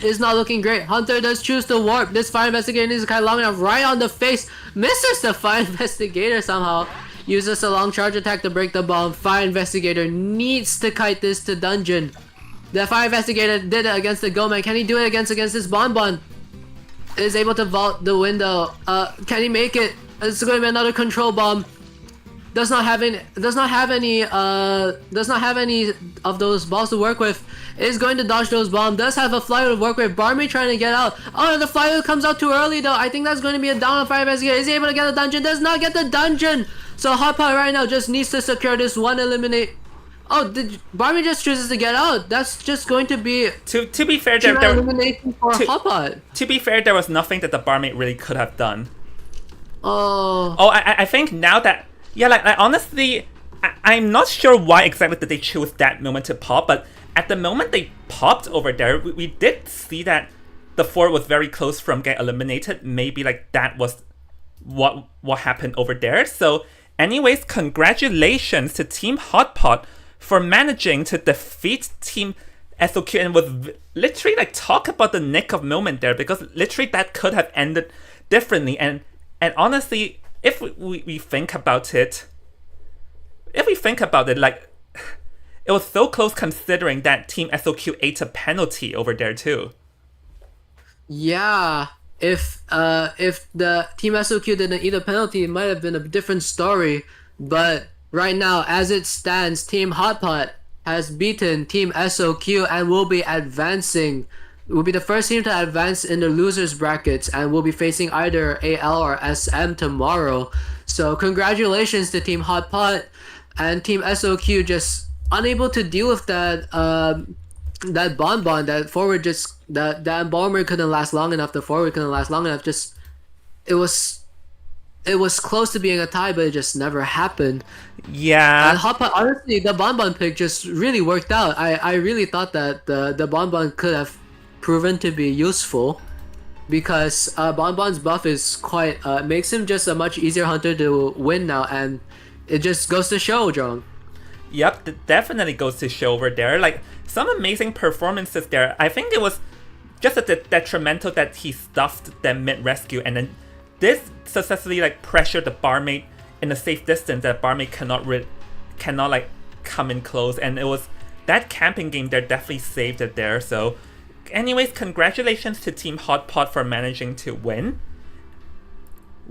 is not looking great. Hunter does choose to warp. This Fire Investigator needs to kite long enough, right on the face. Misses the Fire Investigator somehow. Uses a long charge attack to break the bomb. Fire Investigator needs to kite this to dungeon. The Fire Investigator did it against the Goman. Can he do it against this bonbon? Is able to vault the window. Can he make it? It's going to be another control bomb. Does not have any of those balls to work with. Is going to dodge those bombs. Does have a flywheel to work with. Barmaid trying to get out. Oh, the flywheel comes out too early though. I think that's going to be a down on Fire Investigator. Is he able to get the dungeon? Does not get the dungeon. So Hot Pot right now just needs to secure this one eliminate. Oh, did Barmaid just chooses to get out? That's just going to be to be fair, there elimination for Hot Pot. To be fair, there was nothing that the barmaid really could have done. Oh. I think now that like honestly, I'm not sure why exactly did they choose that moment to pop, but at the moment they popped over there, we did see that the four was very close from getting eliminated. Maybe like that was what happened over there. So anyways, congratulations to Team Hot Pot for managing to defeat Team SOQ, and with literally like talk about the nick of moment there, because literally that could have ended differently. And honestly, if we think about it, like it was so close considering that Team SOQ ate a penalty over there too. Yeah. If the Team SOQ didn't eat a penalty, it might have been a different story. But right now, as it stands, Team Hot Pot has beaten Team SOQ and will be advancing. Will be the first team to advance in the losers brackets, and will be facing either AL or SM tomorrow. So congratulations to Team Hot Pot, and Team SOQ just unable to deal with that that bonbon. That forward just that bomber couldn't last long enough. The forward couldn't last long enough. Just it was it was close to being a tie, but it just never happened. Yeah. And Hot Pot, honestly, the Bonbon pick just really worked out. I really thought that the Bonbon could have proven to be useful because Bonbon's buff is quite makes him just a much easier hunter to win now, and it just goes to show, John. Yep, definitely goes to show over there. Like, some amazing performances there. I think it was just a detrimental that he stuffed them mid-rescue, and then this successfully like pressured the barmaid in a safe distance that barmaid cannot like come in close, and it was that camping game there definitely saved it there. So anyways, congratulations to Team Hot Pot for managing to win.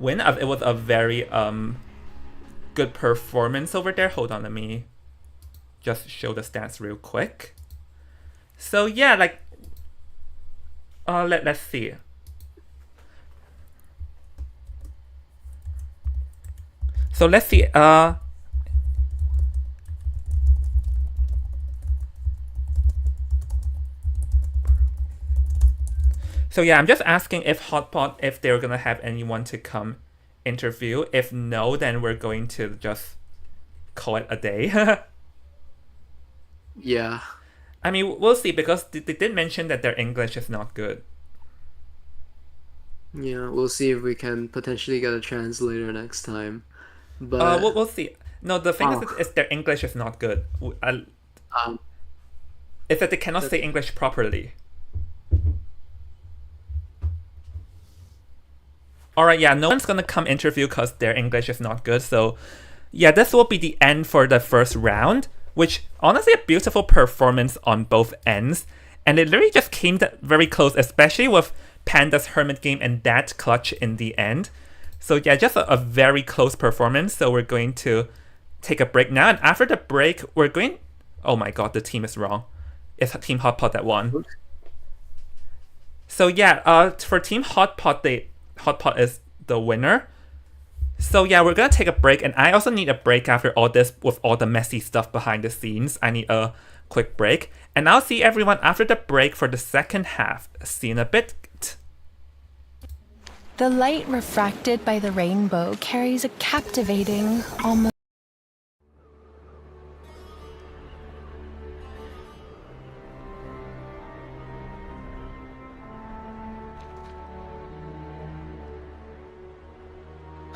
It was a very good performance over there. Hold on, let me just show the stats real quick. So yeah, like let's see. So let's see. So yeah, I'm just asking if Hotpot, if they're gonna have anyone to come interview. If no, then we're going to just call it a day. Yeah. I mean, we'll see, because they did mention that their English is not good. Yeah, we'll see if we can potentially get a translator next time. But We'll see. No, the thing is their English is not good. It's that they cannot say English properly. Alright, yeah, no one's gonna come interview because their English is not good. So yeah, this will be the end for the first round, which honestly a beautiful performance on both ends. And it literally just came very close, especially with Panda's Hermit game and that clutch in the end. So yeah, just a very close performance. So we're going to take a break now. And after the break, we're going... Oh my god, the team is wrong. It's Team Hot Pot that won. So yeah, for Team Hot Pot, Hot Pot is the winner. So yeah, we're gonna take a break, and I also need a break after all this with all the messy stuff behind the scenes. I need a quick break, and I'll see everyone after the break for the second half. See you in a bit. The light refracted by the rainbow carries a captivating, almost...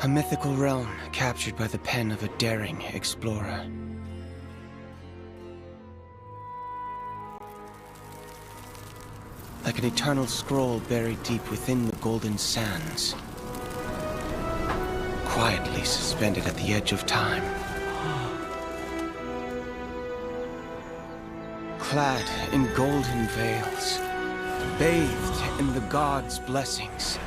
A mythical realm captured by the pen of a daring explorer. Like an eternal scroll buried deep within the golden sands. Quietly suspended at the edge of time. Clad in golden veils. Bathed in the gods' blessings.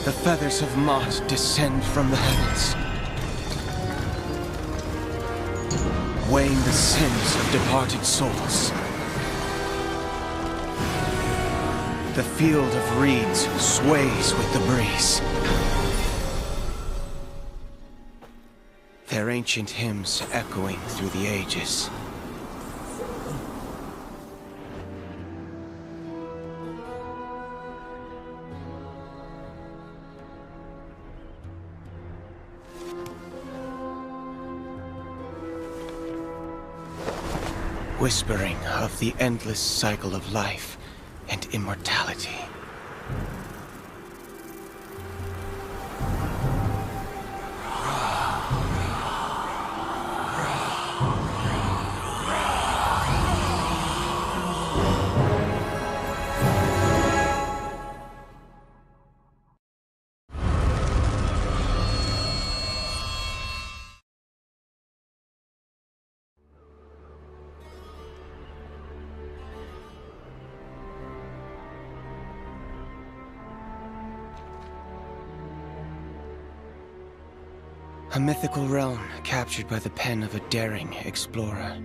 The feathers of Mott descend from the heavens, weighing the sins of departed souls. The field of reeds sways with the breeze. Their ancient hymns echoing through the ages. Whispering of the endless cycle of life and immortality. A mythical realm captured by the pen of a daring explorer.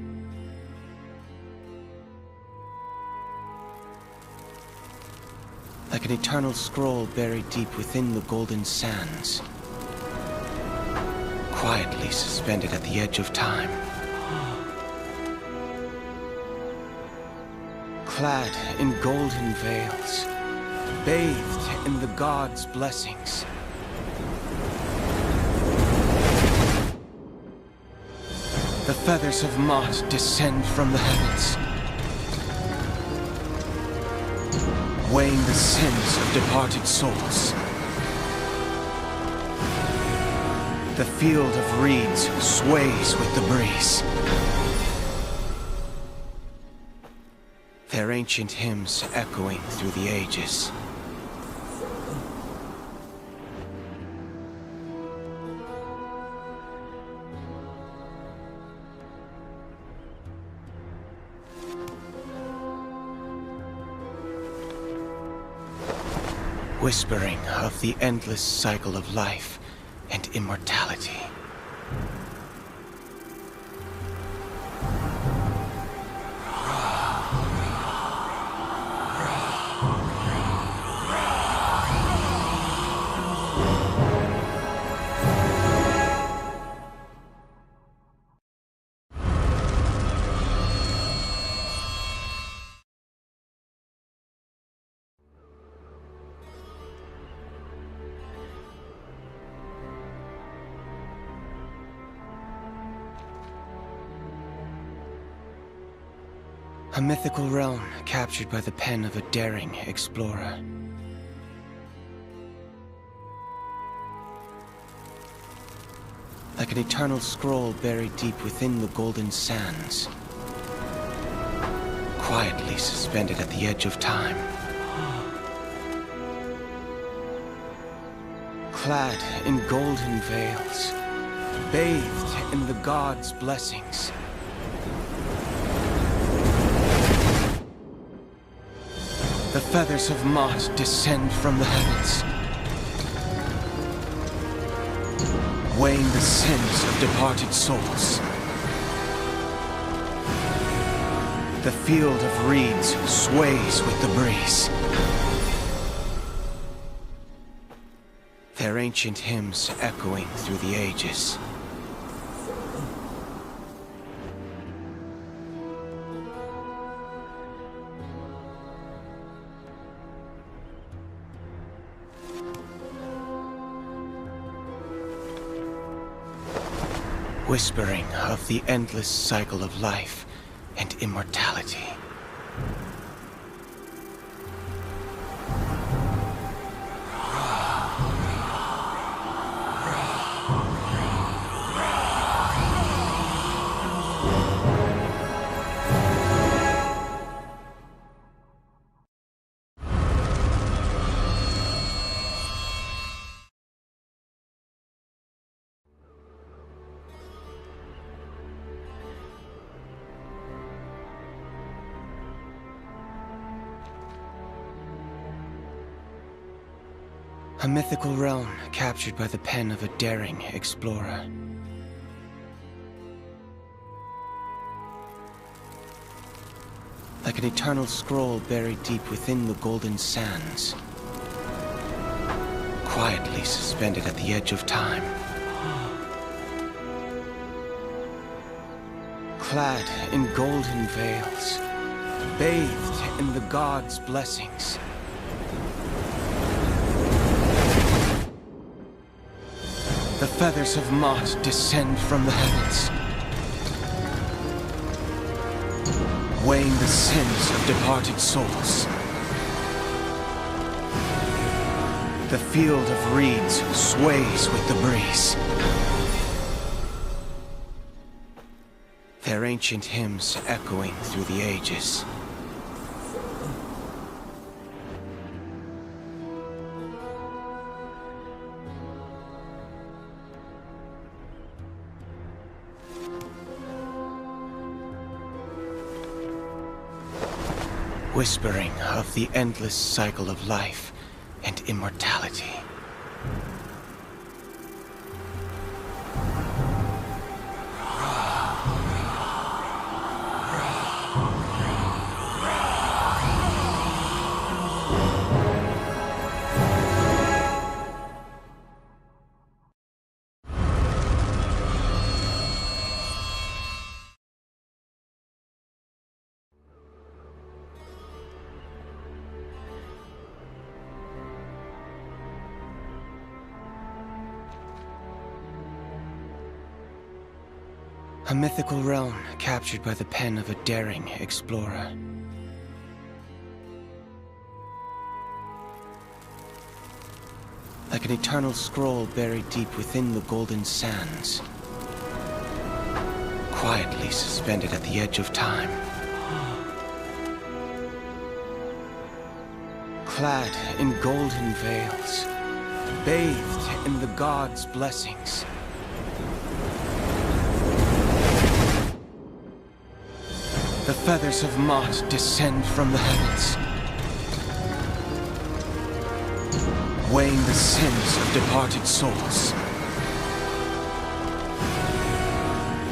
Like an eternal scroll buried deep within the golden sands. Quietly suspended at the edge of time. Clad in golden veils. bathed in the gods' blessings. The feathers of Mott descend from the heavens, weighing the sins of departed souls. The field of reeds sways with the breeze, their ancient hymns echoing through the ages. Whispering of the endless cycle of life and immortality. A mythical realm captured by the pen of a daring explorer. Like an eternal scroll buried deep within the golden sands, quietly suspended at the edge of time. Clad in golden veils, bathed in the gods' blessings. The feathers of Mott descend from the heavens, weighing the sins of departed souls. The field of reeds sways with the breeze, their ancient hymns echoing through the ages. Whispering of the endless cycle of life and immortality. A mythical realm captured by the pen of a daring explorer. Like an eternal scroll buried deep within the golden sands, quietly suspended at the edge of time. Clad in golden veils, bathed in the gods' blessings. The feathers of Mott descend from the heavens, weighing the sins of departed souls. The field of reeds sways with the breeze, their ancient hymns echoing through the ages. Whispering of the endless cycle of life and immortality. A mythical realm captured by the pen of a daring explorer. Like an eternal scroll buried deep within the golden sands. Quietly suspended at the edge of time. Clad in golden veils. Bathed in the gods' blessings. The feathers of Mott descend from the heavens. Weighing the sins of departed souls.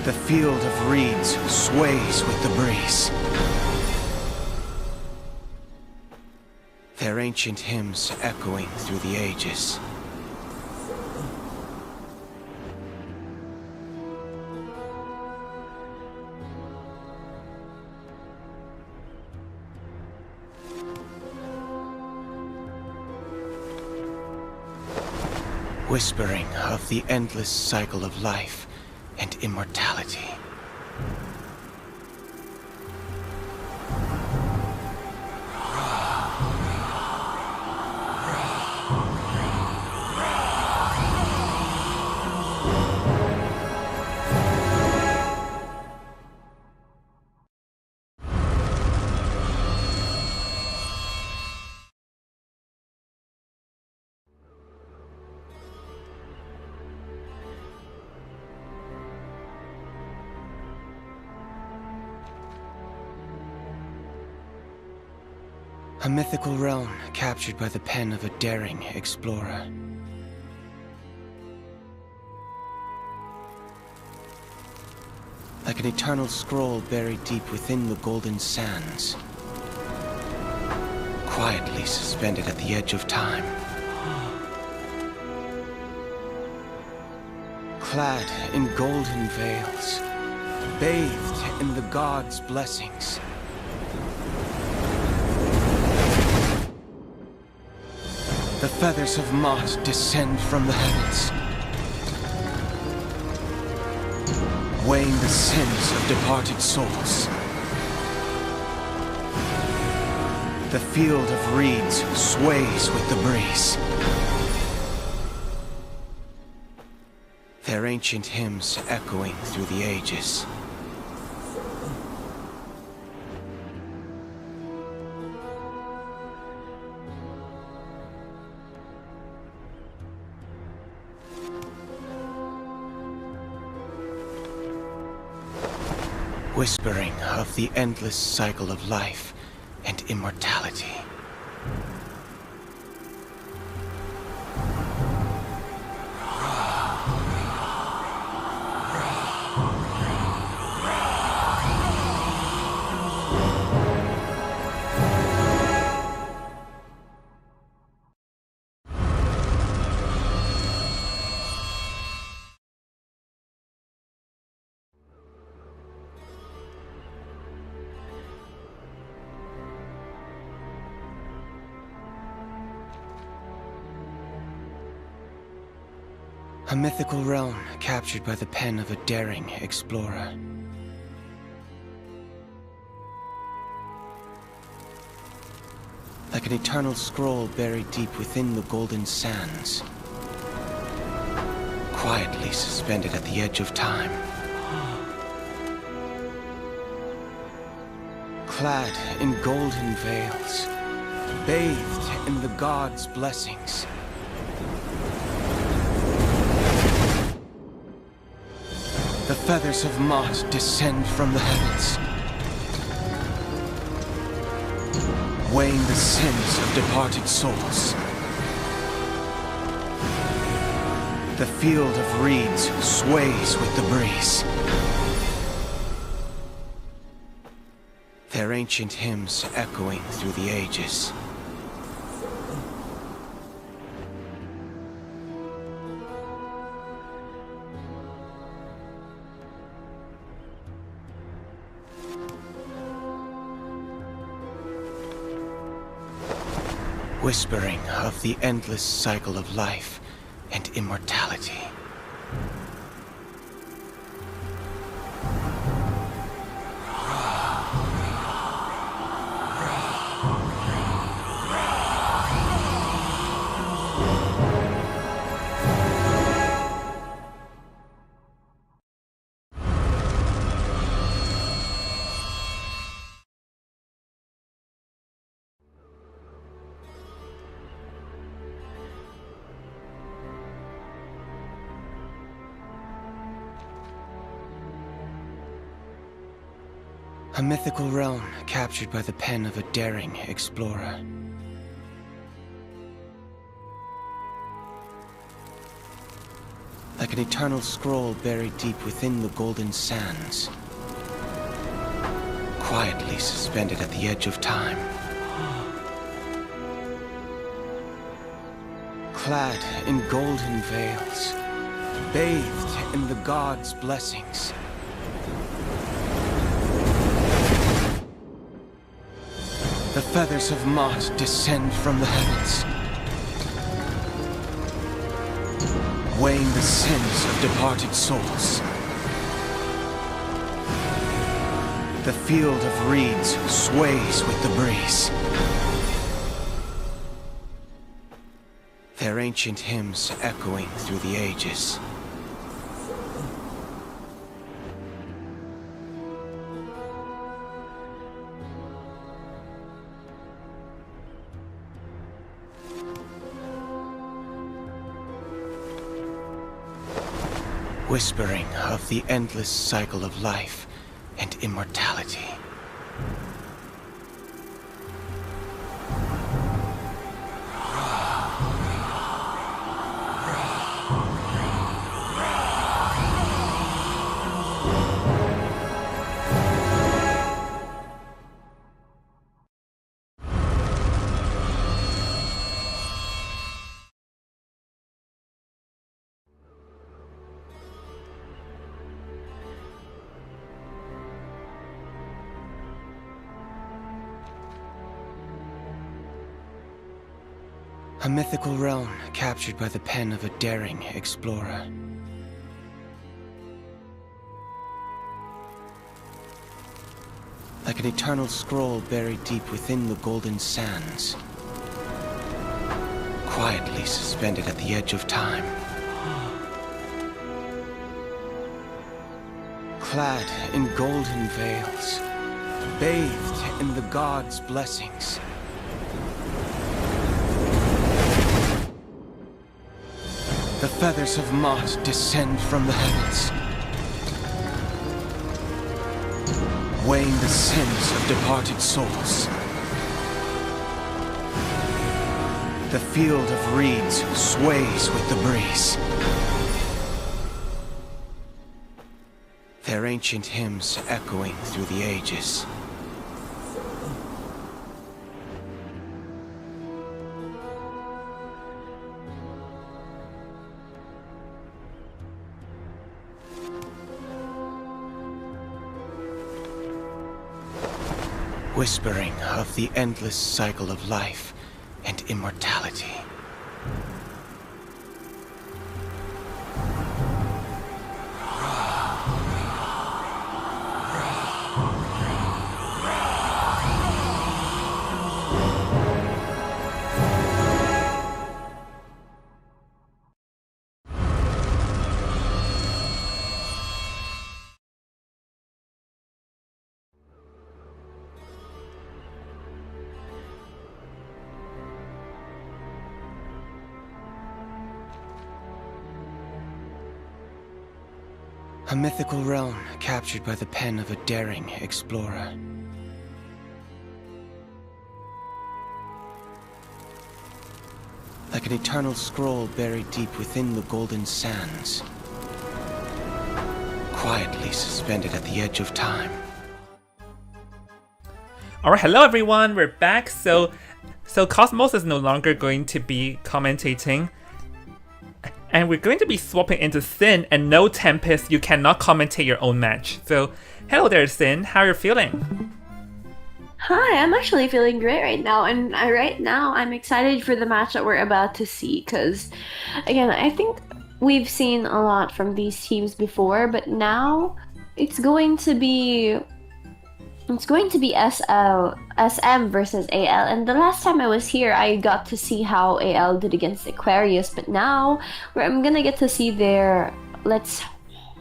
The field of reeds sways with the breeze. Their ancient hymns echoing through the ages. Whispering of the endless cycle of life and immortality. A mythical realm captured by the pen of a daring explorer. Like an eternal scroll buried deep within the golden sands. Quietly suspended at the edge of time. Clad in golden veils. Bathed in the gods' blessings. The feathers of Mott descend from the heavens. Weighing the sins of departed souls. The field of reeds sways with the breeze. Their ancient hymns echoing through the ages. Whispering of the endless cycle of life and immortality. A mythical realm captured by the pen of a daring explorer. Like an eternal scroll buried deep within the golden sands. Quietly suspended at the edge of time. Clad in golden veils. Bathed in the gods' blessings. The feathers of Mott descend from the heavens. Weighing the sins of departed souls. The field of reeds sways with the breeze. Their ancient hymns echoing through the ages. Whispering of the endless cycle of life and immortality. A mythical realm captured by the pen of a daring explorer. Like an eternal scroll buried deep within the golden sands. Quietly suspended at the edge of time. Clad in golden veils. Bathed in the gods' blessings. The feathers of Mott descend from the heavens. Weighing the sins of departed souls. The field of reeds sways with the breeze. Their ancient hymns echoing through the ages. Whispering of the endless cycle of life and immortality. A mythical realm captured by the pen of a daring explorer. Like an eternal scroll buried deep within the golden sands. Quietly suspended at the edge of time. Clad in golden veils. Bathed in the gods' blessings. The feathers of Mott descend from the heavens. Weighing the sins of departed souls. The field of reeds sways with the breeze. Their ancient hymns echoing through the ages. Whispering of the endless cycle of life and immortality. A mythical realm captured by the pen of a daring explorer. Like an eternal scroll buried deep within the golden sands. Quietly suspended at the edge of time. Alright, hello everyone, we're back. So Cosmos is no longer going to be commentating. And we're going to be swapping into Sin, and no Tempest, you cannot commentate your own match. So, hello there Sin, how are you feeling? Hi, I'm actually feeling great right now, and right now I'm excited for the match that we're about to see, because, again, I think we've seen a lot from these teams before, but now it's going to be SM versus AL, and the last time I was here, I got to see how AL did against Aquarius, but now I'm gonna get to see their, let's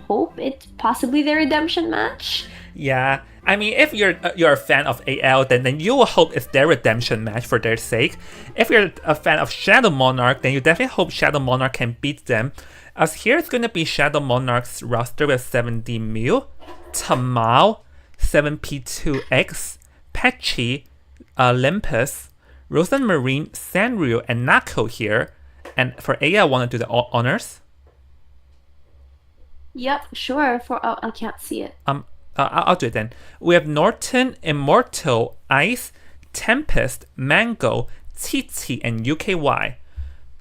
hope it's possibly their redemption match. Yeah, I mean, if you're a fan of AL, then you will hope it's their redemption match for their sake. If you're a fan of Shadow Monarch, then you definitely hope Shadow Monarch can beat them. As here it's gonna be Shadow Monarch's roster with 70 Mew, Tamal, 7P2X, Pechi, Olympus, Rosen Marine, Sanrio, and Nako here. And for Aya, I want to do the honors. Yep, sure. I can't see it. I'll do it then. We have Norton, Immortal, Ice, Tempest, Mango, Titi, and UKY.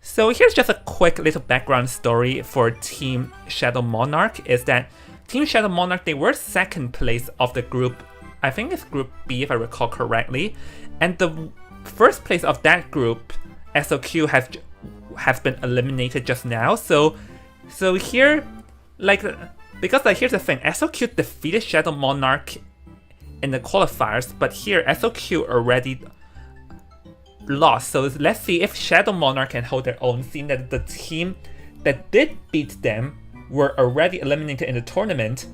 So here's just a quick little background story for Team Shadow Monarch, is that Team Shadow Monarch, they were second place of the group, I think it's Group B if I recall correctly, and the first place of that group, SOQ, has been eliminated just now. So here, because here's the thing, SOQ defeated Shadow Monarch in the qualifiers, but here SOQ already lost. So let's see if Shadow Monarch can hold their own, seeing that the team that did beat them were already eliminated in the tournament,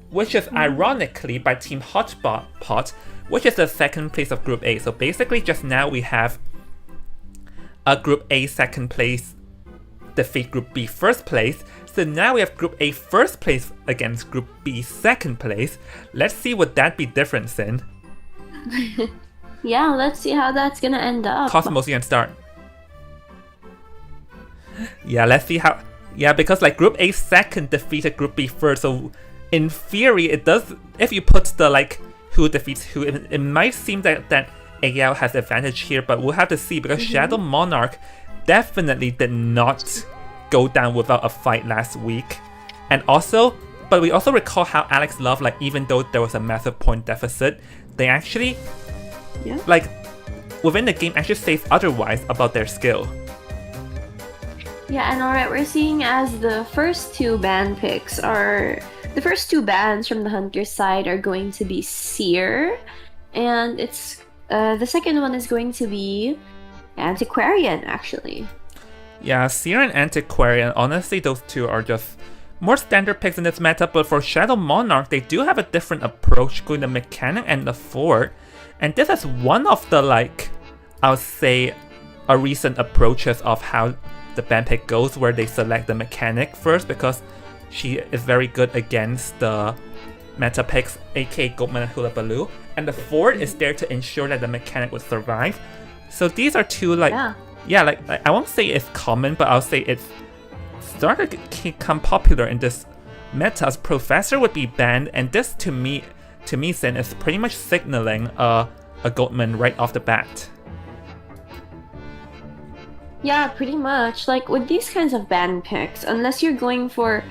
which is ironically by Team Hotpot, which is the second place of Group A. So basically just now we have a Group A second place defeat Group B first place. So now we have Group A first place against Group B second place. Let's see what that be difference in. Yeah, let's see how that's gonna end up. Cosmos, you can start. Yeah, let's see how. Yeah, because like Group A second defeated Group B first, so in theory it does. If you put the like who defeats who, it might seem that AL has advantage here, but we'll have to see because Shadow Monarch definitely did not go down without a fight last week, and also, but we also recall how Alex Love, like even though there was a massive point deficit, they actually. Yeah. Like, within the game actually says otherwise about their skill. Yeah, and alright, we're seeing as the first two ban picks are... The first two bans from the Hunter's side are going to be Seer, and it's... the second one is going to be Antiquarian, actually. Yeah, Seer and Antiquarian, honestly, those two are just more standard picks in this meta, but for Shadow Monarch, they do have a different approach, going the mechanic and the fort. And this is one of the, like, I would say, a recent approaches of how the ban pick goes, where they select the mechanic first because she is very good against the meta picks, aka Goldman and Hula Baloo. And the fort is there to ensure that the mechanic would survive. So these are two, like, like I won't say it's common, but I'll say it's started to become popular in this meta. As Professor would be banned, and this to me, Sin, is pretty much signaling a Goatman right off the bat. Yeah, pretty much. Like, with these kinds of ban picks, unless you're going for...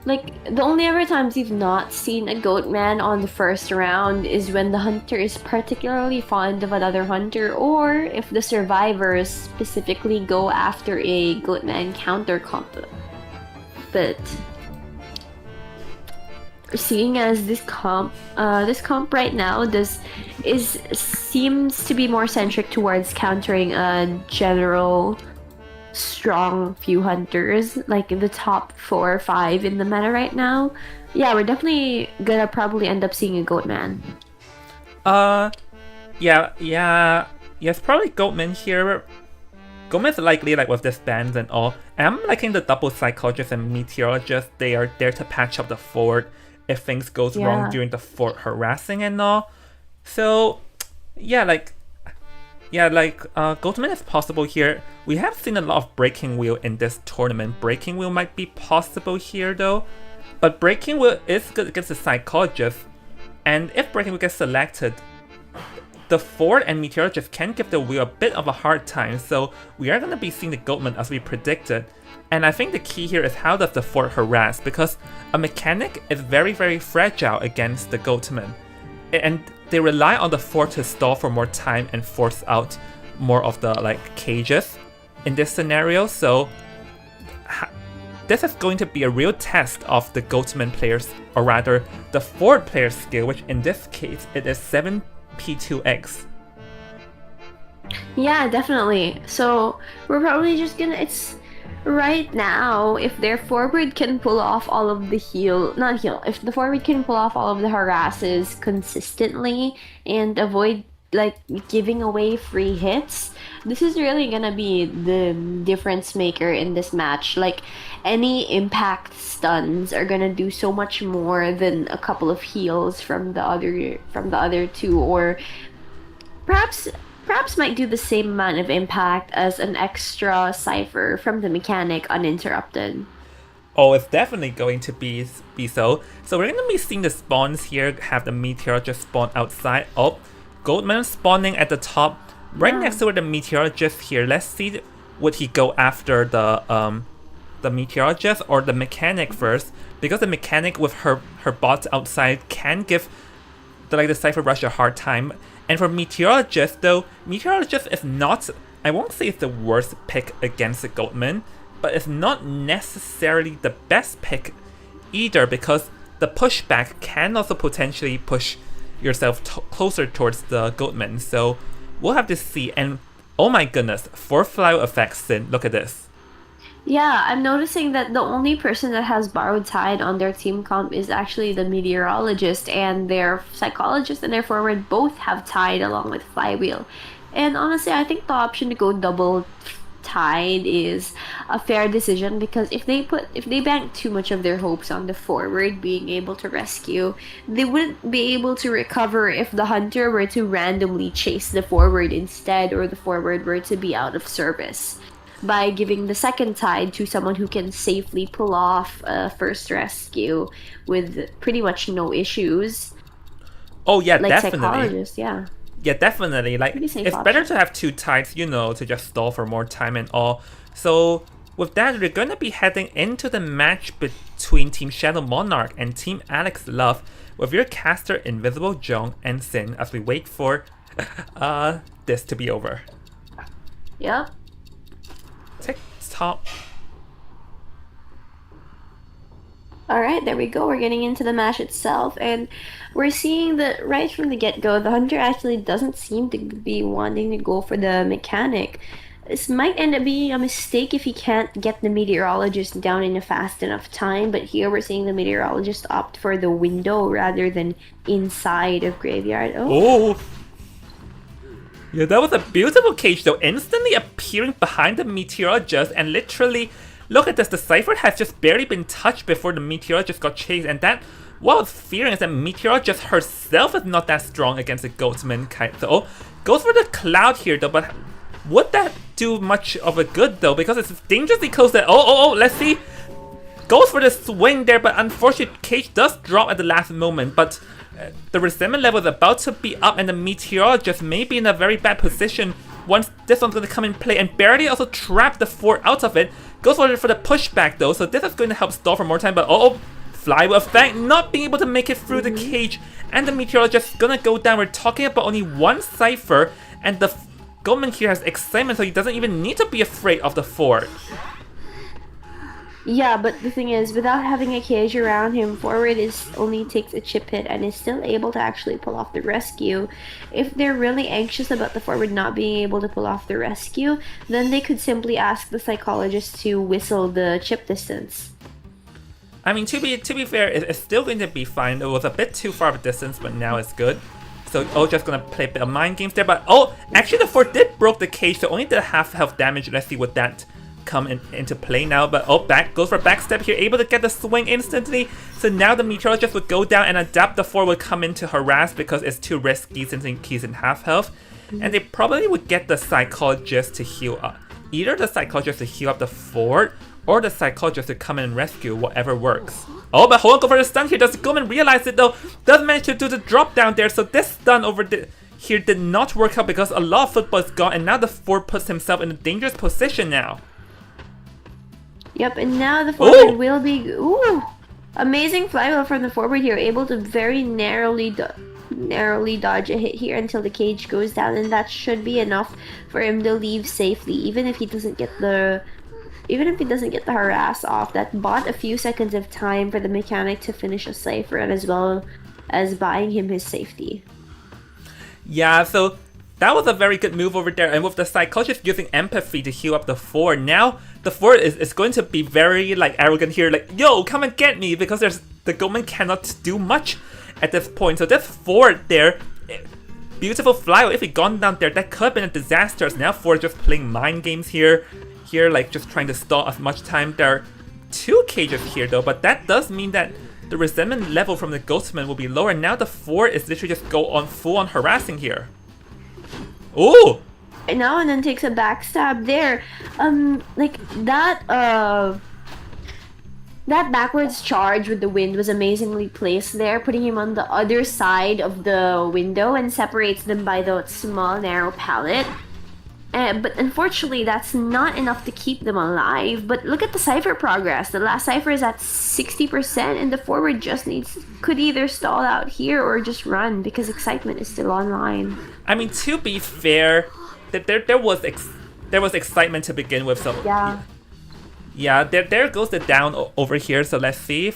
Like, the only ever times you've not seen a Goatman on the first round is when the hunter is particularly fond of another hunter, or if the survivors specifically go after a Goatman counter comp. But... seeing as this comp right now seems to be more centric towards countering a general strong few hunters, like in the top 4 or 5 in the meta right now. Yeah, we're definitely gonna probably end up seeing a Goatman. Yes, probably Goatman here. Goatman's likely, like with this bans and all. I'm liking the double psychologist and meteorologist. They are there to patch up the fort if things goes wrong during the fort harassing and all. So Goatman is possible here. We have seen a lot of Breaking Wheel in this tournament. Breaking Wheel might be possible here though, but Breaking Wheel is good against the psychologist, and if Breaking Wheel gets selected, the fort and meteorologist can give the wheel a bit of a hard time. So we are going to be seeing the Goatman as we predicted. And I think the key here is how does the fort harass, because a mechanic is very, very fragile against the Goatman. And they rely on the fort to stall for more time and force out more of the like cages in this scenario. So this is going to be a real test of the Goatman players, or rather the fort player's skill, which in this case it is 7P2X. Yeah, definitely. So we're probably just gonna... It's right now, if their forward can pull off all of the if the forward can pull off all of the harasses consistently and avoid like giving away free hits, this is really gonna be the difference maker in this match. Like any impact stuns are gonna do so much more than a couple of heals from the other two, or perhaps might do the same amount of impact as an extra cipher from the mechanic uninterrupted. Oh, it's definitely going to be so. So we're going to be seeing the spawns here, have the meteor just spawn outside. Oh, Goldman spawning at the top, right next to where the meteorologist here. Let's see, would he go after the meteorologist or the mechanic first? Because the mechanic with her bots outside can give the Cypher Rush a hard time. And for meteorologist though, meteorologist is not, I won't say it's the worst pick against the Goldman, but it's not necessarily the best pick either, because the pushback can also potentially push yourself closer towards the Goatman. So we'll have to see. And oh my goodness, 4 flower effects, Sin. Look at this. Yeah, I'm noticing that the only person that has borrowed tide on their team comp is actually the meteorologist, and their psychologist and their forward both have tide along with flywheel. And honestly, I think the option to go double tide is a fair decision, because if they bank too much of their hopes on the forward being able to rescue, they wouldn't be able to recover if the hunter were to randomly chase the forward instead, or the forward were to be out of service. By giving the second tide to someone who can safely pull off a first rescue with pretty much no issues. Oh yeah, like definitely. Psychologist, yeah. Yeah, definitely. Like, it's better to have 2 tides, to just stall for more time and all. So with that, we're going to be heading into the match between Team Shadow Monarch and Team Alex Love, with your caster Invisible Jong and Sin, as we wait for this to be over. Yep. Tick top. Alright, there we go. We're getting into the match itself, and we're seeing that right from the get-go, the hunter actually doesn't seem to be wanting to go for the mechanic. This might end up being a mistake if he can't get the meteorologist down in a fast enough time, but here we're seeing the meteorologist opt for the window rather than inside of graveyard. Oh! Yeah, that was a beautiful cage though, instantly appearing behind the meteorologist, and literally, look at this, the Cypher has just barely been touched before the meteorologist got chased, and that, what I was fearing is that meteorologist herself is not that strong against the Goatman kind. So, goes for the cloud here though, but would that do much of a good though? Because it's dangerously close that, let's see. Goes for the swing there, but unfortunately, cage does drop at the last moment, but the resentment level is about to be up, and the meteorologist may be in a very bad position once this one's going to come in play, and barely also trap the 4 out of it. Goes for the pushback though, so this is going to help stall for more time, but flywheel effect, not being able to make it through the cage, and the meteorologist is going to go down. We're talking about only 1 cipher, and the Goldman here has excitement, so he doesn't even need to be afraid of the 4. Yeah, but the thing is, without having a cage around him, forward only takes a chip hit and is still able to actually pull off the rescue. If they're really anxious about the forward not being able to pull off the rescue, then they could simply ask the psychologist to whistle the chip distance. I mean, to be fair, it's still going to be fine. It was a bit too far of a distance, but now it's good. So, just gonna play a bit of mind games there, but actually the 4 did broke the cage, so only did half health damage. Let's see what that come into play now, but goes for a backstep here, able to get the swing instantly. So now the meteorologist would go down, and adapt the 4 would come in to harass because it's too risky since he's in half health. And they probably would get the psychologist to heal up. Either the psychologist to heal up the 4, or the psychologist to come in and rescue, whatever works. But hold on, go for the stun here. Does the Goldman realize it though? Does manage to do the drop down there, so this stun over here did not work out because a lot of football is gone, and now the 4 puts himself in a dangerous position now. Yep, and now the forward will be... Amazing flywheel from the forward here, able to very narrowly dodge a hit here until the cage goes down, and that should be enough for him to leave safely, even if he doesn't get the harass off. That bought a few seconds of time for the mechanic to finish a cipher, and as well as buying him his safety. Yeah, so that was a very good move over there, and with the psychologist using empathy to heal up the 4, now the 4 is going to be very arrogant here, yo, come and get me, because the Goldman cannot do much at this point. So this 4 there, beautiful flyout. If he'd gone down there, that could have been a disaster. Now 4 just playing mind games here, like just trying to stall as much time. There are 2 cages here though, but that does mean that the resentment level from the Ghostman will be lower. Now the 4 is literally just go on full on harassing here. Ooh! And now and then takes a backstab there. Like that backwards charge with the wind was amazingly placed there, putting him on the other side of the window and separates them by the small narrow pallet. But unfortunately, that's not enough to keep them alive. But look at the Cypher progress. The last Cypher is at 60%, and the forward just could either stall out here or just run because excitement is still online. I mean, to be fair, there was excitement to begin with. So yeah, there goes the down over here. So let's see.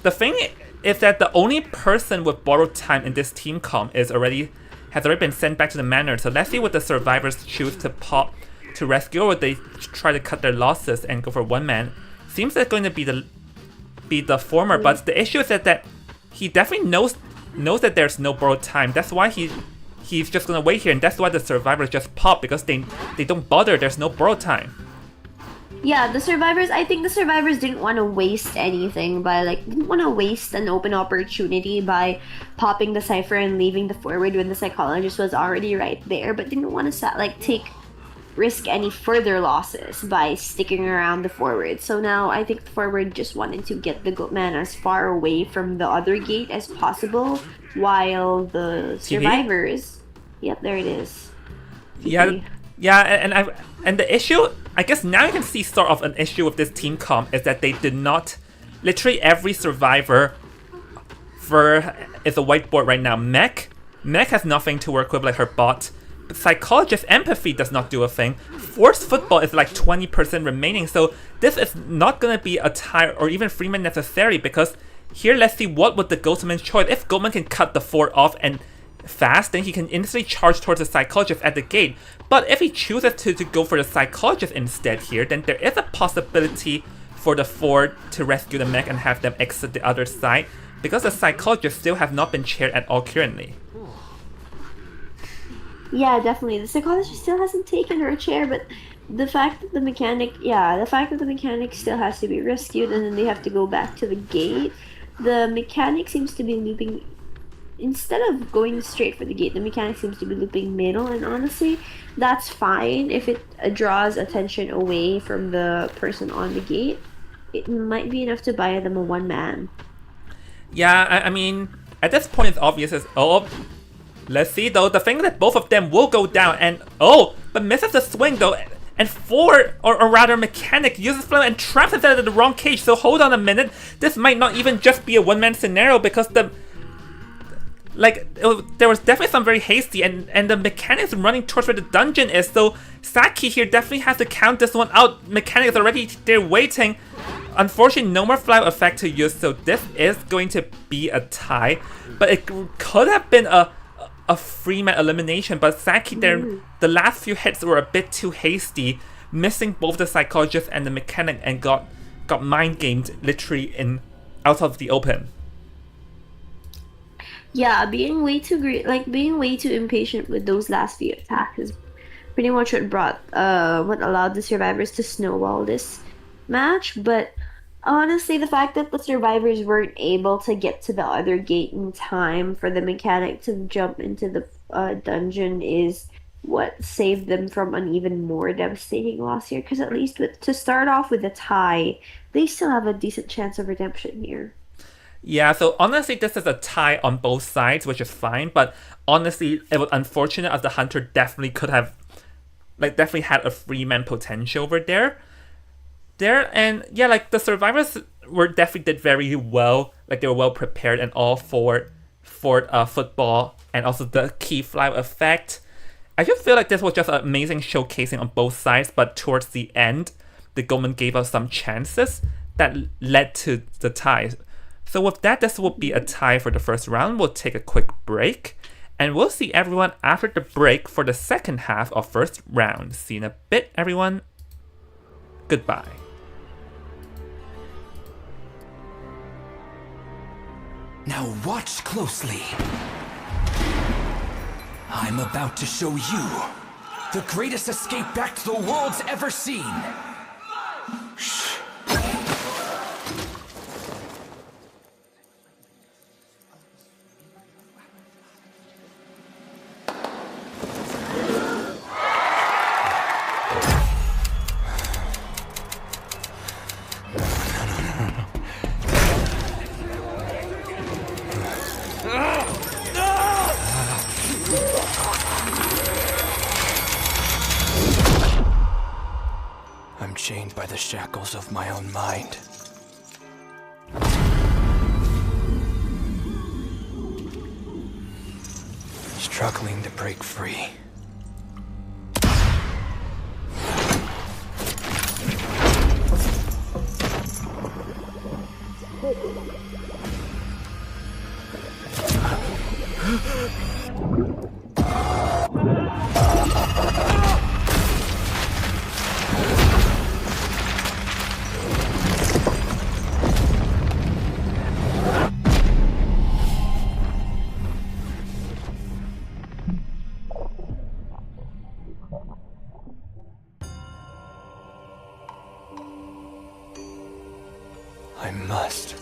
The thing is that the only person with borrowed time in this team comp has already been sent back to the Manor. So let's see what the survivors choose to pop to rescue, or would they try to cut their losses and go for one man. Seems like going to be the former, but the issue is that he definitely knows that there's no borrowed time. That's why he's just gonna wait here, and that's why the survivors just pop, because they don't bother. There's no borrowed time. Yeah, I think the survivors didn't want to waste anything didn't want to waste an open opportunity by popping the Cypher and leaving the forward when the psychologist was already right there, but didn't want to risk any further losses by sticking around the forward. So now I think the forward just wanted to get the Goatman as far away from the other gate as possible, while the survivors... Yep, there it is. Yeah, and the issue, I guess now you can see sort of an issue with this team comp is that they did not, literally every survivor is a whiteboard right now. Mech has nothing to work with, like her bot. Psychologist Empathy does not do a thing. Force Football is like 20% remaining, so this is not gonna be a tie or even Freeman necessary, because here let's see what would the Ghostman's choice. If Goatman can cut the 4 off and fast, then he can instantly charge towards the psychologist at the gate. But if he chooses to go for the psychologist instead here, then there is a possibility for the 4 to rescue the mech and have them exit the other side, because the psychologist still have not been chaired at all currently. Yeah, definitely. The psychologist still hasn't taken her chair, but the fact that the mechanic still has to be rescued, and then they have to go back to the gate. The mechanic seems to be looping. Instead of going straight for the gate, the mechanic seems to be looping middle, and honestly, that's fine if it draws attention away from the person on the gate. It might be enough to buy them a one-man. Yeah, I mean, at this point it's obvious as, let's see though, the thing that both of them will go down, and but misses the swing though, and 4, or rather mechanic, uses flame and traps it at the wrong cage. So hold on a minute, this might not even just be a one-man scenario, because there was definitely some very hasty, and the mechanics running towards where the dungeon is, so Saki here definitely has to count this one out. Mechanics already there waiting. Unfortunately, no more fly effect to use, so this is going to be a tie, but it could have been a Freeman elimination, but Saki there, the last few hits were a bit too hasty, missing both the psychologist and the mechanic, and got mind gamed literally out of the open. Yeah, being way too impatient with those last few attacks is pretty much what allowed the survivors to snowball this match. But honestly, the fact that the survivors weren't able to get to the other gate in time for the mechanic to jump into the dungeon is what saved them from an even more devastating loss here. Because at least to start off with a tie, they still have a decent chance of redemption here. Yeah, so honestly, this is a tie on both sides, which is fine, but honestly, it was unfortunate as the Hunter definitely could have, definitely had a Freeman potential over there. And yeah, the survivors definitely did very well, they were well prepared and all for football, and also the key fly effect. I just feel like this was just an amazing showcasing on both sides, but towards the end, the Goldman gave us some chances that led to the tie. So with that, this will be a tie for the first round. We'll take a quick break, and we'll see everyone after the break for the second half of first round. See you in a bit, everyone. Goodbye. Now watch closely. I'm about to show you the greatest escape back to the world's ever seen. I'm chained by the shackles of my own mind. Struggling to break free. I must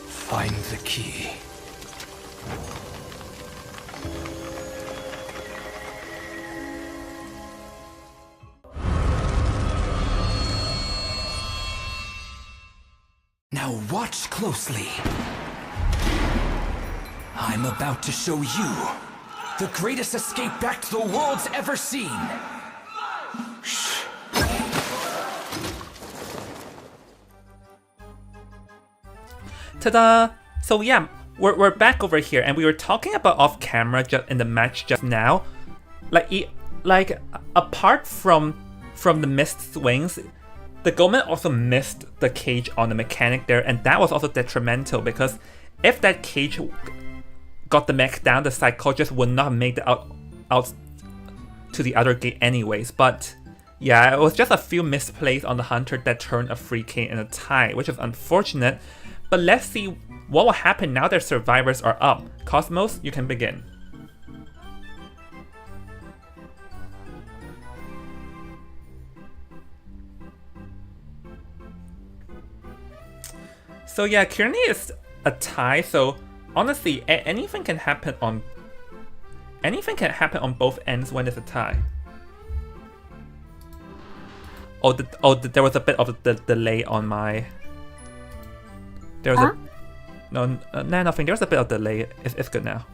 find the key. Now watch closely. I'm about to show you the greatest escape back to the world's ever seen. Ta-da! So yeah, we're back over here, and we were talking about off camera just in the match just now. Like apart from the missed swings, the Goldman also missed the cage on the mechanic there, and that was also detrimental because if that cage got the mech down, the psychologist would not have made it out to the other gate anyways. But yeah, it was just a few misplays on the Hunter that turned a free K in a tie, which is unfortunate. But let's see what will happen now that survivors are up. Cosmos, you can begin. So yeah, currently it's a tie, so honestly, anything can happen on both ends when it's a tie. There was a bit of a delay on my... There was nothing. There was a bit of delay. It's good now.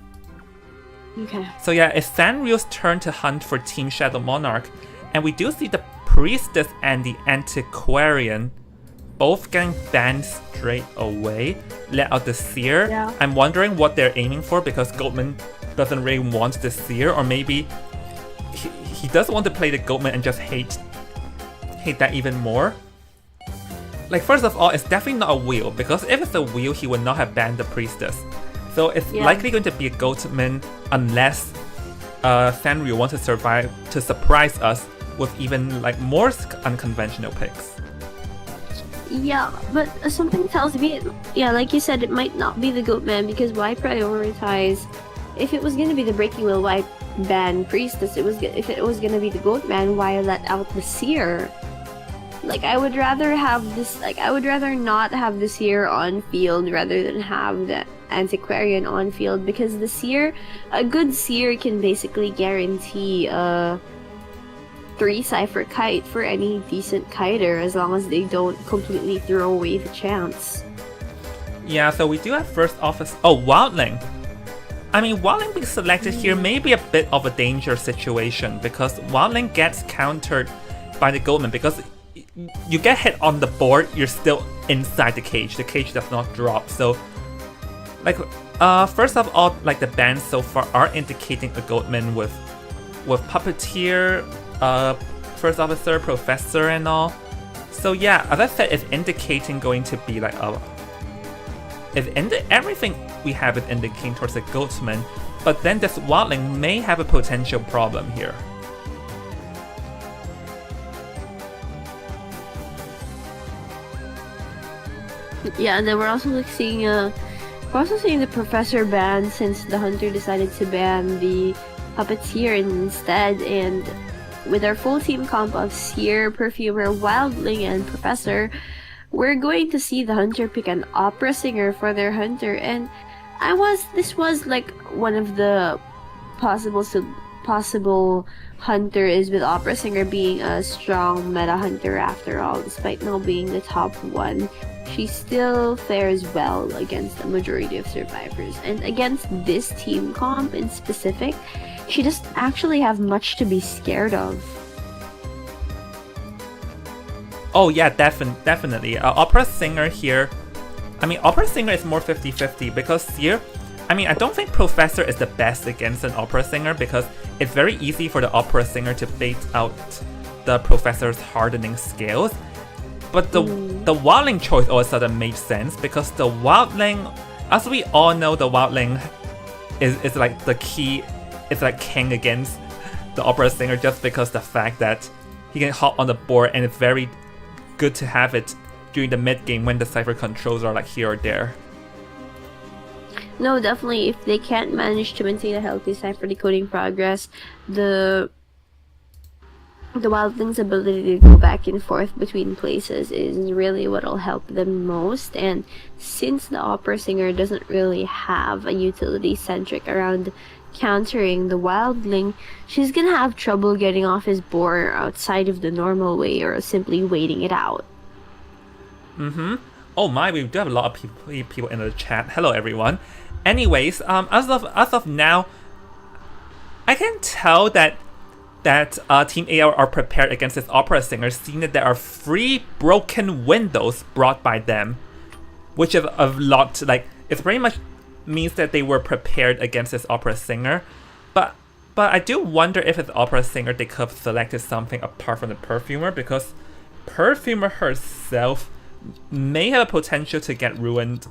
Okay. So yeah, it's Sanrio's turn to hunt for Team Shadow Monarch, and we do see the Priestess and the Antiquarian both getting banned straight away. Let out the Seer. Yeah. I'm wondering what they're aiming for because Goldman doesn't really want the Seer, or maybe he does want to play the Goldman and just hate that even more. Like, first of all, it's definitely not a wheel, because if it's a wheel, he would not have banned the Priestess. So it's likely going to be a Goatman unless Sanrio wants to surprise us with even like more unconventional picks. Yeah, but something tells me, like you said, it might not be the Goatman, because why prioritize? If it was going to be the Breaking Wheel, why ban Priestess? If it was going to be the Goatman, why let out the Seer? Like, I would rather have this, I would rather not have the Seer on field rather than have the Antiquarian on field, because the Seer, a good Seer can basically guarantee a 3-cipher kite for any decent kiter, as long as they don't completely throw away the chance. Yeah, so we do have first office. Oh, Wildling. I mean, Wildling being selected here may be a bit of a dangerous situation, because Wildling gets countered by the Goldman, because you get hit on the board, you're still inside the cage does not drop. So like first of all, like the bans so far are indicating a Goldman with Puppeteer, First Officer, Professor and all. So yeah, as I said, it's indicating going to be like everything we have is indicating towards a Goatman, but then this Wildling may have a potential problem here. Yeah, and then we're also like seeing We're also seeing the Professor ban since the Hunter decided to ban the Puppeteer instead, and with our full team comp of Seer, Perfumer, Wildling, and Professor, we're going to see the Hunter pick an opera singer for their Hunter, and this was like one of the possible Hunter is with opera singer being a strong meta Hunter after all, despite now being the top one. She still fares well against the majority of survivors, and against this team comp in specific, she doesn't actually have much to be scared of. Oh yeah, definitely. Opera singer here. I mean, opera singer is more 50-50 because here, I mean, I don't think Professor is the best against an opera singer because it's very easy for the opera singer to bait out the Professor's hardening skills. But the Wildling choice all of a sudden made sense because the Wildling, as we all know, the Wildling is like the key. It's like king against the opera singer just because the fact that he can hop on the board, and it's very good to have it during the mid game when the cipher controls are like here or there. No, definitely. If they can't manage to maintain a healthy cipher decoding progress, the Wildling's ability to go back and forth between places is really what'll help them most. And since the opera singer doesn't really have a utility centric around countering the Wildling, she's gonna have trouble getting off his board outside of the normal way or simply waiting it out. Oh my, we do have a lot of people in the chat. Hello everyone. Anyways, as of now, I can tell that Team AR are prepared against this opera singer, seeing that there are 3 broken windows brought by them, which is a lot. Like, it pretty much means that they were prepared against this opera singer. But I do wonder if as opera singer they could have selected something apart from the Perfumer, because Perfumer herself may have a potential to get ruined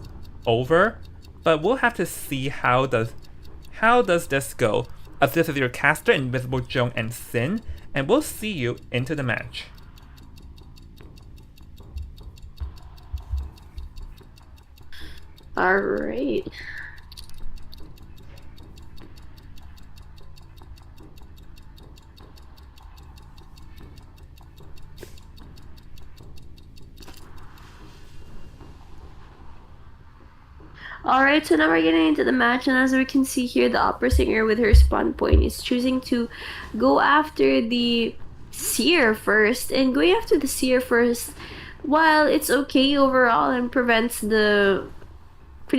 over. But we'll have to see how does this go. As this is your caster, Invisible Joan and Sin, and we'll see you into the match. Alright. Alright, so now we're getting into the match, and as we can see here, the opera singer with her spawn point is choosing to go after the Seer first, and going after the Seer first, while it's okay overall and pretty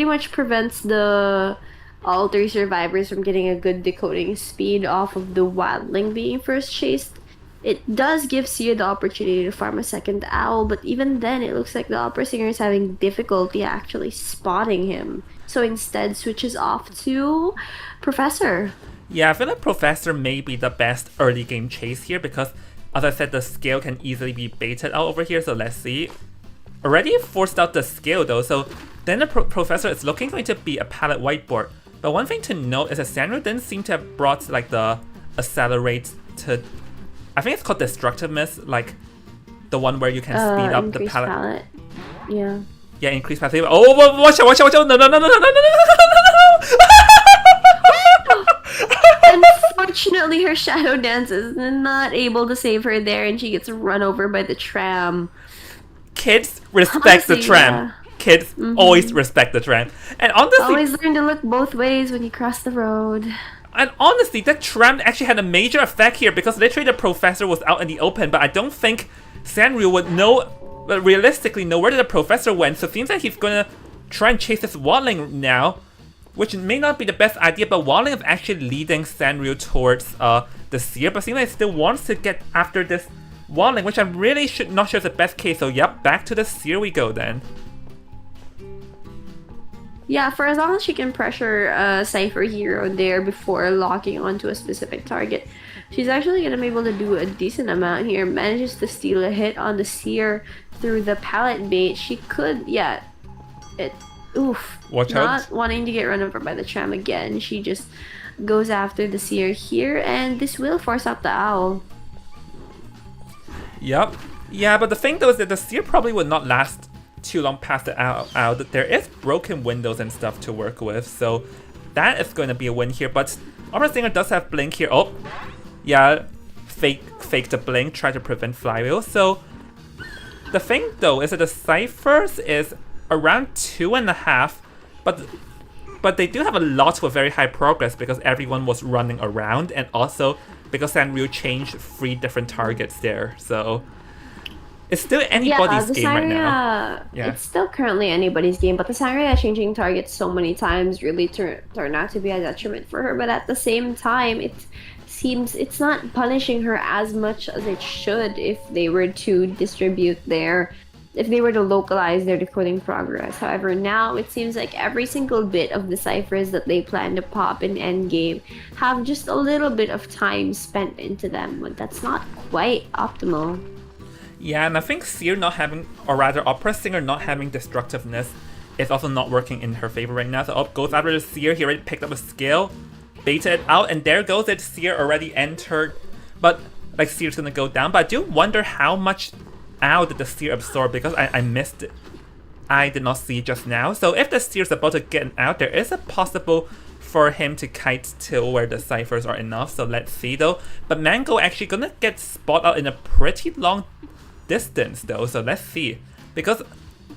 much prevents the all 3 survivors from getting a good decoding speed off of the Wildling being first chased, it does give Seer the opportunity to farm a second owl, but even then it looks like the opera singer is having difficulty actually spotting him. So instead switches off to Professor. Yeah, I feel like Professor may be the best early game chase here because, as I said, the scale can easily be baited out over here, so let's see. Already forced out the scale though, so then the Professor is looking going to be a palette whiteboard. But one thing to note is that Sanrio didn't seem to have brought like the accelerate to, I think it's called Destructiveness, like the one where you can speed up the palette. Yeah. Yeah, increase passive. Oh, watch out, watch out, watch out! No, no, no, no, no, no, no, no, no, no! Unfortunately, her shadow dance is not able to save her there, and she gets run over by the tram. Kids respect the tram. Yeah. Kids always respect the tram. And honestly, always learn to look both ways when you cross the road. And honestly, that tram actually had a major effect here because literally the Professor was out in the open, but I don't think Sanrio would realistically know where the Professor went, so it seems like he's gonna try and chase this Wildling now, which may not be the best idea, but Wildling is actually leading Sanrio towards the Seer, but seems like he still wants to get after this Wildling, which I'm really not sure is the best case, so yep, back to the Seer we go then. Yeah, for as long as she can pressure a Cypher hero there before locking onto a specific target, she's actually going to be able to do a decent amount here. Manages to steal a hit on the Seer through the pallet bait. She could, yeah. Watch not out. Wanting to get run over by the tram again. She just goes after the Seer here, and this will force out the owl. Yep. Yeah, but the thing though is that the Seer probably would not last too long past the out. There is broken windows and stuff to work with, so that is going to be a win here. But Opera Singer does have Blink here. Oh, yeah, fake the Blink, try to prevent Flywheel. So the thing though is that the Cyphers is around 2.5, but they do have a lot with very high progress because everyone was running around, and also because Sanrio changed 3 different targets there. So it's still anybody's game right now. Yeah, it's still currently anybody's game, but the Sangria changing targets so many times really turned out to be a detriment for her. But at the same time, it seems it's not punishing her as much as it should if they were to if they were to localize their decoding progress. However, now it seems like every single bit of the ciphers that they plan to pop in endgame have just a little bit of time spent into them, but that's not quite optimal. Yeah, and I think Seer not having, or rather Opera Singer not having destructiveness is also not working in her favor right now. So up goes after the Seer, he already picked up a skill, baited it out, and there goes it, Seer already entered, but like Seer's gonna go down. But I do wonder how much out did the Seer absorb, because I missed it. I did not see just now. So if the Seer is about to get out, there is a possible for him to kite to where the ciphers are enough. So let's see though. But Mango actually gonna get spot out in a pretty long distance though. So let's see. Because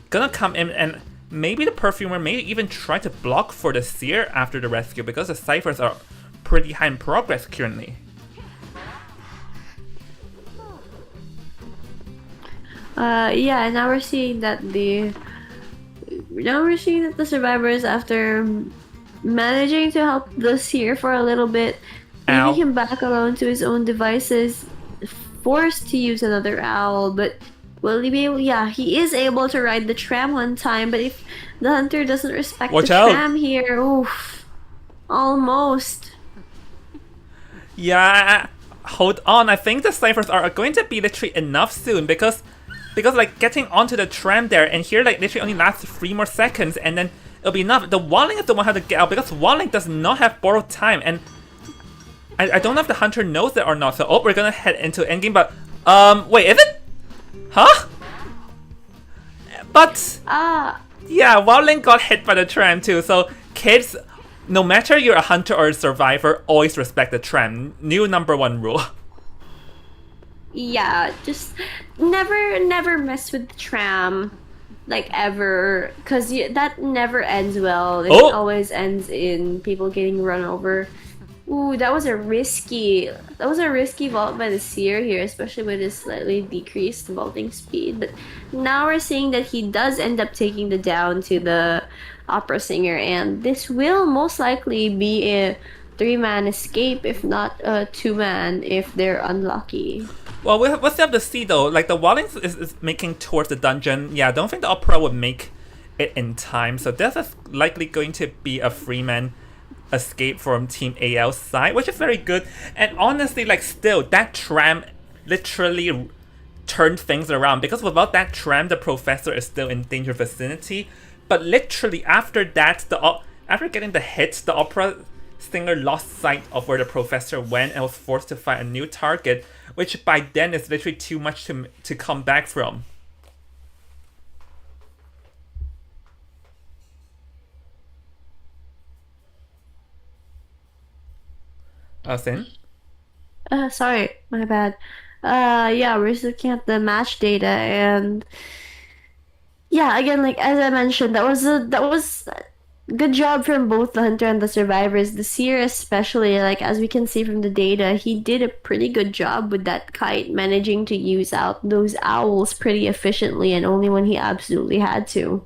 gonna come in, and maybe the Perfumer may even try to block for the Seer after the rescue, because the ciphers are pretty high in progress currently. Yeah, now we're seeing that the survivors, after managing to help the Seer for a little bit, leaving him back alone to his own devices, forced to use another owl. But will he be able? Yeah, he is able to ride the tram one time, but if the hunter doesn't respect the tram here, oof, almost. Yeah, hold on. I think the ciphers are going to be literally enough soon, because like getting onto the tram there, and here like literally only lasts 3 more seconds, and then it'll be enough. The Walling is the one who has to get out, because Walling does not have borrowed time, and I don't know if the hunter knows that or not. So we're gonna head into endgame, but wait, is it? Huh? But yeah, Walling got hit by the tram too. So kids, no matter you're a hunter or a survivor, always respect the tram. New #1 rule. Yeah, just never mess with the tram, like, ever, because that never ends well. It always ends in people getting run over. Ooh, that was a risky vault by the Seer here, especially with his slightly decreased vaulting speed. But now we're seeing that he does end up taking the down to the Opera Singer, and this will most likely be a 3-man escape, if not a 2-man if they're unlucky. Well, we'll still have to see though. Like the Walling is making towards the dungeon. Yeah, I don't think the Opera would make it in time. So this is likely going to be a 3-man escape from Team AL's side, which is very good. And honestly, like still, that tram literally turned things around, because without that tram, the Professor is still in danger vicinity. But literally after that, after getting the hit, the Opera Singer lost sight of where the Professor went and was forced to find a new target, which by then is literally too much to come back from. Sin? Sorry, my bad. Yeah, we're just looking at the match data, and yeah, again, like as I mentioned, that was good job from both the hunter and the survivors. The Seer especially, like as we can see from the data, he did a pretty good job with that kite, managing to use out those owls pretty efficiently, and only when he absolutely had to.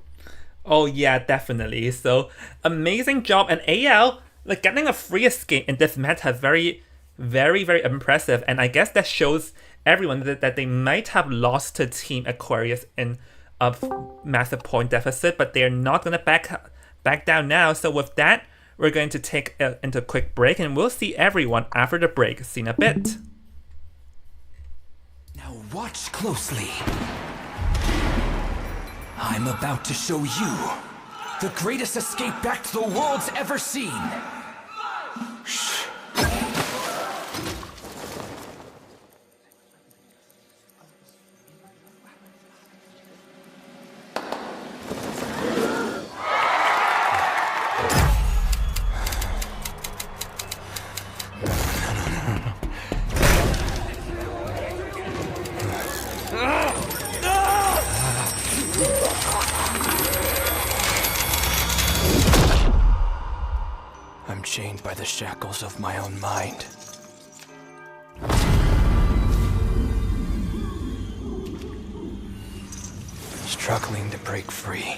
Oh yeah, definitely. So amazing job, and AL like getting a free escape in this meta is very, very, very impressive. And I guess that shows everyone that they might have lost to Team Aquarius in a massive point deficit, but they're not gonna back down now. So with that, we're going to take into a quick break, and we'll see everyone after the break. See in a bit. Now watch closely. I'm about to show you the greatest escape back the world's ever seen. I'm chained by the shackles of my own mind. Struggling to break free.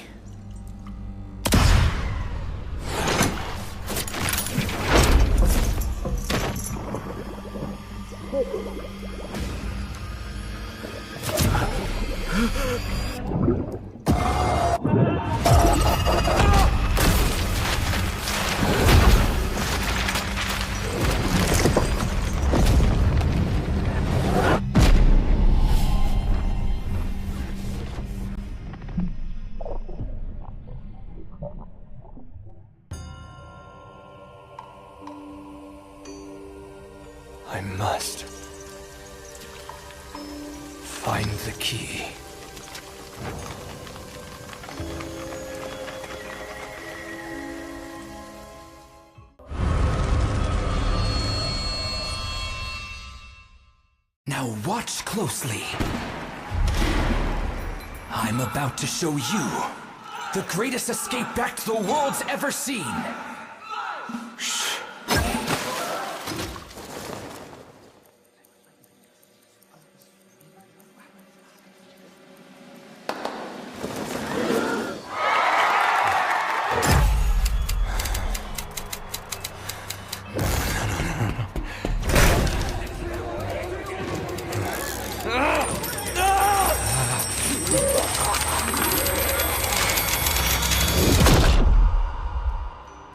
I must find the key. Now watch closely. I'm about to show you the greatest escape back to the world's ever seen.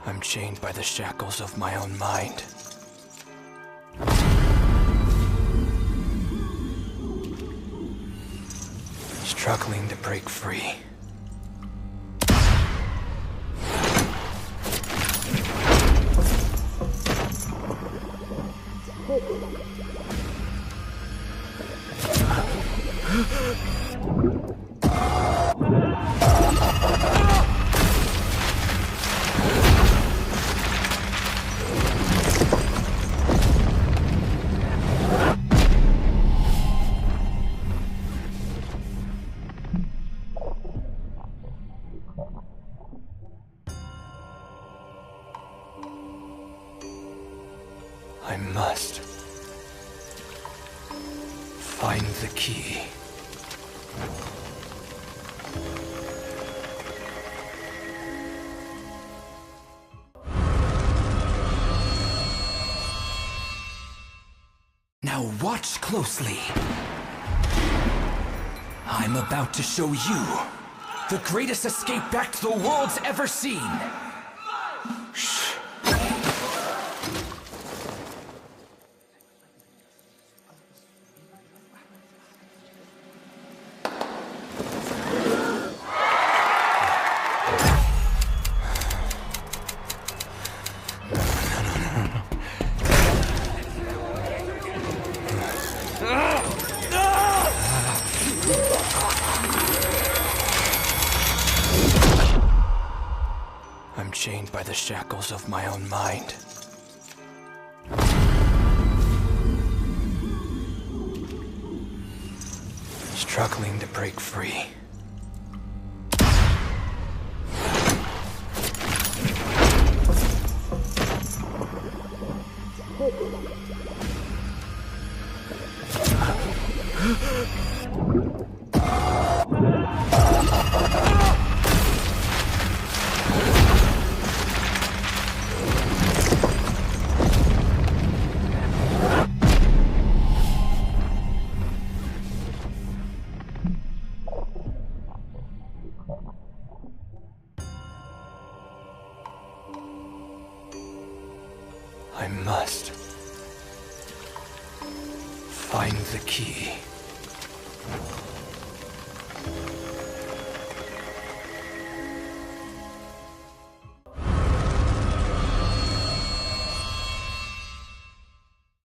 I'm chained by the shackles of my own mind. Struggling to break free. I must find the key. Now watch closely. I'm about to show you the greatest escape back to the world's ever seen. I'm chained by the shackles of my own mind. Struggling to break free. I must find the key.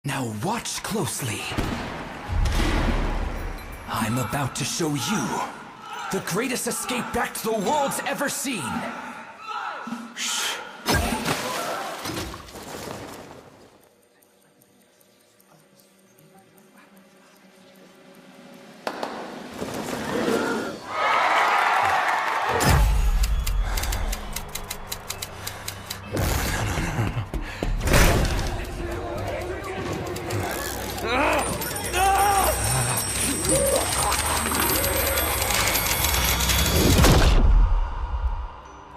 Now watch closely. I'm about to show you The greatest escape back to the world's ever seen.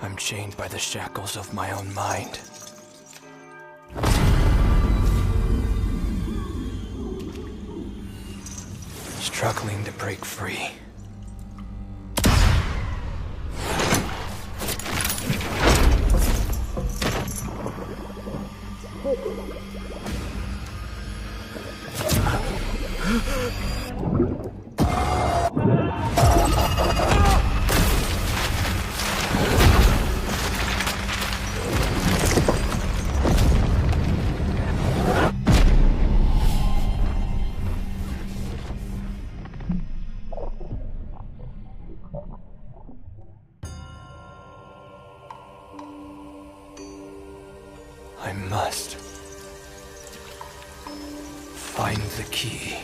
I'm chained by the shackles of my own mind. Struggling to break free. I must find the key.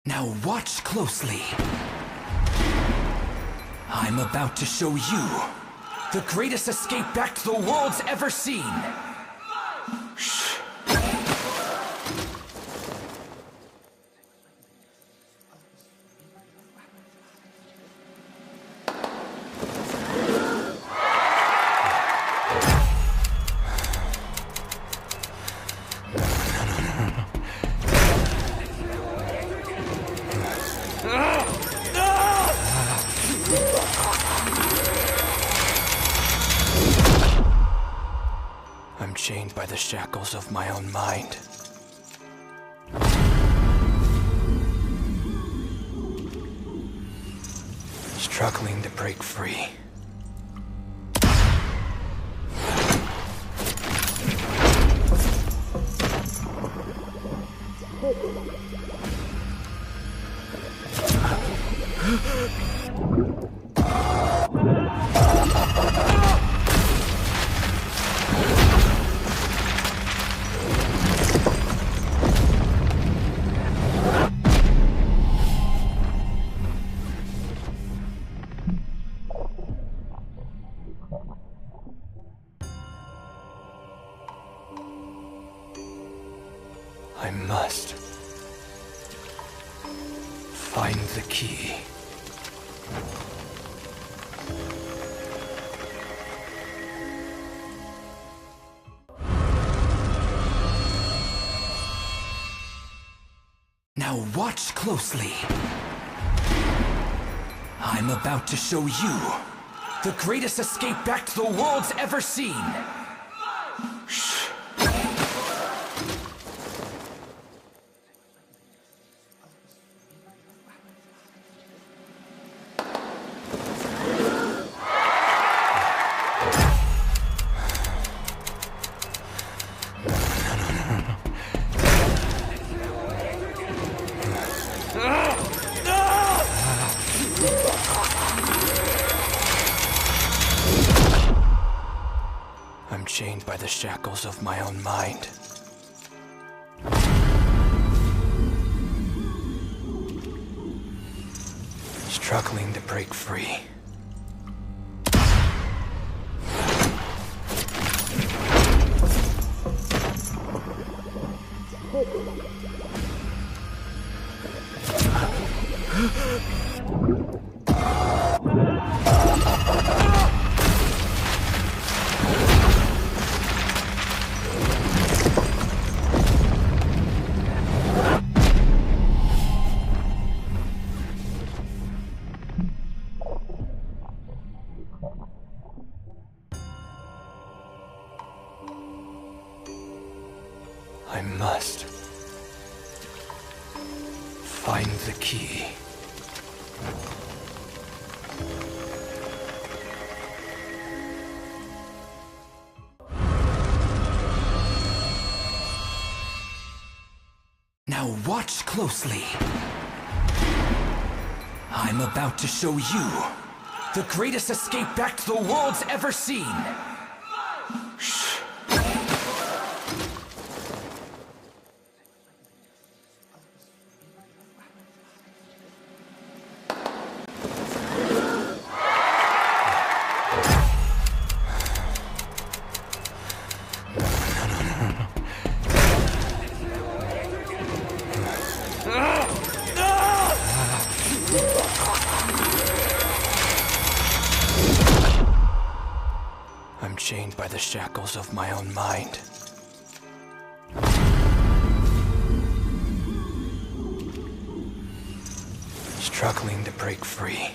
Now watch closely. I'm about to show you the greatest escape back to the world's ever seen. I'm chained by the shackles of my own mind. Struggling to break free. I must find the key. Now watch closely. I'm about to show you the greatest escape back to the world's ever seen. I'm chained by the shackles of my own mind. Struggling to break free. I must find the key. Now watch closely. I'm about to show you the greatest escape back to the world's ever seen. I'm chained by the shackles of my own mind. Struggling to break free.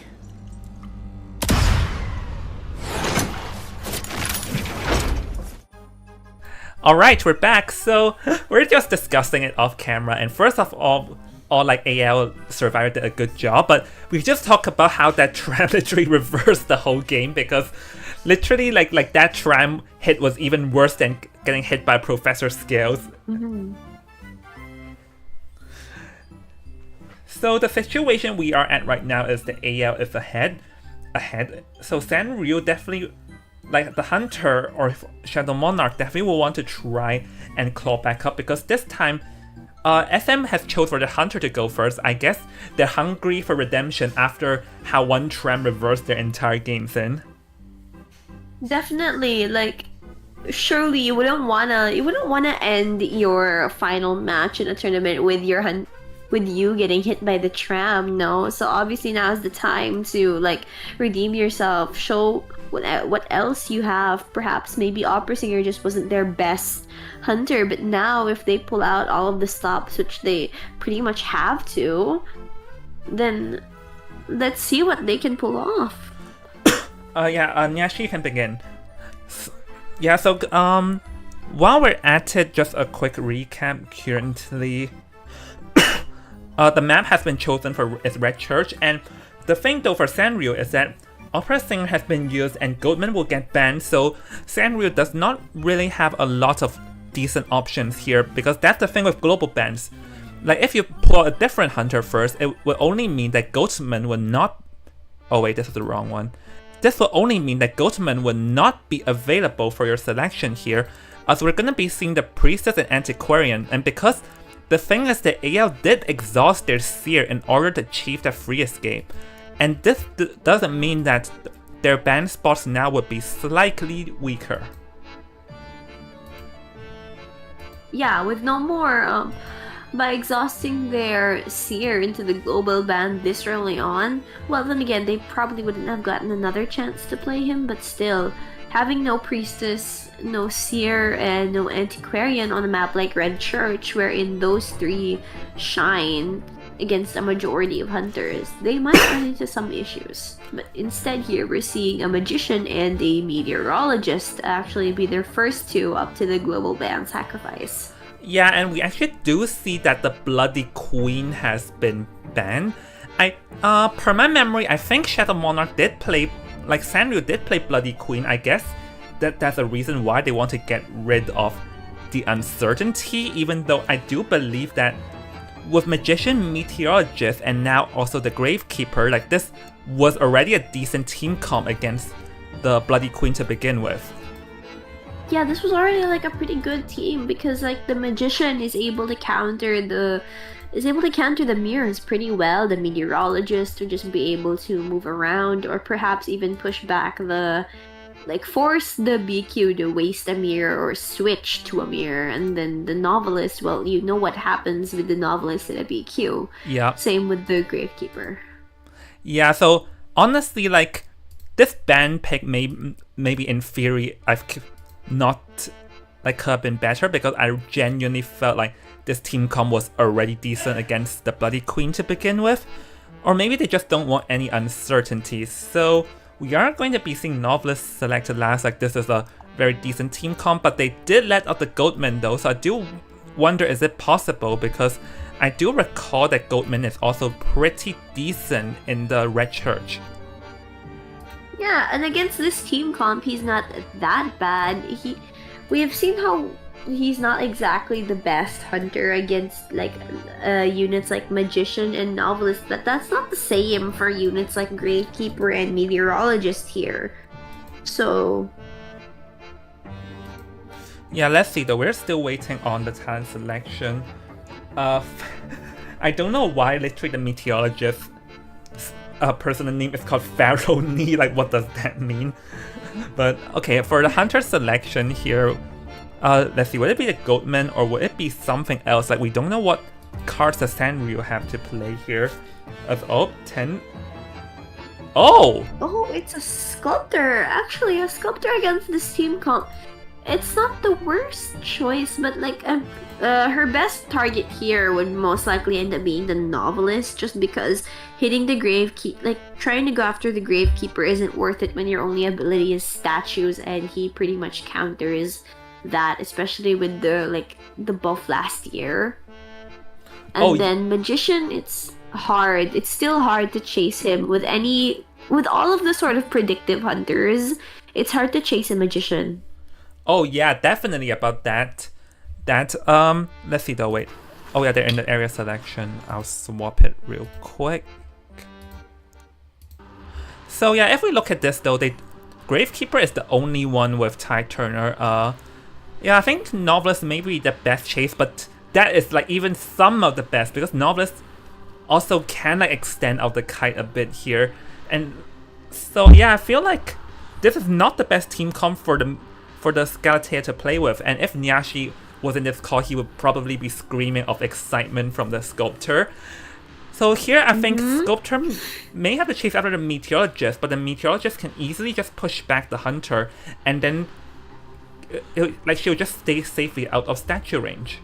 Alright, we're back. So we're just discussing it off camera, and first of all like AL Survivor did a good job, but we just talked about how that tram literally reversed the whole game, because literally like that tram hit was even worse than getting hit by Professor Scales. So the situation we are at right now is the AL is ahead. So Sanrio definitely, like the Hunter or Shadow Monarch, definitely will want to try and claw back up, because this time SM has chose for the Hunter to go first. I guess they're hungry for redemption after how one tram reversed their entire game sin. Definitely, like, surely you wouldn't wanna end your final match in a tournament with with you getting hit by the tram, no? So obviously now is the time to like redeem yourself, show what else you have. Perhaps maybe Opera Singer just wasn't their best Hunter, but now if they pull out all of the stops, which they pretty much have to, then let's see what they can pull off. Nyashi can begin. So while we're at it, just a quick recap. Currently, the map has been chosen for its Red Church, and the thing though for Sanrio is that Opera Singer has been used and Goatman will get banned, so Sanrio does not really have a lot of decent options here, because that's the thing with global bans. Like if you pull out a different Hunter first, it will only mean that Goatman will not... Oh wait, this is the wrong one. This will only mean that Goatman will not be available for your selection here, as we're gonna be seeing the Priestess and Antiquarian, and because the thing is that AL did exhaust their Seer in order to achieve the free escape, and this doesn't mean that their ban spots now would be slightly weaker. Yeah, with no more, by exhausting their Seer into the global ban this early on, well then again, they probably wouldn't have gotten another chance to play him, but still, having no Priestess, no Seer, and no Antiquarian on a map like Red Church, wherein those three shine against a majority of Hunters, they might run into some issues. But instead here, we're seeing a Magician and a Meteorologist actually be their first two up to the global ban sacrifice. Yeah, and we actually do see that the Bloody Queen has been banned. Per my memory, I think Shadow Monarch did play, like Sanrio did play Bloody Queen. I guess that's a reason why they want to get rid of the uncertainty, even though I do believe that with Magician, Meteorologist, and now also the Gravekeeper, like this was already a decent team comp against the Bloody Queen to begin with. Yeah, this was already like a pretty good team, because like the Magician is able to counter the mirrors pretty well. The Meteorologist would just be able to move around, or perhaps even push back force the BQ to waste a mirror or switch to a mirror, and then the Novelist, well, you know what happens with the Novelist and a BQ. Yeah. Same with the Gravekeeper. Yeah, so honestly, like, this ban pick maybe in theory I've not like could have been better, because I genuinely felt like this team comp was already decent against the Bloody Queen to begin with. Or maybe they just don't want any uncertainty. So we are going to be seeing Novelist selected last, like this is a very decent team comp, but they did let out the Goatman though, so I do wonder, is it possible, because I do recall that Goatman is also pretty decent in the Red Church. Yeah, and against this team comp, he's not that bad. We have seen how he's not exactly the best hunter against like units like magician and novelist, but that's not the same for units like gravekeeper and meteorologist here. So Yeah, let's see though. We're still waiting on the talent selection. I don't know why literally the meteorologist personal name is called Pharaoh Knee. Like, what does that mean? But okay, for the hunter selection here, let's see. Would it be the Goatman or would it be something else? Like, we don't know what cards the Sanrio have to play here. Oh, 10. Oh! oh, it's a sculptor. Actually, a sculptor against this team comp. It's not the worst choice, but like her best target here would most likely end up being the novelist, just because hitting the gravekeeper, like trying to go after the gravekeeper, isn't worth it when your only ability is statues, and he pretty much counters that, especially with the buff last year. And then magician, it's hard. It's still hard to chase him with all of the sort of predictive hunters. It's hard to chase a magician. Oh yeah, definitely about that. Let's see though, wait. Oh yeah, they're in the area selection. I'll swap it real quick. So yeah, if we look at this though, Gravekeeper is the only one with Ty Turner. Yeah, I think Novelist may be the best chase, but that is like even some of the best, because Novelist also can like extend out the kite a bit here. And so yeah, I feel like this is not the best team comp for the Skeletea to play with, and if Nyashi was in this call, he would probably be screaming of excitement from the Sculptor. So here I think Sculptor may have to chase after the Meteorologist, but the Meteorologist can easily just push back the Hunter, and then she'll just stay safely out of statue range.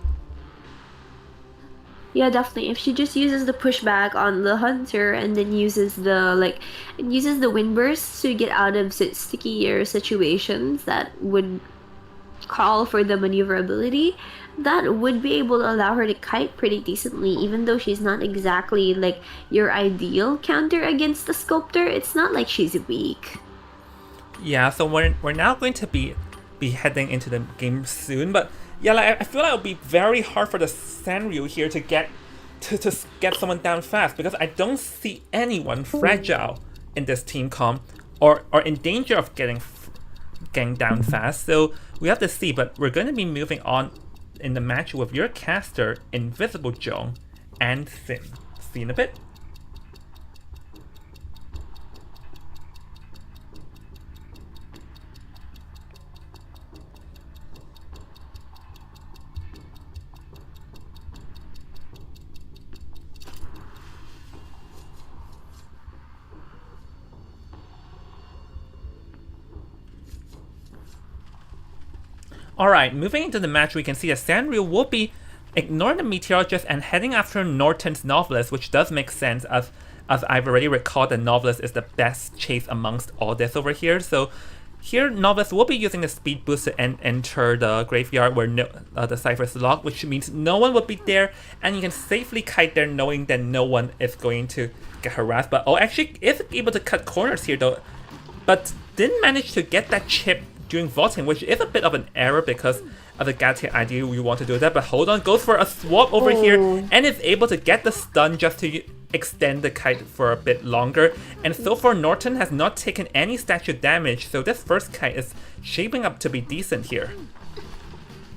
Yeah, definitely. If she just uses the pushback on the hunter and then uses the wind bursts to get out of stickier situations that would call for the maneuverability, that would be able to allow her to kite pretty decently, even though she's not exactly like your ideal counter against the Sculptor. It's not like she's weak. Yeah, so we're now going to be heading into the game soon, but yeah, like, I feel like it'll be very hard for the Sanrio here to get someone down fast, because I don't see anyone fragile in this team comp or in danger of getting down fast. So we have to see, but we're going to be moving on in the match with your caster, Invisible Joan, and Sim. See you in a bit. Alright, moving into the match, we can see that Sanrio will be ignoring the Meteorologist and heading after Norton's Novelist, which does make sense, as I've already recalled that Novelist is the best chase amongst all this over here. So here, Novelist will be using the Speed Boost to enter the graveyard where the Cypher is locked, which means no one will be there, and you can safely kite there knowing that no one is going to get harassed. But actually is able to cut corners here though, but didn't manage to get that chip during vaulting, which is a bit of an error because of the Gatia idea we want to do that. But hold on, goes for a swap over here and is able to get the stun just to extend the kite for a bit longer. And so far Norton has not taken any statue damage, so this first kite is shaping up to be decent here.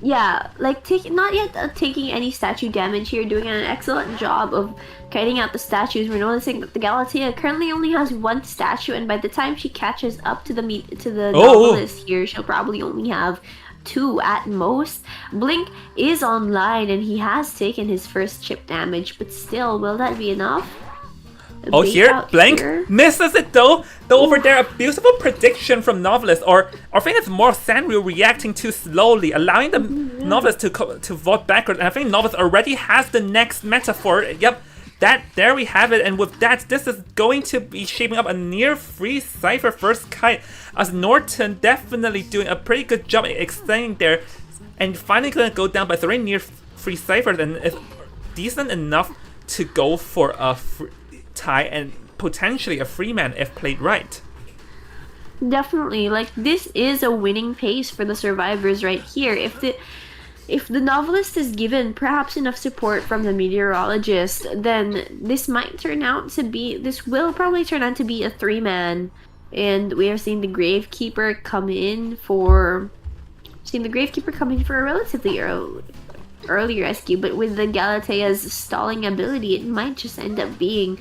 Yeah, like not yet taking any statue damage here, doing an excellent job of kiting out the statues. We're noticing that the Galatea currently only has one statue, and by the time she catches up to the Novelist here, she'll probably only have two at most. Blink is online, and he has taken his first chip damage, but still, will that be enough? Oh, here, Blank misses it though. Though over there, a beautiful prediction from Novelist, or I think it's more Sanrio reacting too slowly, allowing the Novelist to vault backward. And I think Novelist already has the next metaphor. Yep, there we have it. And with that, this is going to be shaping up a near free Cypher first kite, as Norton definitely doing a pretty good job extending there, and finally gonna go down by 3 near free Cyphers, and it's decent enough to go for a tie and potentially a free man if played right. Definitely, like this is a winning pace for the survivors right here. if the novelist is given perhaps enough support from the meteorologist, then this will probably turn out to be a 3-man. And we are seeing the Gravekeeper come in for a relatively early rescue, but with the Galatea's stalling ability, it might just end up being...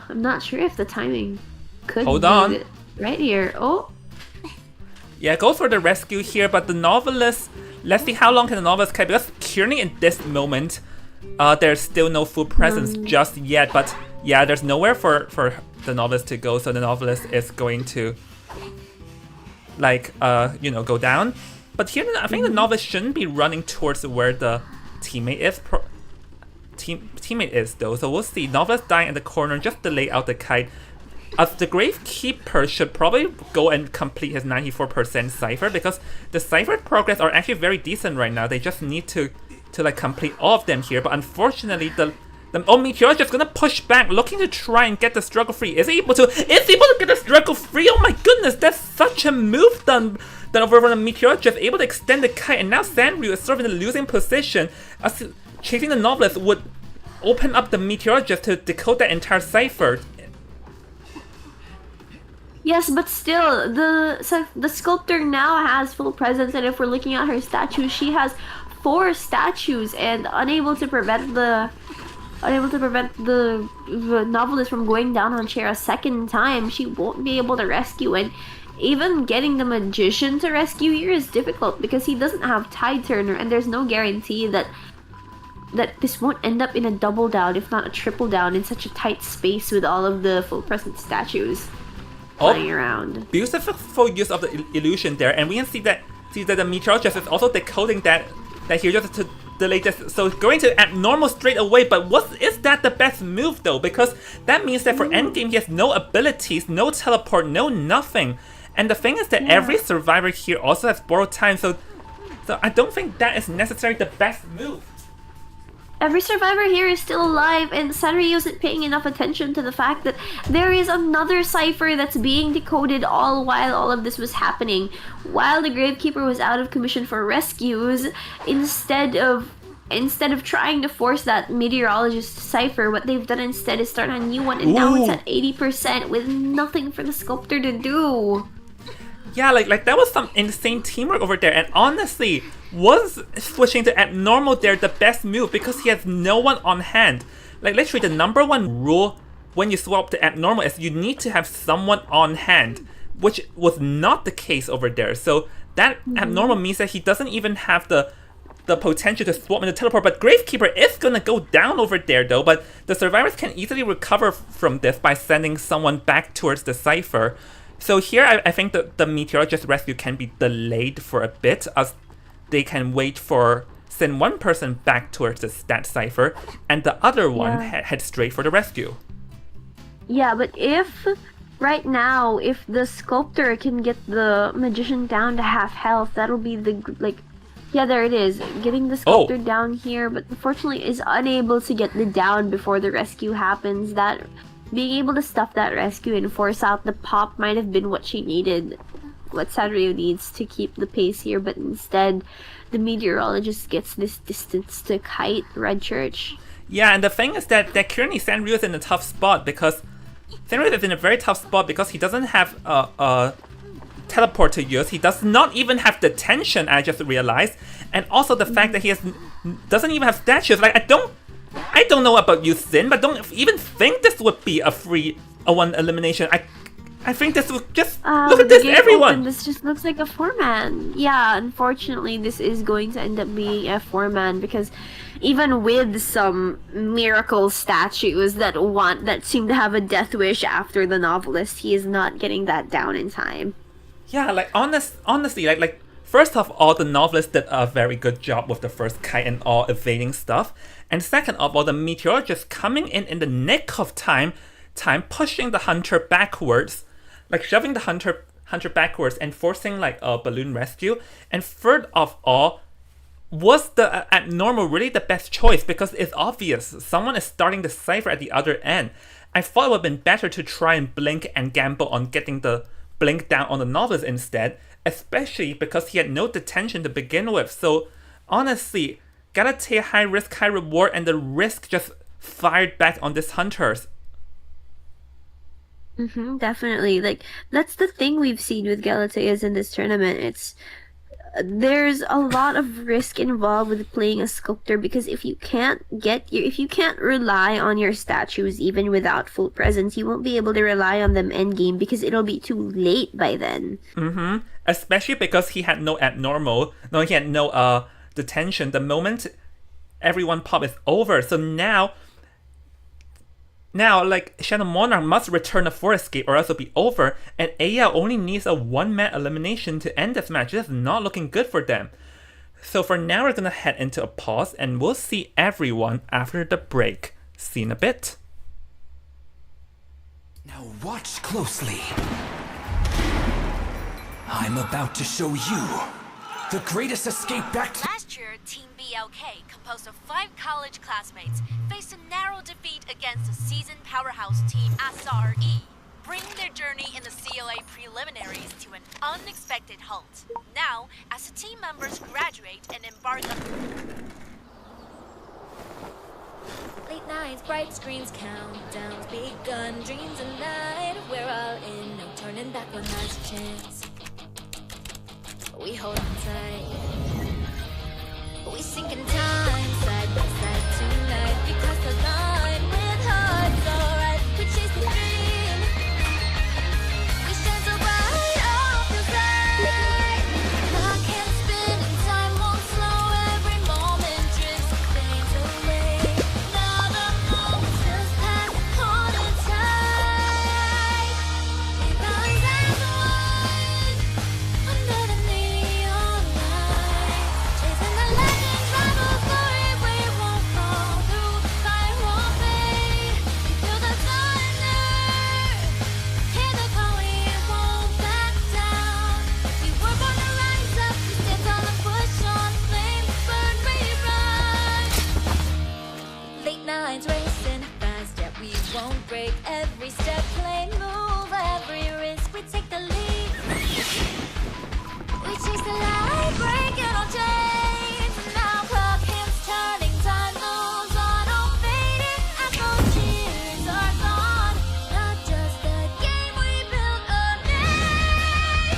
I'm not sure if the timing could Hold be on. right here. Oh, Yeah, go for the rescue here, but the novelist... Let's see how long can the novelist carry, because currently in this moment, there's still no full presence just yet, but yeah, there's nowhere for the novelist to go, so the novelist is going to, like, go down. But here, I think the novelist shouldn't be running towards where the teammate is. Teammate is though, so we'll see. Novelist dying in the corner, just delay out the kite. The Gravekeeper should probably go and complete his 94% cipher, because the cipher progress are actually very decent right now. They just need to like complete all of them here. But unfortunately, the Meteor just gonna push back, looking to try and get the struggle free. Is he able to? Is he able to get the struggle free? Oh my goodness, that's such a move done over from the Meteor, just able to extend the kite, and now Sanryu is sort of in a losing position. As chasing the novelist would open up the Meteor just to decode that entire cipher. yes, but still, the sculptor now has full presence, and if we're looking at her statues, she has 4 statues, and unable to prevent the novelist from going down on chair a second time. She won't be able to rescue, and even getting the magician to rescue here is difficult because he doesn't have Tide Turner, and there's no guarantee that this won't end up in a double down, if not a triple down, in such a tight space with all of the full presence statues flying around. Beautiful use of the illusion there, and we can see that the meteorologist is also decoding that here just to delay this. So going to abnormal straight away, but is that the best move though? Because that means that for endgame he has no abilities, no teleport, no nothing. And the thing is that every survivor here also has borrowed time, so I don't think that is necessarily the best move. Every survivor here is still alive, and Sanryu isn't paying enough attention to the fact that there is another cipher that's being decoded all while all of this was happening. While the Gravekeeper was out of commission for rescues, instead of trying to force that meteorologist cipher, what they've done instead is start a new one, and now it's at 80% with nothing for the sculptor to do. Yeah, like that was some insane teamwork over there, and honestly, was switching to abnormal there the best move because he has no one on hand. Like literally the number 1 rule when you swap to abnormal is you need to have someone on hand, which was not the case over there. So that abnormal means that he doesn't even have the potential to swap into teleport, but Gravekeeper is gonna go down over there though, but the survivors can easily recover from this by sending someone back towards the cipher. So here I think that the meteorologist rescue can be delayed for a bit, as they can wait for send one person back towards that cipher, and the other one head straight for the rescue. Yeah, but if right now, if the sculptor can get the magician down to half health, that'll be yeah, there it is. Getting the sculptor down here, but unfortunately is unable to get the down before the rescue happens. That being able to stuff that rescue and force out the pop might have been what she needed, what Sanryu needs to keep the pace here, but instead the meteorologist gets this distance to kite Red Church. Yeah, and the thing is that currently Sanryu is in a tough spot because Sanryu is in a very tough spot because he doesn't have a teleport to use. He does not even have detention, I just realized, and also the fact that he doesn't even have statues. Like I don't know about you, Sin, but don't even think this would be a one elimination. I think this would just look at this, everyone. This just looks like a 4-man. Yeah, unfortunately, this is going to end up being a 4-man because even with some miracle statues that seem to have a death wish after the novelist, he is not getting that down in time. Yeah, like honestly, like first of all, the novelist did a very good job with the first kite and all evading stuff, and second of all, the meteorologist coming in the nick of time, pushing the hunter backwards, like shoving the hunter backwards and forcing like a balloon rescue, and third of all, was the abnormal really the best choice because it's obvious someone is starting the cipher at the other end. I thought it would have been better to try and blink and gamble on getting the blink down on the novelist instead, especially because he had no detention to begin with. So honestly, Galatea high risk, high reward, and the risk just fired back on these hunters. Definitely. Like, that's the thing we've seen with Galateas in this tournament. There's a lot of risk involved with playing a sculptor, because if you can't rely on your statues even without full presence, you won't be able to rely on them endgame because it'll be too late by then. Especially because he had no detention. The moment everyone pop is over, so now like Shadow Monarch must return a 4 escape or else it'll be over, and Aya only needs a 1-man elimination to end this match. This is not looking good for them. So for now, we're gonna head into a pause and we'll see everyone after the break. See in a bit. Now watch closely. I'm about to show you the greatest escape back to... Last year, Team BLK, composed of 5 college classmates, faced a narrow defeat against the seasoned powerhouse team SRE, bringing their journey in the CLA preliminaries to an unexpected halt. Now, as the team members graduate and embark on... Late nights, bright screens, countdowns begun, dreams and night. We're all in, no turning back one last chance. We hold on tight. We sink in time, side by side tonight. We cross the line with hearts alright. We chase the dream. We shine so bright off the side. Clock can't spin and time won't slow. Every moment drifts, fades away. Now the moments just pass, hold it tight. We rise as one under the neon light, chasing the legends, rival glory. We won't fall through, fire won't fade. We feel the thunder, hear the call. We won't back down. We were born to rise up. We stand tall and push on. Flames burn, we run. Late nights racing fast, yet we won't break. Every step, play move, every risk. We take the lead. We chase the light, breaking all chains. Now clock hands turning, time moves on, all fading. Echo cheers are gone. Not just a game, we built a name.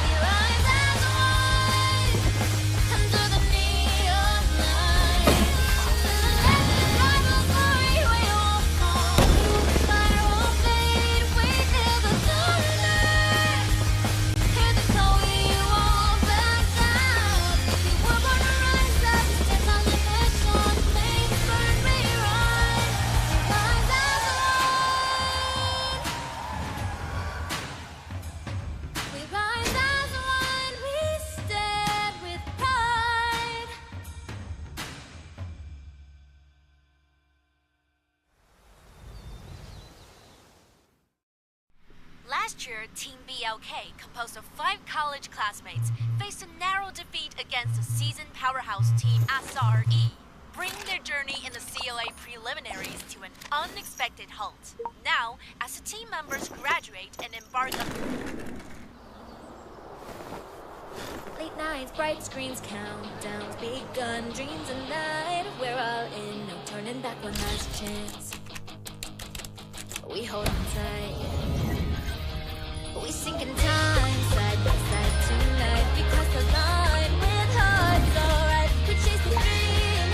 We rise as one under the neon light. Chasing the legends, rival glory. We won't fall through, fire won't fade. We feel the thunder. Hear the call, we won't back down. We were born to rise up, stand on the push on. Flames burn, we run. We rise as one. We rise as one. We stand with pride. Last year, Team BLK, composed of 5 college classmates, faced a narrow defeat against the seasoned powerhouse team SRE, bringing their journey in the CLA preliminaries to an unexpected halt. Now, as the team members graduate and embark on... Late nights, bright screens, countdowns begun, dreams and night. We're all in, no turning back one last chance. We hold on tight. We sink in time, side by side tonight. We cross the line with hearts alright. We chase the dream.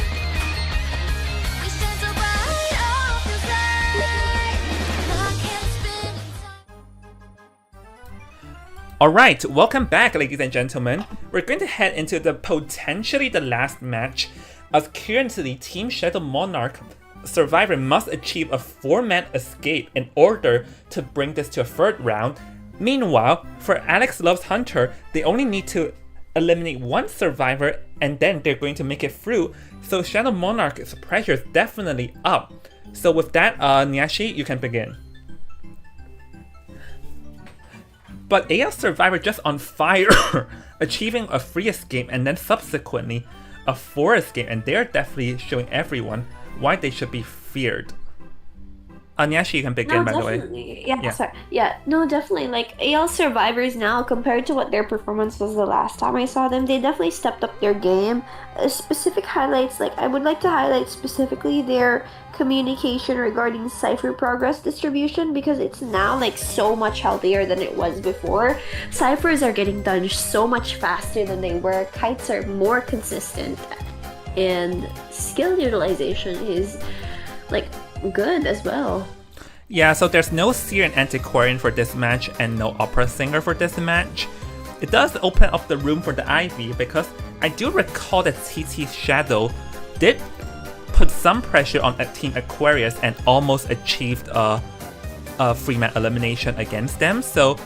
We shine so bright off the side. Clock can't spin in time. Alright, welcome back, ladies and gentlemen. We're going to head into the potentially the last match, as currently Team Shadow Monarch survivor must achieve a 4-man escape in order to bring this to a 3rd round. Meanwhile, for Alex Loves Hunter, they only need to eliminate 1 survivor and then they're going to make it through. So Shadow Monarch's pressure is definitely up. So with that, Nyashi, you can begin. But AL Survivor just on fire, achieving a 3 escape and then subsequently a 4 escape, and they're definitely showing everyone why they should be feared. Nyashi, you can begin, No, by the way. definitely. Yeah, Yeah. sorry. Yeah, no, definitely. Like AL survivors now, compared to what their performance was the last time I saw them, they definitely stepped up their game. Specific highlights, like I would like to highlight specifically their communication regarding cipher progress distribution because it's now like so much healthier than it was before. Ciphers are getting done so much faster than they were. Kites are more consistent, and skill utilization is like good as well. Yeah, so there's no Seer and Antiquarian for this match and no Opera Singer for this match. It does open up the room for the Ivy because I do recall that TT's Shadow did put some pressure on Team Aquarius and almost achieved a free man elimination against them, so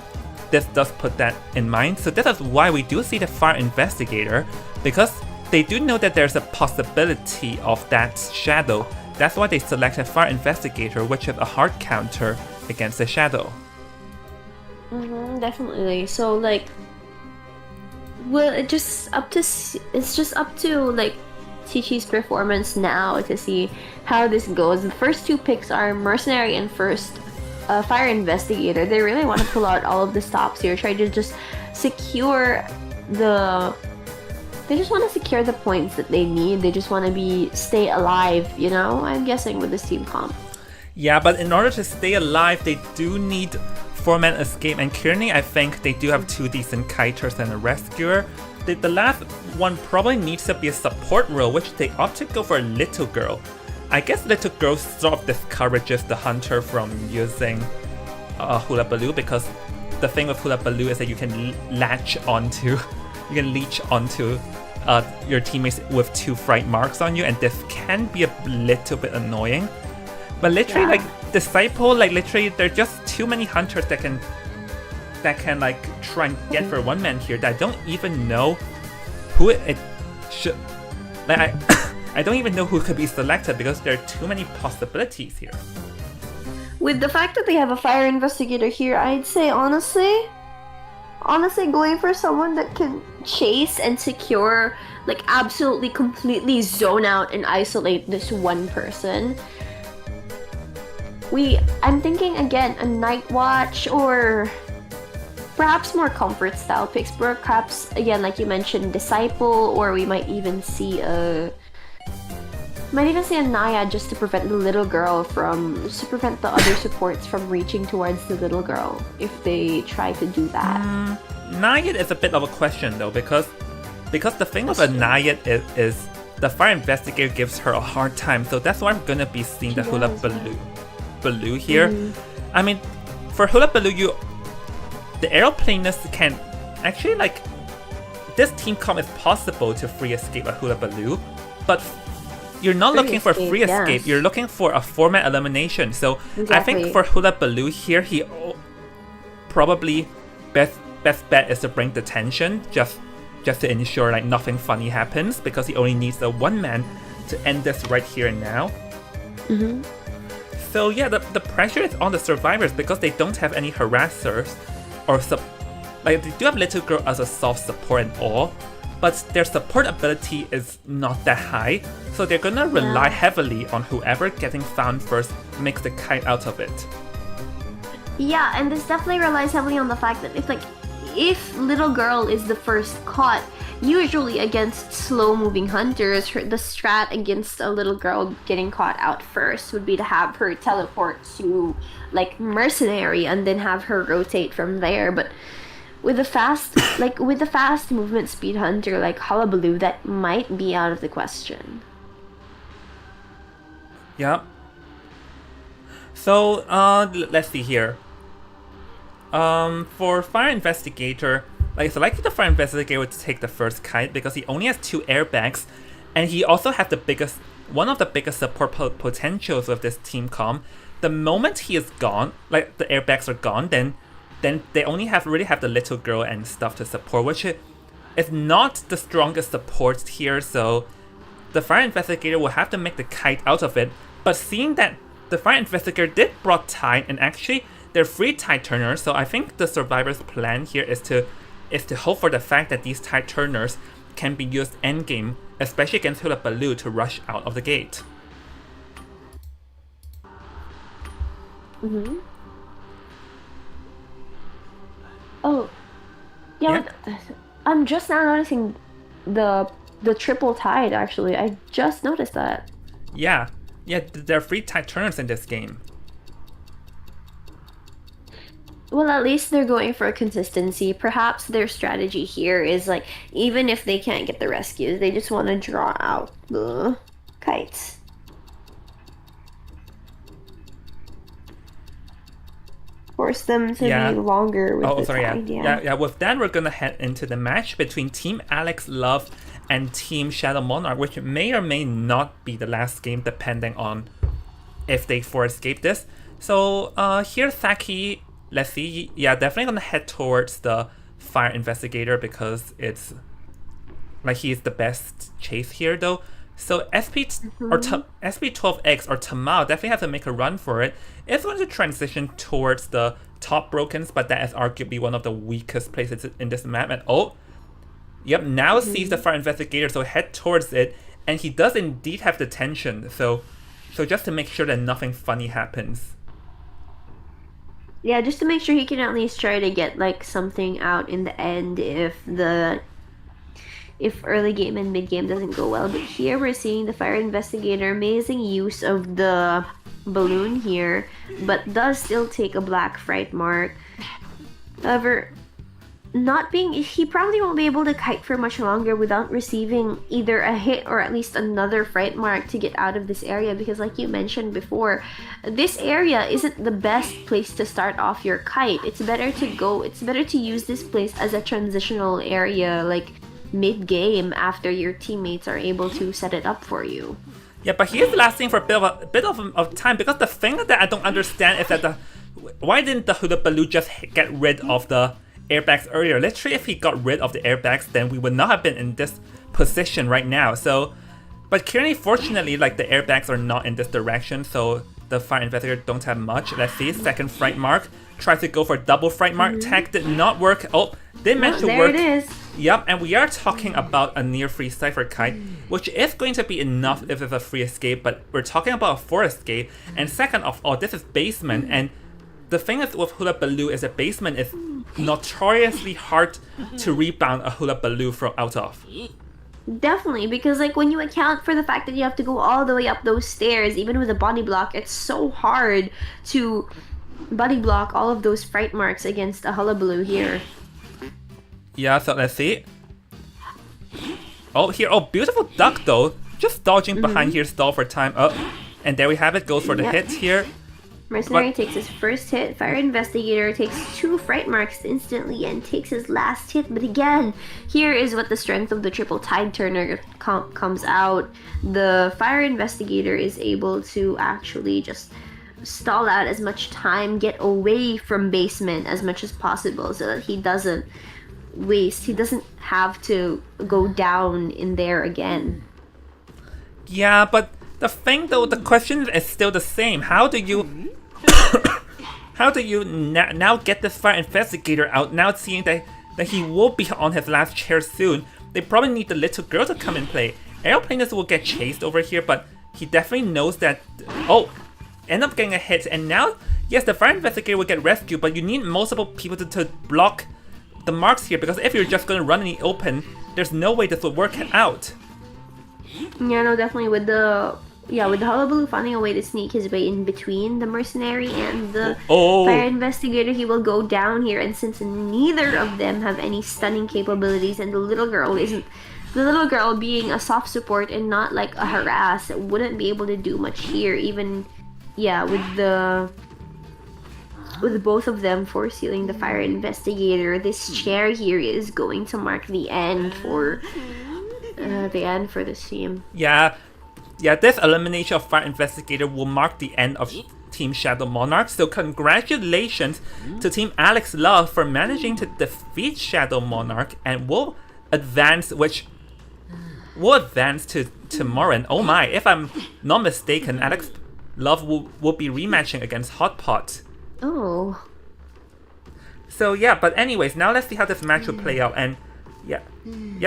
this does put that in mind. So this is why we do see the Fire Investigator, because they do know that there's a possibility of that Shadow. That's why they selected Fire Investigator, which is a hard counter against the Shadow. Definitely. So like, well, it's just up to like Chichi's performance now to see how this goes. The first two picks are Mercenary and first Fire Investigator. They really want to pull out all of the stops here, try to just secure the. They just want to secure the points that they need. They just want to stay alive, you know? I'm guessing with this team comp. Yeah, but in order to stay alive, they do need 4-man escape. And currently, I think they do have 2 decent kiters and a rescuer. The last one probably needs to be a support role, which they opt to go for a Little Girl. I guess Little Girl sort of discourages the hunter from using Hula Baloo, because the thing with Hula Baloo is that you can leech onto your teammates with 2 fright marks on you, and this can be a little bit annoying. But literally, like Disciple, like literally, there are just too many hunters that can like try and get for 1-man here that I don't even know who it should. Like I don't even know who could be selected because there are too many possibilities here. With the fact that they have a Fire Investigator here, I'd say honestly going for someone that can chase and secure, like absolutely completely zone out and isolate this one person. I'm thinking again a Night Watch, or perhaps more comfort style picks. Perhaps again, like you mentioned, Disciple, or we might even see a Naya just to prevent the other supports from reaching towards the little girl if they try to do that. Nayat is a bit of a question though, because the thing with a Nayat is the Fire Investigator gives her a hard time, so that's why I'm gonna be seeing the Hula Baloo here. I mean, for Hula Baloo, the aeroplanist can actually, like, this team comp is possible to free escape a Hula Baloo, but you're not looking for free escape, you're looking for a 4-man elimination. So exactly. I think for Hula Baloo here, he probably best bet is to bring the tension just to ensure like nothing funny happens, because he only needs a 1-man to end this right here and now. So yeah, the pressure is on the survivors because they don't have any harassers or like they do have Little Girl as a soft support and all, but their support ability is not that high, so they're gonna rely heavily on whoever getting found first makes the kite out of it. Yeah, and this definitely relies heavily on the fact that if Little Girl is the first caught, usually against slow-moving hunters, the strat against a Little Girl getting caught out first would be to have her teleport to like Mercenary and then have her rotate from there. But with a fast movement speed hunter like Hullabaloo, that might be out of the question. Yeah. So let's see here. For Fire Investigator, like, it's likely the Fire Investigator to take the first kite because he only has 2 airbags, and he also has one of the biggest support potentials of this team comp. The moment he is gone, like the airbags are gone, then they only really have the Little Girl and stuff to support, which is not the strongest support here. So the Fire Investigator will have to make the kite out of it. But seeing that the Fire Investigator did brought Tide, and actually they're free Tide Turners, so I think the survivor's plan here is to hope for the fact that these Tide Turners can be used endgame, especially against Hula Baloo, to rush out of the gate. Mm-hmm. Oh, yeah. I'm just now noticing the triple tide. Actually, I just noticed that. Yeah, there are 3 tide turners in this game. Well, at least they're going for consistency. Perhaps their strategy here is like, even if they can't get the rescues, they just want to draw out the kites. Force them to be longer with the tide, yeah. With that, we're gonna head into the match between Team Alex Love and Team Shadow Monarch, which may or may not be the last game, depending on if they escape this. So here, Thaki, let's see. Yeah, definitely gonna head towards the Fire Investigator because it's like he's the best chase here, though. So SP12X or Tamal definitely have to make a run for it. It's going to transition towards the top brokens, but that is arguably one of the weakest places in this map. And now sees the Fire Investigator, so head towards it, and he does indeed have the tension. So just to make sure that nothing funny happens. Yeah, just to make sure he can at least try to get like something out in the end if early game and mid game doesn't go well. But here we're seeing the Fire Investigator, amazing use of the balloon here, but does still take a black fright mark. However, he probably won't be able to kite for much longer without receiving either a hit or at least another fright mark to get out of this area, because like you mentioned before, this area isn't the best place to start off your kite. It's better to use this place as a transitional area, like mid-game, after your teammates are able to set it up for you. Yeah, but he is lasting for a bit of time, because the thing that I don't understand is that why didn't the Hula Baloo just get rid of the airbags earlier? Literally, if he got rid of the airbags, then we would not have been in this position right now. So, but currently, fortunately, like the airbags are not in this direction, so the Fire Investigator don't have much. Let's see, second fright mark. Tried to go for double fright mark. Tag did not work. Oh, did manage to work. There it is. Yep, and we are talking about a near free Cypher Kite, which is going to be enough if it's a free escape, but we're talking about a 4 escape. And second of all, this is basement, and the thing is with Hula Baloo is that basement is notoriously hard to rebound a Hula Baloo from out of. Definitely, because like when you account for the fact that you have to go all the way up those stairs, even with a body block, it's so hard to body block all of those fright marks against a hullabaloo here. Yeah, so let's see. Oh, here, beautiful duck though. Just dodging behind here, stall for time. Oh, and there we have it, goes for the hit here. Mercenary takes his first hit. Fire Investigator takes 2 fright marks instantly and takes his last hit. But again, here is what the strength of the triple tide turner comes out. The Fire Investigator is able to actually just stall out as much time, get away from basement as much as possible, so that he doesn't have to go down in there again. Yeah, but the thing though, the question is still the same. How do you now get this Fire Investigator out, now seeing that he will be on his last chair soon? They probably need the little girl to come and play. Aeroplaners will get chased over here, but he definitely knows that. Oh, end up getting a hit, and now, yes, the Fire Investigator will get rescued, but you need multiple people to block the marks here, because if you're just going to run in the open, there's no way this will work out. Yeah, no, definitely with the Hullabaloo finding a way to sneak his way in between the Mercenary and the Fire Investigator, he will go down here, and since neither of them have any stunning capabilities, and the little girl being a soft support and not like a harass, wouldn't be able to do much here, even with both of them force sealing the Fire Investigator. This chair here is going to mark the end for this team. Yeah, this elimination of Fire Investigator will mark the end of Team Shadow Monarch. So congratulations to Team Alex Love for managing to defeat Shadow Monarch, and will advance to tomorrow. And oh my, if I'm not mistaken, Alex Love will be rematching against Hot Pot. Oh. So yeah, but anyways, now let's see how this match will play out. And yeah,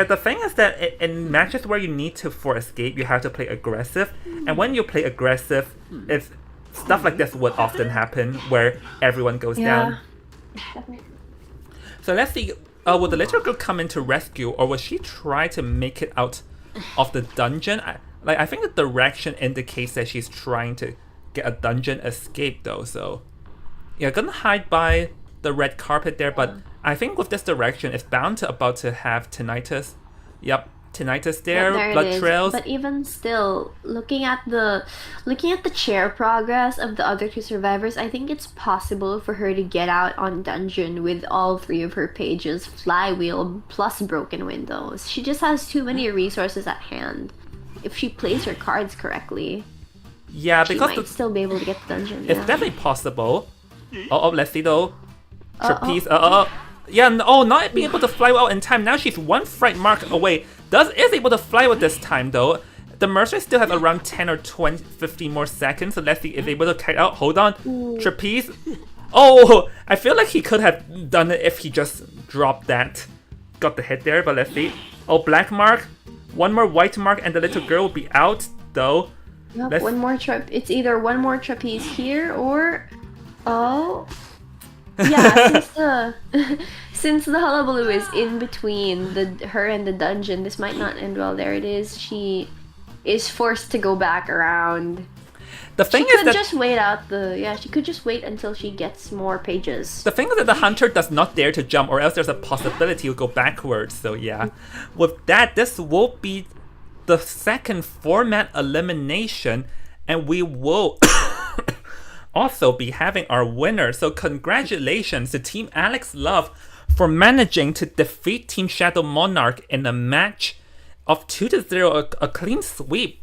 the thing is that in matches where you need to for escape, you have to play aggressive. And when you play aggressive, stuff like this would often happen where everyone goes down. Definitely. So let's see, will the little girl come in to rescue, or will she try to make it out of the dungeon? I think the direction indicates that she's trying to get a dungeon escape though, so yeah, gonna hide by the red carpet there, but I think with this direction it's bound to about to have tinnitus. Yep, tinnitus there, There blood it is. trails. But even still, looking at the chair progress of the other two survivors, I think it's possible for her to get out on dungeon with all 3 of her pages, flywheel plus broken windows. She just has too many resources at hand. If she plays her cards correctly, Yeah, she because might still be able to get the dungeon. it's Yeah. definitely possible. Let's see though. Trapeze. Yeah, not being able to fly out in time. Now she's 1 fright mark away. Is able to fly out this time though. The Mercer still has around 10 or 20, 15 more seconds. So let's see if able to kite out. Hold on. Trapeze. Oh, I feel like he could have done it if he just dropped that. Got the hit there, but let's see. Oh, black mark. 1 more white mark and the little girl will be out though. Yep, Let's- one more It's either one more trapeze here or yeah, since the hullabaloo is in between her and the dungeon, this might not end well. There it is. She is forced to go back around. The thing She is could that just wait out she could just wait until she gets more pages. the thing is that the hunter does not dare to jump, or else there's a possibility he'll go backwards. So yeah, with that, this will be the second format elimination, and we will also be having our winner. So congratulations to Team Alex Love for managing to defeat Team Shadow Monarch in a match of 2-0, a clean sweep,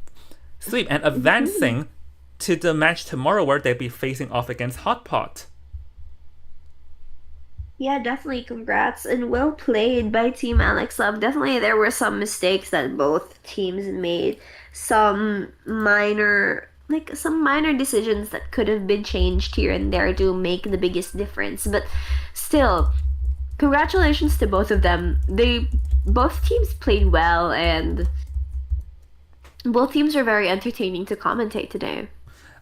and advancing to the match tomorrow where they'll be facing off against Hot Pot. Yeah, definitely congrats and well played by Team Alex Love. Definitely there were some mistakes that both teams made. Some minor decisions that could have been changed here and there to make the biggest difference. But still, congratulations to both of them. Both teams played well and both teams are very entertaining to commentate today.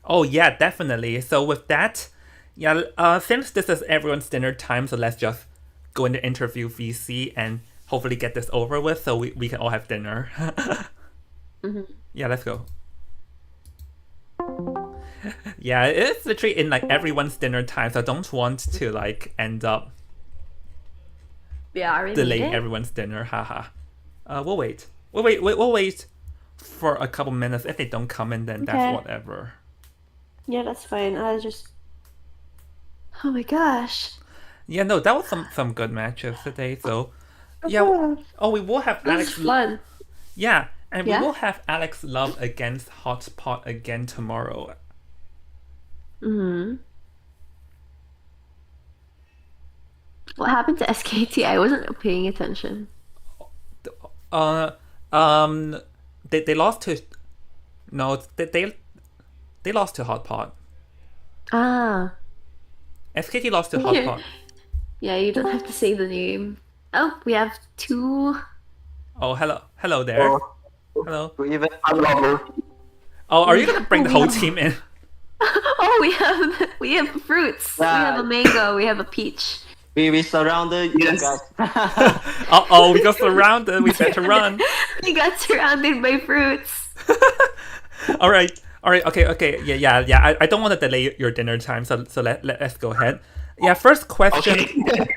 Oh yeah, definitely. So with that, yeah, since this is everyone's dinner time, so let's just go into interview VC and hopefully get this over with so we can all have dinner. Yeah, let's go. Yeah, it's literally in like everyone's dinner time, so I don't want to like end up delaying everyone's dinner. Haha. We'll wait. We'll wait for a couple minutes. If they don't come in, then Okay. that's whatever. Yeah, that's fine. Oh my gosh. Yeah, no, that was some good matches today. So, yeah. Oh, we will have This Alex. is fun. Yeah, and Yeah? we will have Alex Love against Hot Pot again tomorrow. What happened to SKT? I wasn't paying attention. They lost to. No, they lost to Hot Pot. Ah. SKT lost to Hot Yeah. Pot. Yeah, you don't have to say the name. Oh, we have 2. Oh, hello there. Hello. Even unlover. Oh, are you gonna bring the whole team in? Oh, we have fruits. We have a mango. We have a peach. We surrounded you guys. Oh, we got surrounded. We better run. We got surrounded by fruits. All right. Okay. Yeah. I don't want to delay your dinner time, so let's go ahead. Yeah. First question. Okay.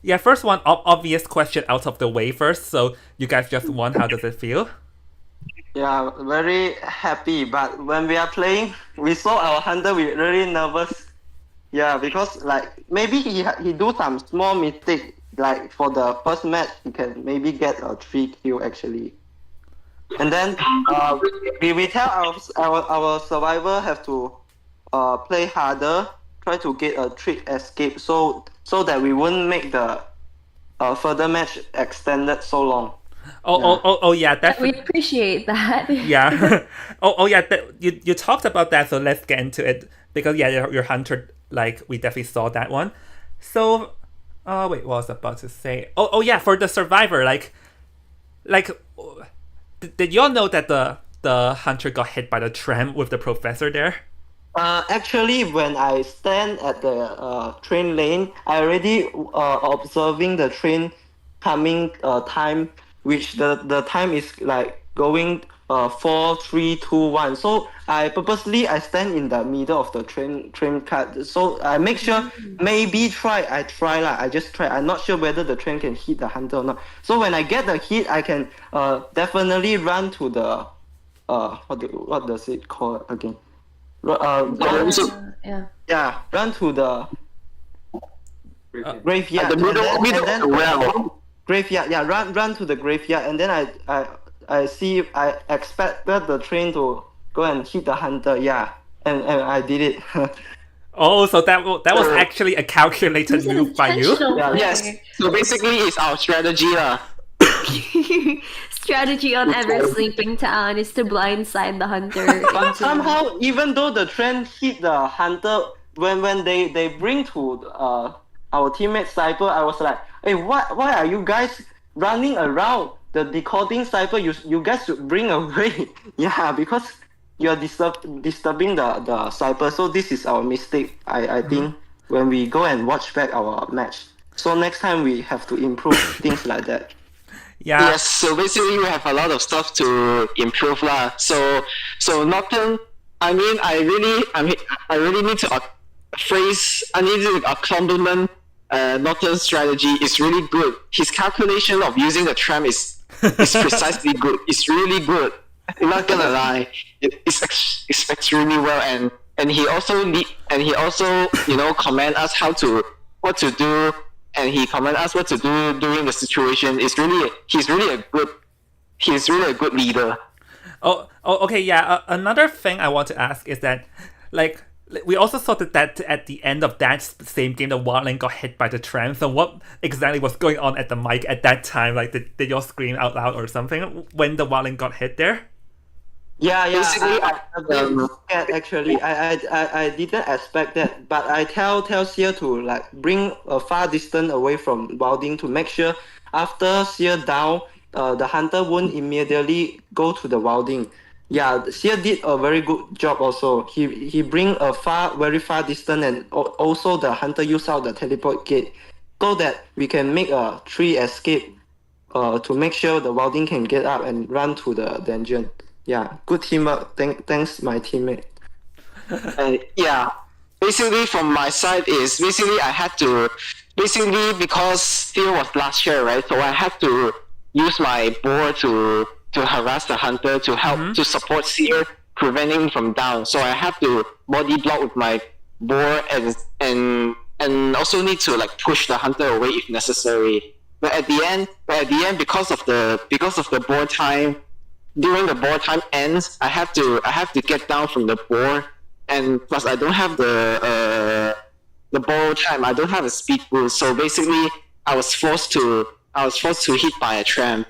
Yeah. First one. Obvious question out of the way first. So you guys just won. How does it feel? Yeah, very happy. But when we are playing, we saw our hunter. We really nervous. Yeah, because like maybe he do some small mistake. Like for the first match, he can maybe get a 3 kill actually. And then we tell our survivor have to play harder, try to get a trick escape, so that we wouldn't make the further match extended so long. Oh yeah, that's We appreciate that. yeah. oh yeah, you talked about that, so let's get into it because yeah, your hunter, like we definitely saw that one. So, wait, what was I about to say? Oh yeah, for the survivor, like, did y'all know that the hunter got hit by the tram with the professor there? Actually, when I stand at the train lane, I already observing the train coming time, which the time is like going 4, 3, 2, 1. So I stand in the middle of the train cut. So I make sure maybe I try lah. I just try. I'm not sure whether the train can hit the hunter or not. So when I get the hit, I can definitely run to the what does it call again? Yeah. Yeah, run to the graveyard. At the middle, and then well. graveyard. Yeah, run to the graveyard, and then I expected the train to go and hit the hunter. Yeah, and I did it. Oh, so that was actually a calculated move by you. Yeah. Yes. So basically, it's our strategy lah. Strategy on Ever Sleeping Town is to blindside the hunter. But somehow, even though the train hit the hunter, when they bring to our teammate Cypher, I was like, hey, why are you guys running around the decoding Cypher? You guys should bring away. Yeah, because you're disturbing the Cypher. So this is our mistake, I think, when we go and watch back our match. So next time we have to improve things like that. Yeah. Yes, so basically we have a lot of stuff to improve lah. So Norton, I really need to compliment Norton's strategy is really good. His calculation of using the tram is precisely good. It's really good. I'm not gonna lie, it's extremely well, and he also command us what to do. And he command us what to do during the situation. He's really a good leader. Oh, okay, yeah. Another thing I want to ask is that, like, we also saw that at the end of that same game, the Wildling got hit by the tram. So what exactly was going on at the mic at that time? Like, did you scream out loud or something when the Wildling got hit there? Yeah. Basically, Actually, I didn't expect that, but I tell Seer to like bring a far distance away from Wilding to make sure after Seer down, the hunter won't immediately go to the Wilding. Yeah, Seer did a very good job also. He bring a very far distance, and also the hunter use out the teleport gate so that we can make a 3 escape to make sure the Wilding can get up and run to the dungeon. Yeah, good teamwork. Thanks, my teammate. Yeah, basically from my side is I had to because Steel was last year, right? So I had to use my board to harass the hunter to help to support Seer, preventing him from down. So I have to body block with my board and also need to like push the hunter away if necessary. But at the end, because of the board time. During the board time ends, I have to get down from the board, and plus I don't have the board time. I don't have a speed boost, so basically I was forced to hit by a tram.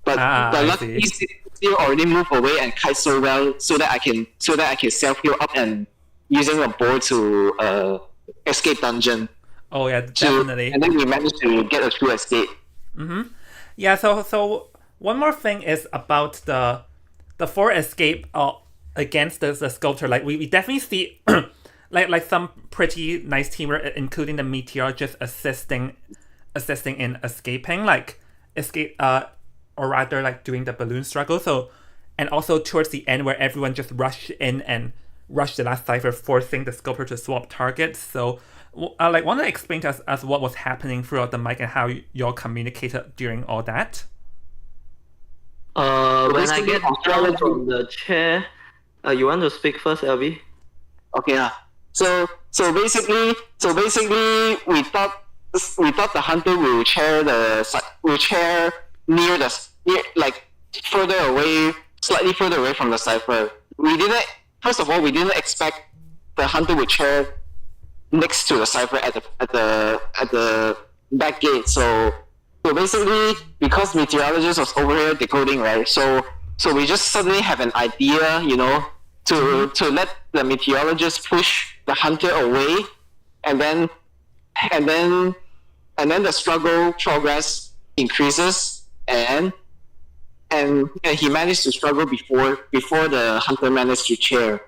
But luckily Steel already moved away and kite so well, so that I can self heal up and using the board to escape dungeon. Oh yeah, definitely. And then we managed to get a true escape. Yeah. So. One more thing is about the 4 escape against the sculptor. Like we definitely see like some pretty nice teamwork, including the meteorologist assisting in escaping, like escape or rather like doing the balloon struggle. So and also towards the end where everyone just rushed in and rushed the last cipher, forcing the sculptor to swap targets. So want to explain to us as what was happening throughout the mic and how y'all communicated during all that. When I get down from the chair, you want to speak first, LV? Okay. So basically, we thought the hunter will chair near like slightly further away from the cipher. We didn't expect the hunter would chair next to the cipher at the back gate. So basically, because meteorologist was over here decoding, right? So we just suddenly have an idea, to let the meteorologist push the hunter away, and then the struggle progress increases, and he managed to struggle before the hunter managed to chair.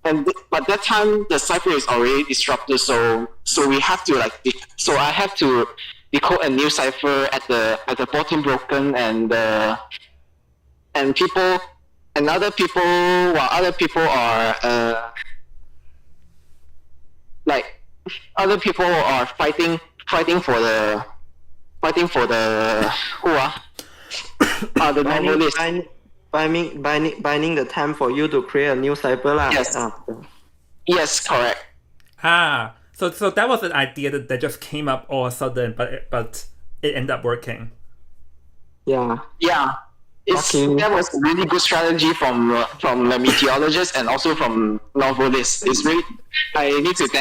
but that time the cipher is already disrupted, so we have to so I have to decode a new cipher at the bottom broken, and people and other people, while other people are other people are fighting for the who the novelists. Binding the time for you to create a new cipher lah. Yes. Yes, correct. So that was an idea that just came up all of a sudden, but it ended up working. Yeah. That was a really good strategy from the meteorologist and also from novelists. It's really, I need to thank